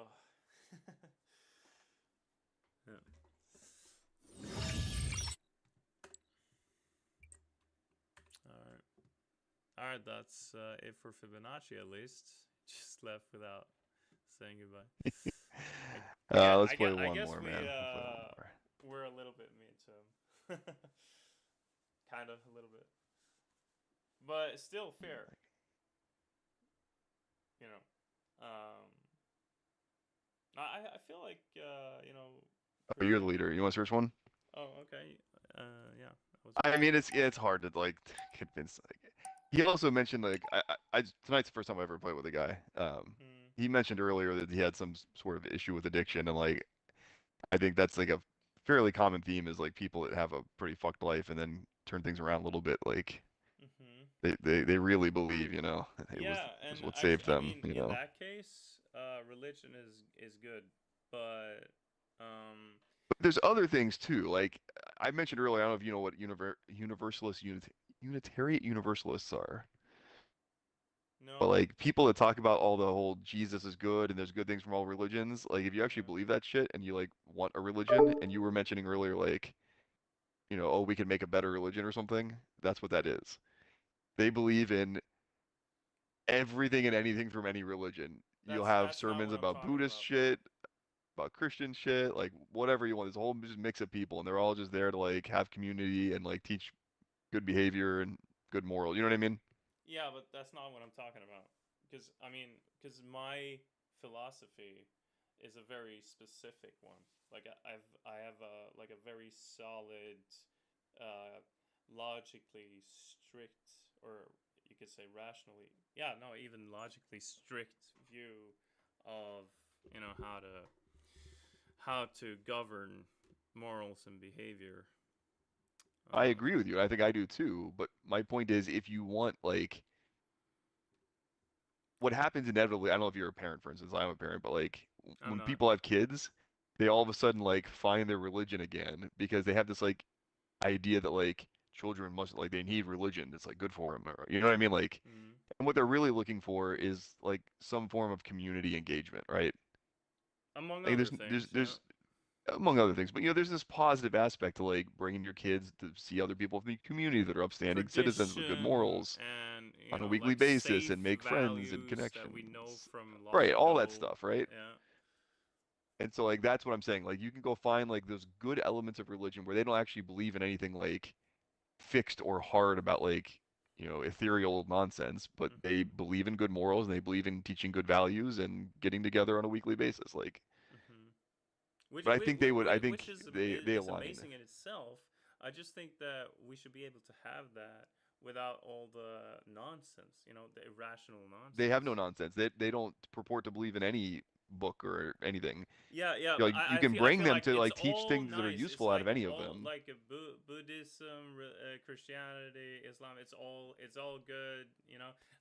Yeah. Alright, that's it for Fibonacci at least. Just left without saying goodbye. Let's play I one guess more, we, man. Let's play one more. we're a little bit mean to him. Kind of, a little bit. but it's still fair. You know, I feel like you know. Oh, you're the leader. You want to search one? Oh, okay. Yeah. I mean, it's hard to like convince. Like, he also mentioned like tonight's the first time I ever played with a guy. He mentioned earlier that he had some sort of issue with addiction, and like I think that's like a fairly common theme is like people that have a pretty fucked life and then turn things around a little bit. Like they really believe, you know, it Yeah, was and what saved I them, mean, you in know. that case, religion is good, but But there's other things too. Like I mentioned earlier, I don't know if you know what Unitarian Universalists are. But no. like people that talk about all the whole Jesus is good and there's good things from all religions, like if you actually believe that shit and you like want a religion, and you were mentioning earlier like, you know, oh, we can make a better religion or something, that's what that is. They believe in everything and anything from any religion. You'll have That's not sermons what I'm about talking Buddhist about, though. shit, about Christian shit, like whatever you want. There's a whole just mix of people, and they're all just there to like have community and like teach good behavior and good moral. You know what I mean? Yeah, but that's not what I'm talking about. Because I mean, because my philosophy is a very specific one. Like I have a like a very solid, uh, logically strict, or you could say rationally. Yeah, no, even logically strict view of how to govern morals and behavior. I agree with you. I think I do too. But my point is, if you want like what happens inevitably, I don't know if you're a parent, for instance, I'm a parent, but like I'm when not. people have kids, they all of a sudden like find their religion again because they have this like idea that like children must like they need religion that's like good for them, or you know what I mean? Like, and what they're really looking for is like some form of community engagement, right? Among Like other things, yeah. there's among other things, but you know, there's this positive aspect to like bringing your kids to see other people from the community that are upstanding citizens with good Tradition morals and on a weekly like basis safe and make friends and values that we know connections. from long Right, all that ago. stuff, right? Yeah. And so like that's what I'm saying. Like you can go find like those good elements of religion where they don't actually believe in anything like fixed or hard about like, you know, ethereal nonsense, but they believe in good morals and they believe in teaching good values and getting together on a weekly basis. Like, Which, but I think they would. I which think they is align. amazing in itself. I just think that we should be able to have that without all the nonsense, the irrational They have no nonsense. nonsense. They don't purport to believe in any book or anything. Yeah, yeah, You know, but like you can I bring feel them like to it's like teach all things that are nice. It's useful out of like any of all them. like a Buddhism, Christianity, Islam. It's all good.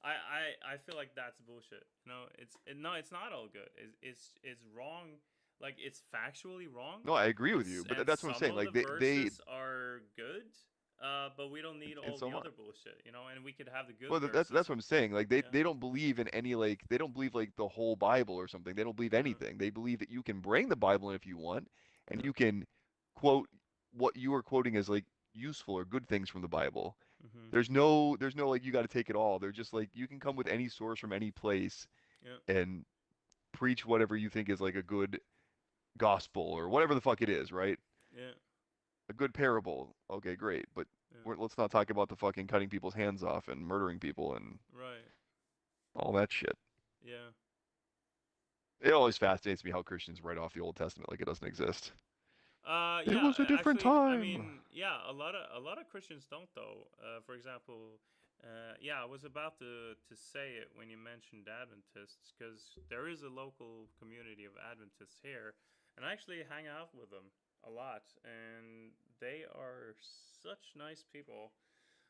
I feel like that's bullshit. It's not all good. It's wrong. Like it's factually wrong. No, I agree And with you, but and that's what I'm some saying. of the Like they verses are good. But we don't need and all so the am I. other bullshit, and we could have the good Well, verses. that's what I'm saying. Like they Yeah. they don't believe in any like they don't believe like the whole Bible or something. They don't believe anything. They believe that you can bring the Bible in if you want, and you can quote what you are quoting as like useful or good things from the Bible. There's no like you got to take it all. They're just like you can come with any source from any place Yeah. and preach whatever you think is like a good gospel or whatever the fuck it is, right? Yeah. A good parable. Okay, great, but Yeah. let's not talk about the fucking cutting people's hands off and murdering people and Right. all that shit. Yeah. It always fascinates me how Christians write off the Old Testament like it doesn't exist. It Yeah. was a different Actually, I time. mean, yeah. A lot of Christians don't though. For example, yeah, I was about to say it when you mentioned Adventists, because there is a local community of Adventists here, and I actually hang out with them a lot, and they are such nice people.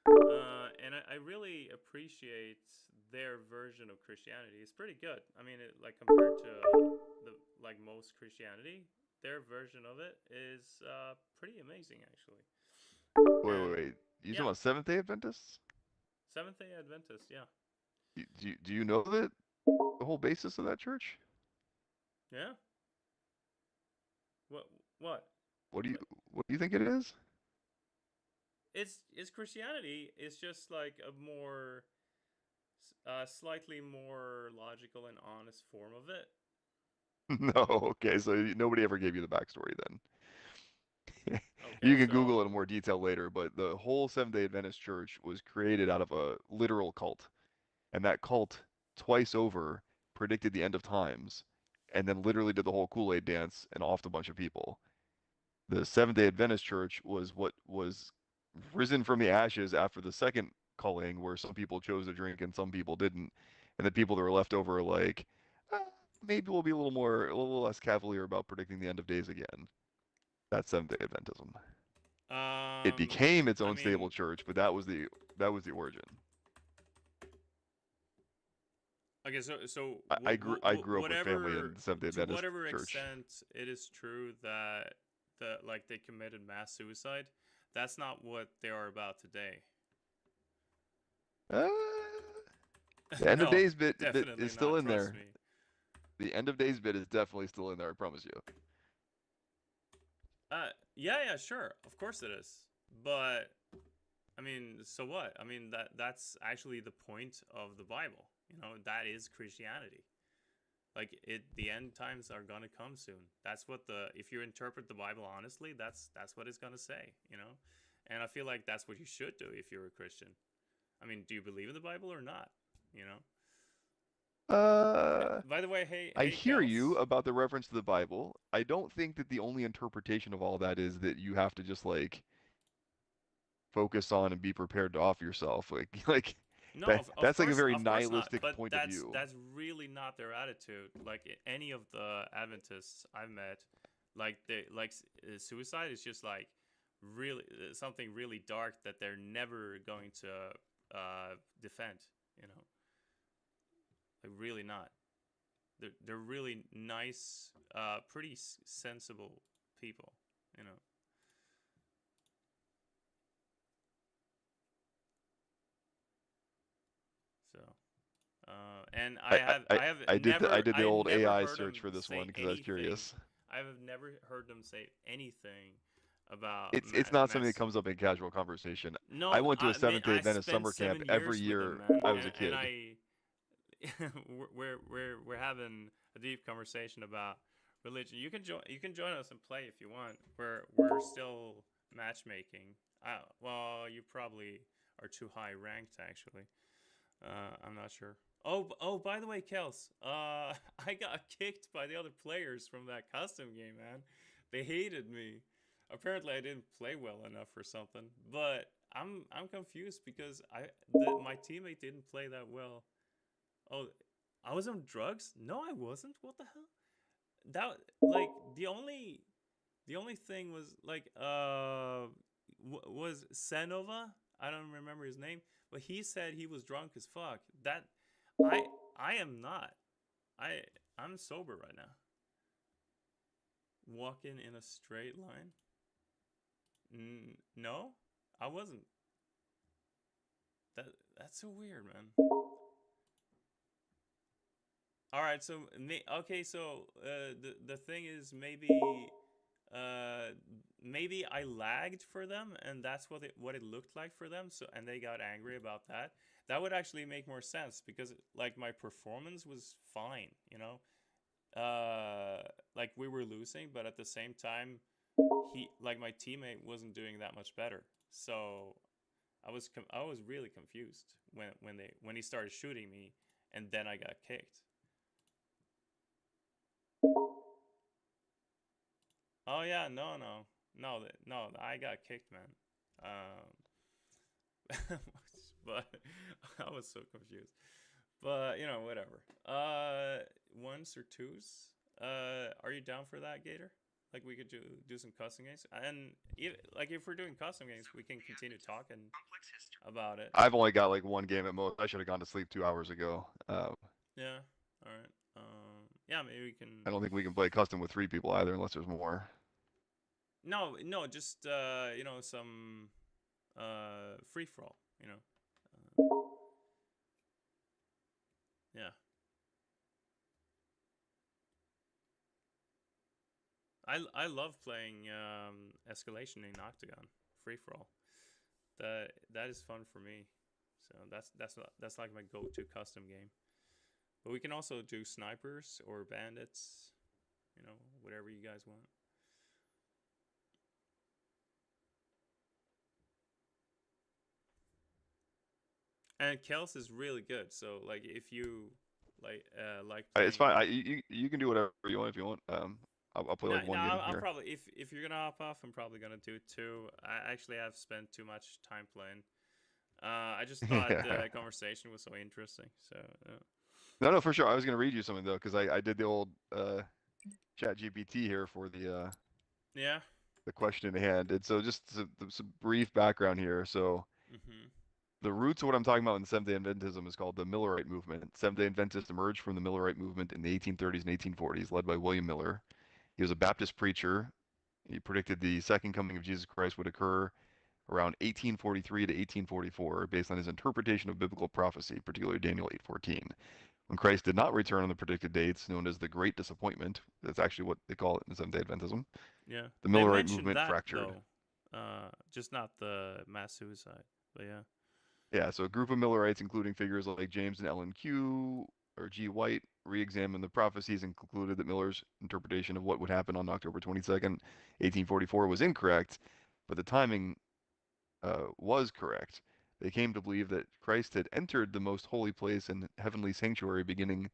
And I really appreciate their version of Christianity. It's pretty good. I mean, like compared to the like most Christianity, their version of it is pretty amazing actually. Wait. You talking Yeah, about Seventh Day Adventists? Seventh Day Adventist. Yeah, Do you know that the whole basis of that church? yeah. What what? What do you think it is? It's Christianity. It's just like a more, slightly more logical and honest form of it. No, okay, so nobody ever gave you the backstory then. You Okay, can Google it in so more detail later, but the whole Seventh-day Adventist Church was created out of a literal cult. And that cult, twice over, predicted the end of times, and then literally did the whole Kool-Aid dance and offed a bunch of people. The Seventh-day Adventist Church was what was risen from the ashes after the second culling, where some people chose to drink and some people didn't. And the people that were left over are like, maybe we'll be a little less cavalier about predicting the end of days again. That's Seventh-day Adventism. It became its I own stable mean, church, but that was the origin. okay, so I grew up with family whatever in the Seventh-day to Adventist whatever church. extent it is true that like they committed mass suicide, that's not what they are about today. The end of No, days bit definitely is still not. in Trust there. me. The end of days bit is definitely still in there. I promise you. Yeah, sure, of course it is. But I mean, so what? I mean that's actually the point of the Bible. You know, that is Christianity. Like the end times are gonna come soon. That's what if you interpret the Bible honestly, that's what it's gonna say. You know, and I feel like that's what you should do if you're a Christian. I mean, do you believe in the Bible or not? You know. By the way, I hey, hear you Kels. about the reference to the Bible. I don't think that the only interpretation of all that is that you have to just like focus on and be prepared to offer yourself. Like No, of that's like a course, very of course not. nihilistic But point of view. that's really not their attitude. Like any of the Adventists I've met, like suicide is just like really something really dark that they're never going to defend. You know, like really not. They're really nice, pretty sensible people. You know. So. And I have never I did the old never AI heard search them for this say one because I was anything. curious. I have never heard them say anything about It's not something that mass. comes up in casual conversation. I No, went to a man, Seventh-day I Adventist spent summer camp 7 years every with them, year man, I was a and kid. I we're having a deep conversation about religion. You can join us and play if you want. We're still matchmaking. Well, you probably are too high ranked actually. I'm not sure. Oh, by the way, Kels, I got kicked by the other players from that custom game, man. They hated me. Apparently, I didn't play well enough or something. But I'm confused because my teammate didn't play that well. Oh, I was on drugs? No, I wasn't. What the hell? That like the only thing was like was Senova. I don't remember his name, but he said he was drunk as fuck. That I am not. I'm sober right now. Walking in a straight line? No, I wasn't. That's so weird, man. All right, so okay, so the thing is maybe I lagged for them, and that's what it looked like for them. So and they got angry about that. That would actually make more sense because like my performance was fine, you know. Like we were losing, but at the same time, like my teammate wasn't doing that much better. So I was really confused when he started shooting me, and then I got kicked. Oh yeah, no, I got kicked, man. But I was so confused. But you know, whatever. Ones or twos. Are you down for that, Gator? Like we could do some custom games, and if we're doing custom games, we can continue talking about it. I've only got like one game at most. I should have gone to sleep 2 hours ago. Yeah. All right. Yeah, maybe we can. I don't think we can play custom with 3 people either, unless there's more. No, just you know, some free for all, you know. Yeah. I love playing escalation in Octagon, free for all. That is fun for me. So that's like my go-to custom game. But we can also do snipers or bandits, you know, whatever you guys want. And Kels is really good. So like if you like It's playing. fine. You can do whatever you want if you want. I'll play No, like one no, game I'm here. probably if you're gonna hop off, I'm probably gonna do it too. I actually have spent too much time playing. I just thought Yeah. the conversation was so interesting. So No, for sure. I was gonna read you something though, because I did the old chat GPT here for yeah. the question at hand. And so just some brief background here. So Mhm. the roots of what I'm talking about in Seventh-day Adventism is called the Millerite movement. Seventh-day Adventists emerged from the Millerite movement in the 1830s and 1840s, led by William Miller. He was a Baptist preacher. He predicted the second coming of Jesus Christ would occur around 1843 to 1844, based on his interpretation of biblical prophecy, particularly Daniel 8:14. When Christ did not return on the predicted dates, known as the Great Disappointment, that's actually what they call it in Seventh-day Adventism, Yeah. the They Millerite mentioned movement that fractured. though. Just not the mass suicide. But yeah. Yeah, so a group of Millerites, including figures like James and Ellen Q or G. White, re-examined the prophecies and concluded that Miller's interpretation of what would happen on October 22nd, 1844 was incorrect, but the timing was correct. They came to believe that Christ had entered the most holy place and heavenly sanctuary, beginning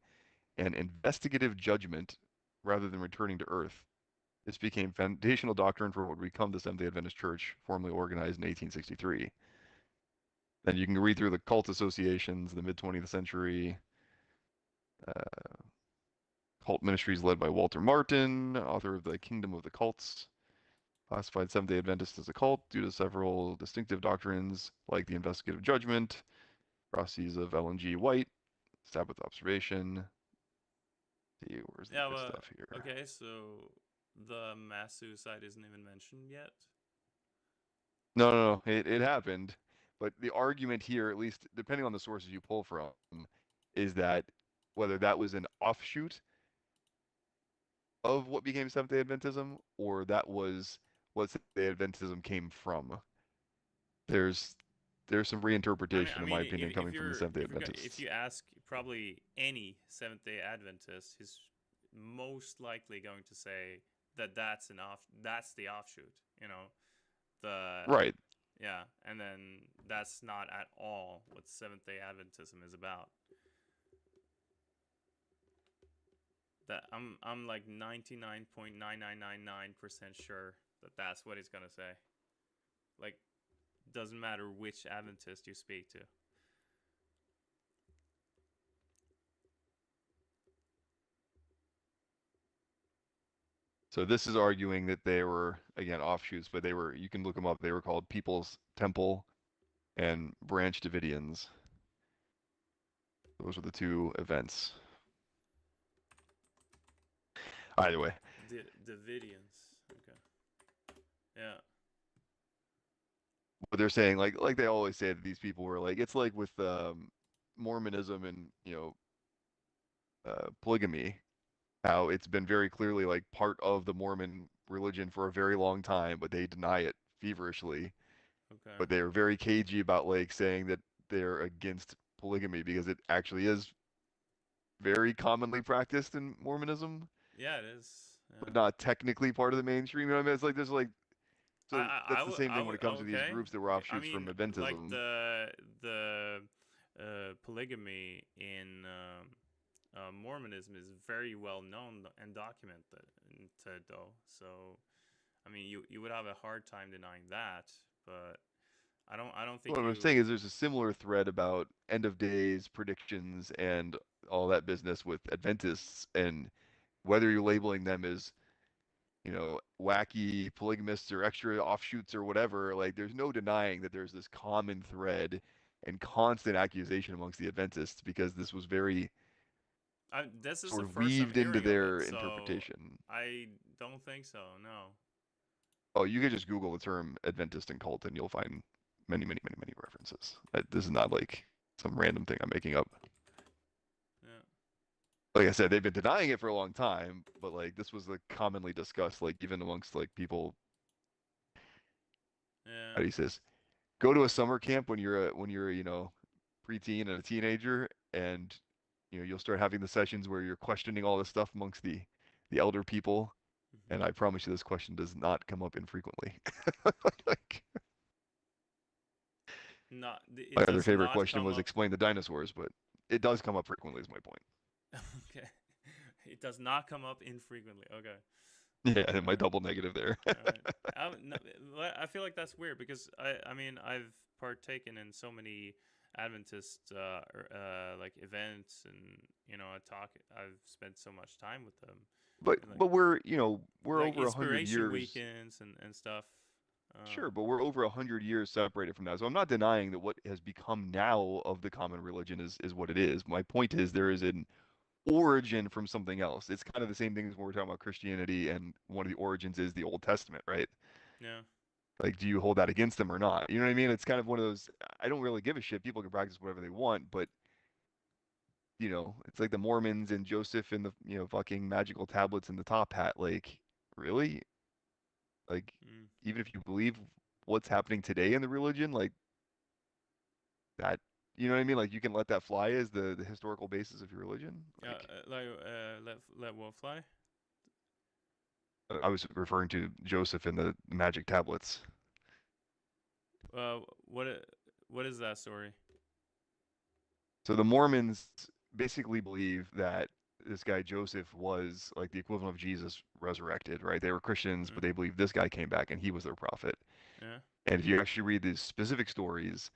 an investigative judgment rather than returning to earth. This became foundational doctrine for what would become the Seventh-day Adventist Church, formally organized in 1863. Then you can read through the cult associations, the mid 20th century, uh, cult ministries led by Walter Martin, author of The Kingdom of the Cults, classified Seventh-day Adventists as a cult due to several distinctive doctrines like the investigative judgment, processes of Ellen G. White, Sabbath observation. Let's see, where's the Yeah, good but stuff here? okay, so the mass suicide isn't even mentioned yet. No, it happened, but the argument here, at least depending on the sources you pull from, is that whether that was an offshoot of what became Seventh-day Adventism, or that was what Seventh-day Adventism came from. There's some reinterpretation, in my opinion, coming from the Seventh-day If Adventists. you ask probably any Seventh Day Adventist, he's most likely going to say that that's the offshoot. You know, the Right. yeah, and then that's not at all what Seventh Day Adventism is about. That I'm like 99.9999% sure that that's what he's gonna say. Like, doesn't matter which Adventist you speak to. So this is arguing that they were, again, offshoots, but you can look them up, they were called People's Temple and Branch Davidians. Those were the two events. Either way. Davidians. Okay. Yeah. But they're saying, like they always say that these people were like, it's like with Mormonism and, polygamy, how it's been very clearly like part of the Mormon religion for a very long time, but they deny it feverishly. Okay. But they're very cagey about like saying that they're against polygamy because it actually is very commonly practiced in Mormonism, Yeah, it is. but Yeah. not technically part of the mainstream. You know what I mean? It's like there's like so that's the same I thing when would it comes to these okay. groups that were I offshoots from mean, like Adventism. the polygamy in Mormonism is very well known and documented, though. So, I mean, you would have a hard time denying that, but I don't think What I'm you. saying is there's a similar thread about end of days predictions and all that business with Adventists, and whether you're labeling them as, wacky polygamists or extra offshoots or whatever, like there's no denying that there's this common thread and constant accusation amongst the Adventists because this was very This is sort the of first I'm weaved into hearing of it, their so interpretation. I don't think so. No. Oh, you could just Google the term Adventist and cult and you'll find many, many, many, many references. This is not like some random thing I'm making up. Yeah. Like I said, they've been denying it for a long time, but like this was like commonly discussed, like even amongst like people. How Yeah. do you say this? Go to a summer camp when you're preteen and a teenager, and you'll start having the sessions where you're questioning all this stuff amongst the elder people, and I promise you this question does not come up infrequently. Like, not. My It other does favorite not question come was up. explain the dinosaurs, but it does come up frequently. Is my point. Okay. It does not come up infrequently. Okay. Yeah, and my Alright. double negative there. Alright. No, I feel like that's weird because I mean I've partaken in so many Adventist like events, and I've spent so much time with them. But And, like, we're like over 100 inspiration years. weekends and stuff. Sure, but we're over 100 years separated from that. So I'm not denying that what has become now of the common religion is what it is. My point is there is an origin from something else. It's kind of the same thing as when we're talking about Christianity, and one of the origins is the Old Testament, right? Yeah. Like, do you hold that against them or not? You know what I mean? It's kind of one of those, I don't really give a shit. People can practice whatever they want, but it's like the Mormons and Joseph and the, fucking magical tablets in the top hat. Like, really? Like, Mm. even if you believe what's happening today in the religion, like that, you know what I mean? Like, you can let that fly as the historical basis of your religion. Yeah. Like, Let what fly? I was referring to Joseph and the magic tablets. What is that story? So the Mormons basically believe that this guy Joseph was like the equivalent of Jesus resurrected, right? They were Christians, but they believed this guy came back and he was their prophet. Yeah. And if you actually read these specific stories,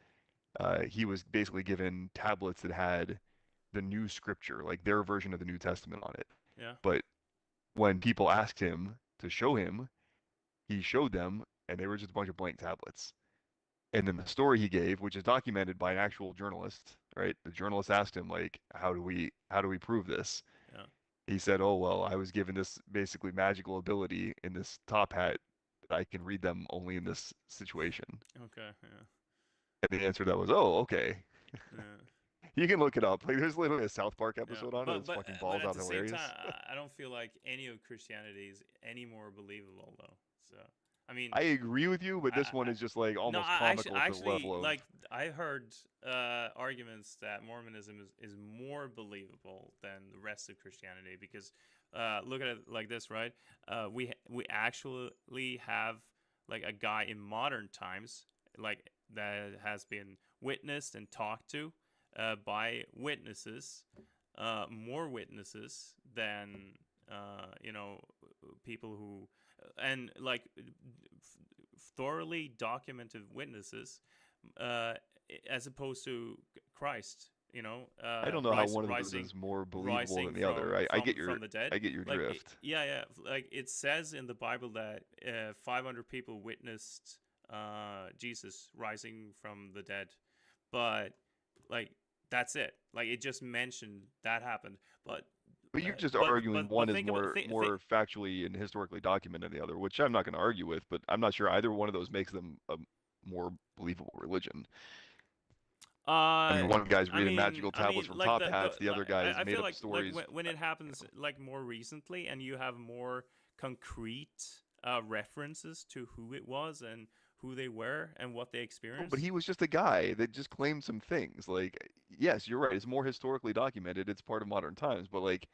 he was basically given tablets that had the new scripture, like their version of the New Testament on it. Yeah. But when people asked him to show him, he showed them, and they were just a bunch of blank tablets. And then the story he gave, which is documented by an actual journalist, right? The journalist asked him, like, how do we prove this? Yeah. He said, oh, well, I was given this basically magical ability in this top hat that I can read them only in this situation. Okay. Yeah. And the answer to that was, oh, okay. Yeah. You can look it up. Like, there's literally a South Park Yeah. episode on it. It's fucking balls but at out the hilarious. same time, I don't feel like any of Christianity is any more believable though. So I mean, I agree with you, but this one is just like no, almost I comical to the level of. like I heard arguments that Mormonism is more believable than the rest of Christianity because look at it like this, right? We actually have like a guy in modern times like that has been witnessed and talked to by witnesses, more witnesses than people who and like thoroughly documented witnesses, as opposed to Christ. I don't know how one of those is more believable than the other. I get your from the dead. I get your Like, drift. yeah. Like it says in the Bible that 500 people witnessed Jesus rising from the dead, but like that's it. Like it just mentioned that happened, but you're just but- arguing but one is think about- more thi- more factually and historically documented than the other, which I'm not going to argue with. But I'm not sure either one of those makes them a more believable religion. I mean, one guy's reading magical tablets from top hats. The other guy's I made feel up like stories. when it happens like more recently, and you have more concrete references to who it was and who they were and what they Oh, experienced. but he was just a guy that just claimed some things. Like, yes, you're right. It's more historically documented. It's part of modern times. But like,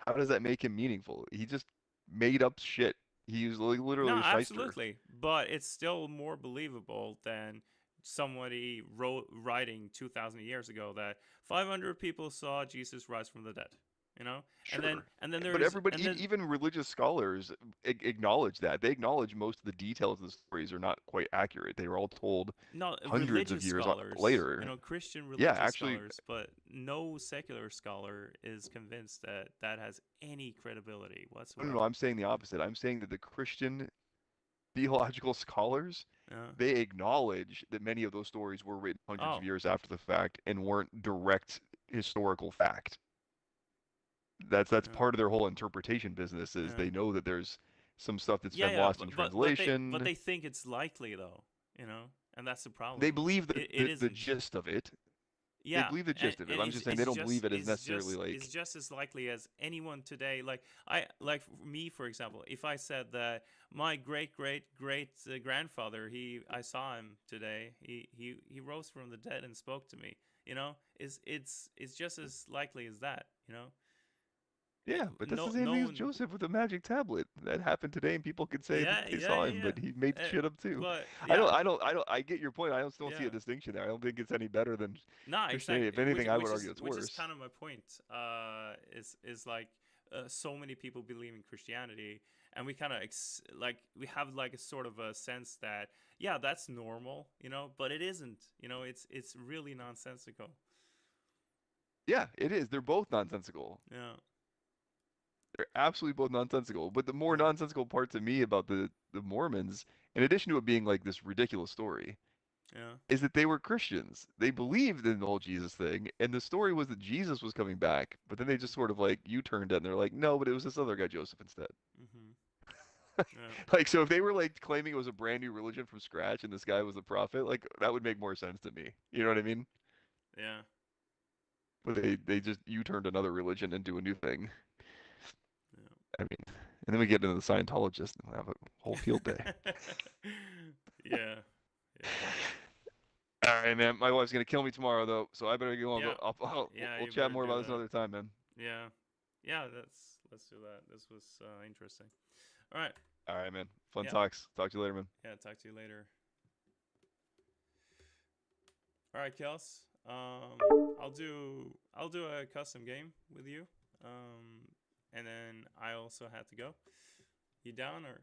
how does that make him meaningful? He just made up shit. He was like literally No, a shyster. absolutely, but it's still more believable than somebody writing 2,000 years ago that 500 people saw Jesus rise from the dead. Sure. And then But there's everybody, and then, even religious scholars, acknowledge that. They acknowledge most of the details of the stories are not quite accurate. They were all told no hundreds of religious years scholars, later. Christian Yeah, religious actually, scholars, but no secular scholar is convinced that that has any credibility whatsoever. no, I'm saying the opposite. I'm saying that the Christian theological scholars, Yeah. they acknowledge that many of those stories were written hundreds of Oh. years after the fact and weren't direct historical fact. That's Yeah. part of their whole interpretation business is Yeah. they know that there's some stuff that's been Yeah, lost in translation. but they think it's likely though, and that's the problem. They believe it the isn't. gist of it. Yeah, They believe the gist of it. and I'm just saying they don't believe it as necessarily like. It's just as likely as anyone today. Like me, for example, if I said that my great grandfather, I saw him today. He rose from the dead and spoke to me. It's just as likely as that. Yeah, but that's no, the same no thing as one. Joseph with the magic tablet. That happened today, and people could say Yeah, that they yeah, saw yeah, him, yeah. but he made shit up too. But I don't, yeah, I don't, I don't. I get your point. I don't see yeah. a distinction there. I don't think it's any better than Nah, Christianity. If exactly. anything, I would argue it's Which is worse. kind of my point. Is like so many people believe in Christianity, and we kind of like we have like a sort of a sense that yeah, that's normal, you know, but it isn't. You know, it's really nonsensical. Yeah, it is. They're both nonsensical. Yeah. They're absolutely both nonsensical. But the more nonsensical part to me about the Mormons, in addition to it being like this ridiculous story, Yeah. is that they were Christians. They believed in the whole Jesus thing, and the story was that Jesus was coming back. But then they just sort of like U-turned it, and they're like, no, but it was this other guy Joseph instead. Mm-hmm. Yeah. Like, so if they were like claiming it was a brand new religion from scratch, and this guy was the prophet, like that would make more sense to me. You know what I mean? Yeah. But they just U-turned another religion into a new thing. Yeah. I mean, and then we get into the Scientologists and we'll have a whole field day. Yeah. Yeah. All right, man. My wife's gonna kill me tomorrow, though, so I better go on. Yeah. We'll You chat better more do about this that. another time, man. Yeah. Yeah. Let's do that. This was interesting. All right. All right, man. Fun Yeah. talks. Talk to you later, man. Yeah. Talk to you later. All right, Kels. I'll do a custom game with you. And then I also had to go. You down or?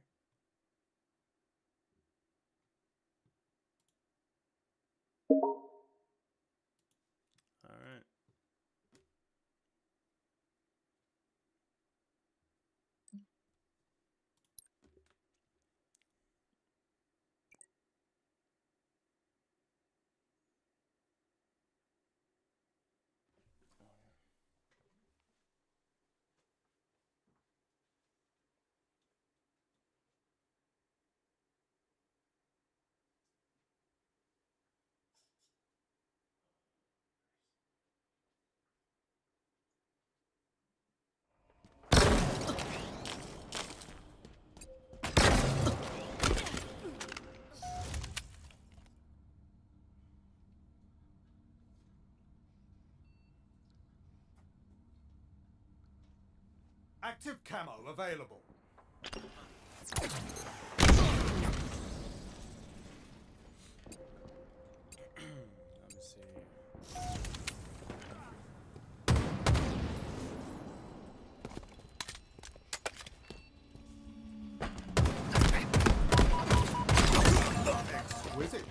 All right. Active camo available. Let me see. Exquisite.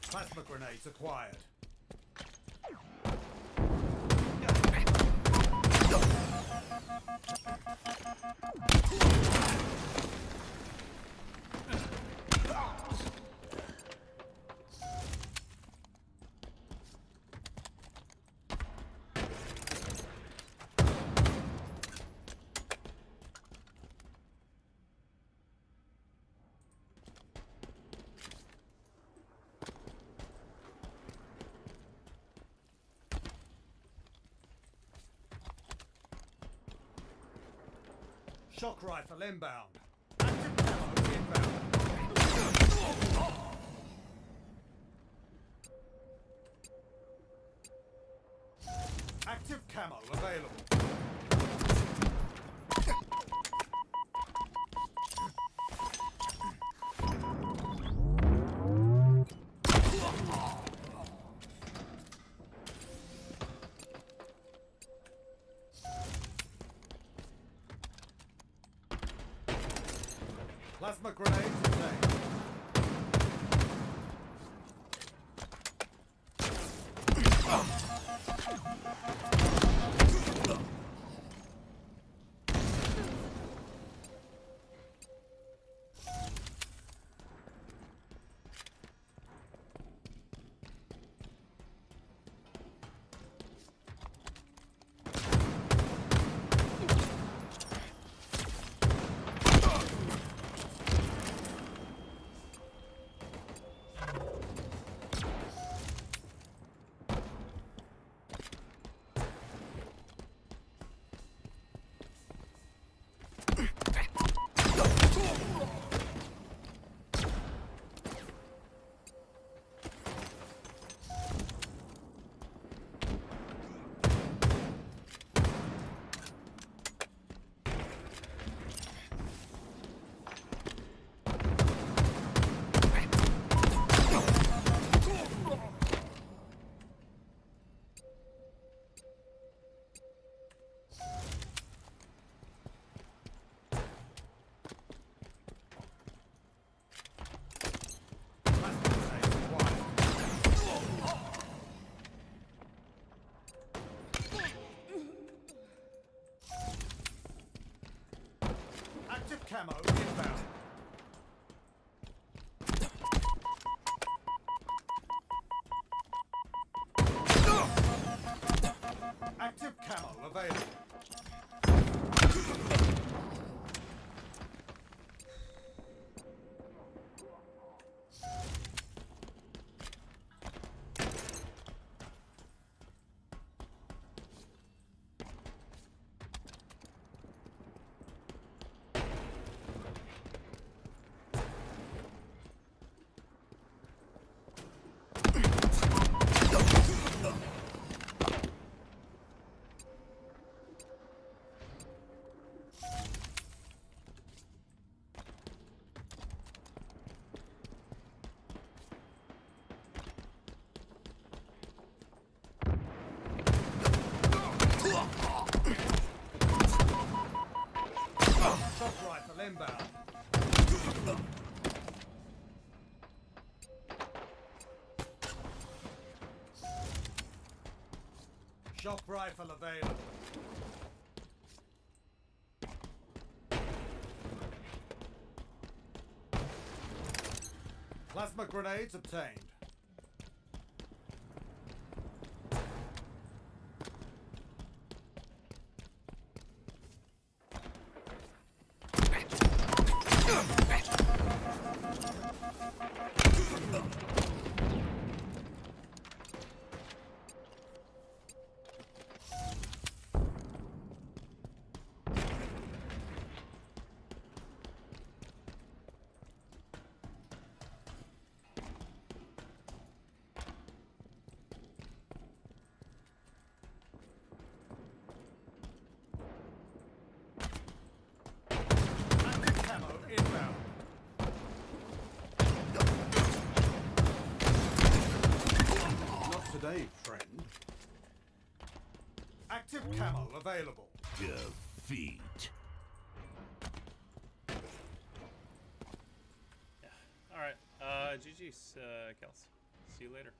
Plasma grenades acquired. Shock rifle inbound. Active camo inbound. Active camo available. Plasma grenades in Shock rifle available. Plasma grenades obtained. Camo inbound. Not today, friend. Active camo available. Defeat. All right. GG's, Kels. See you later.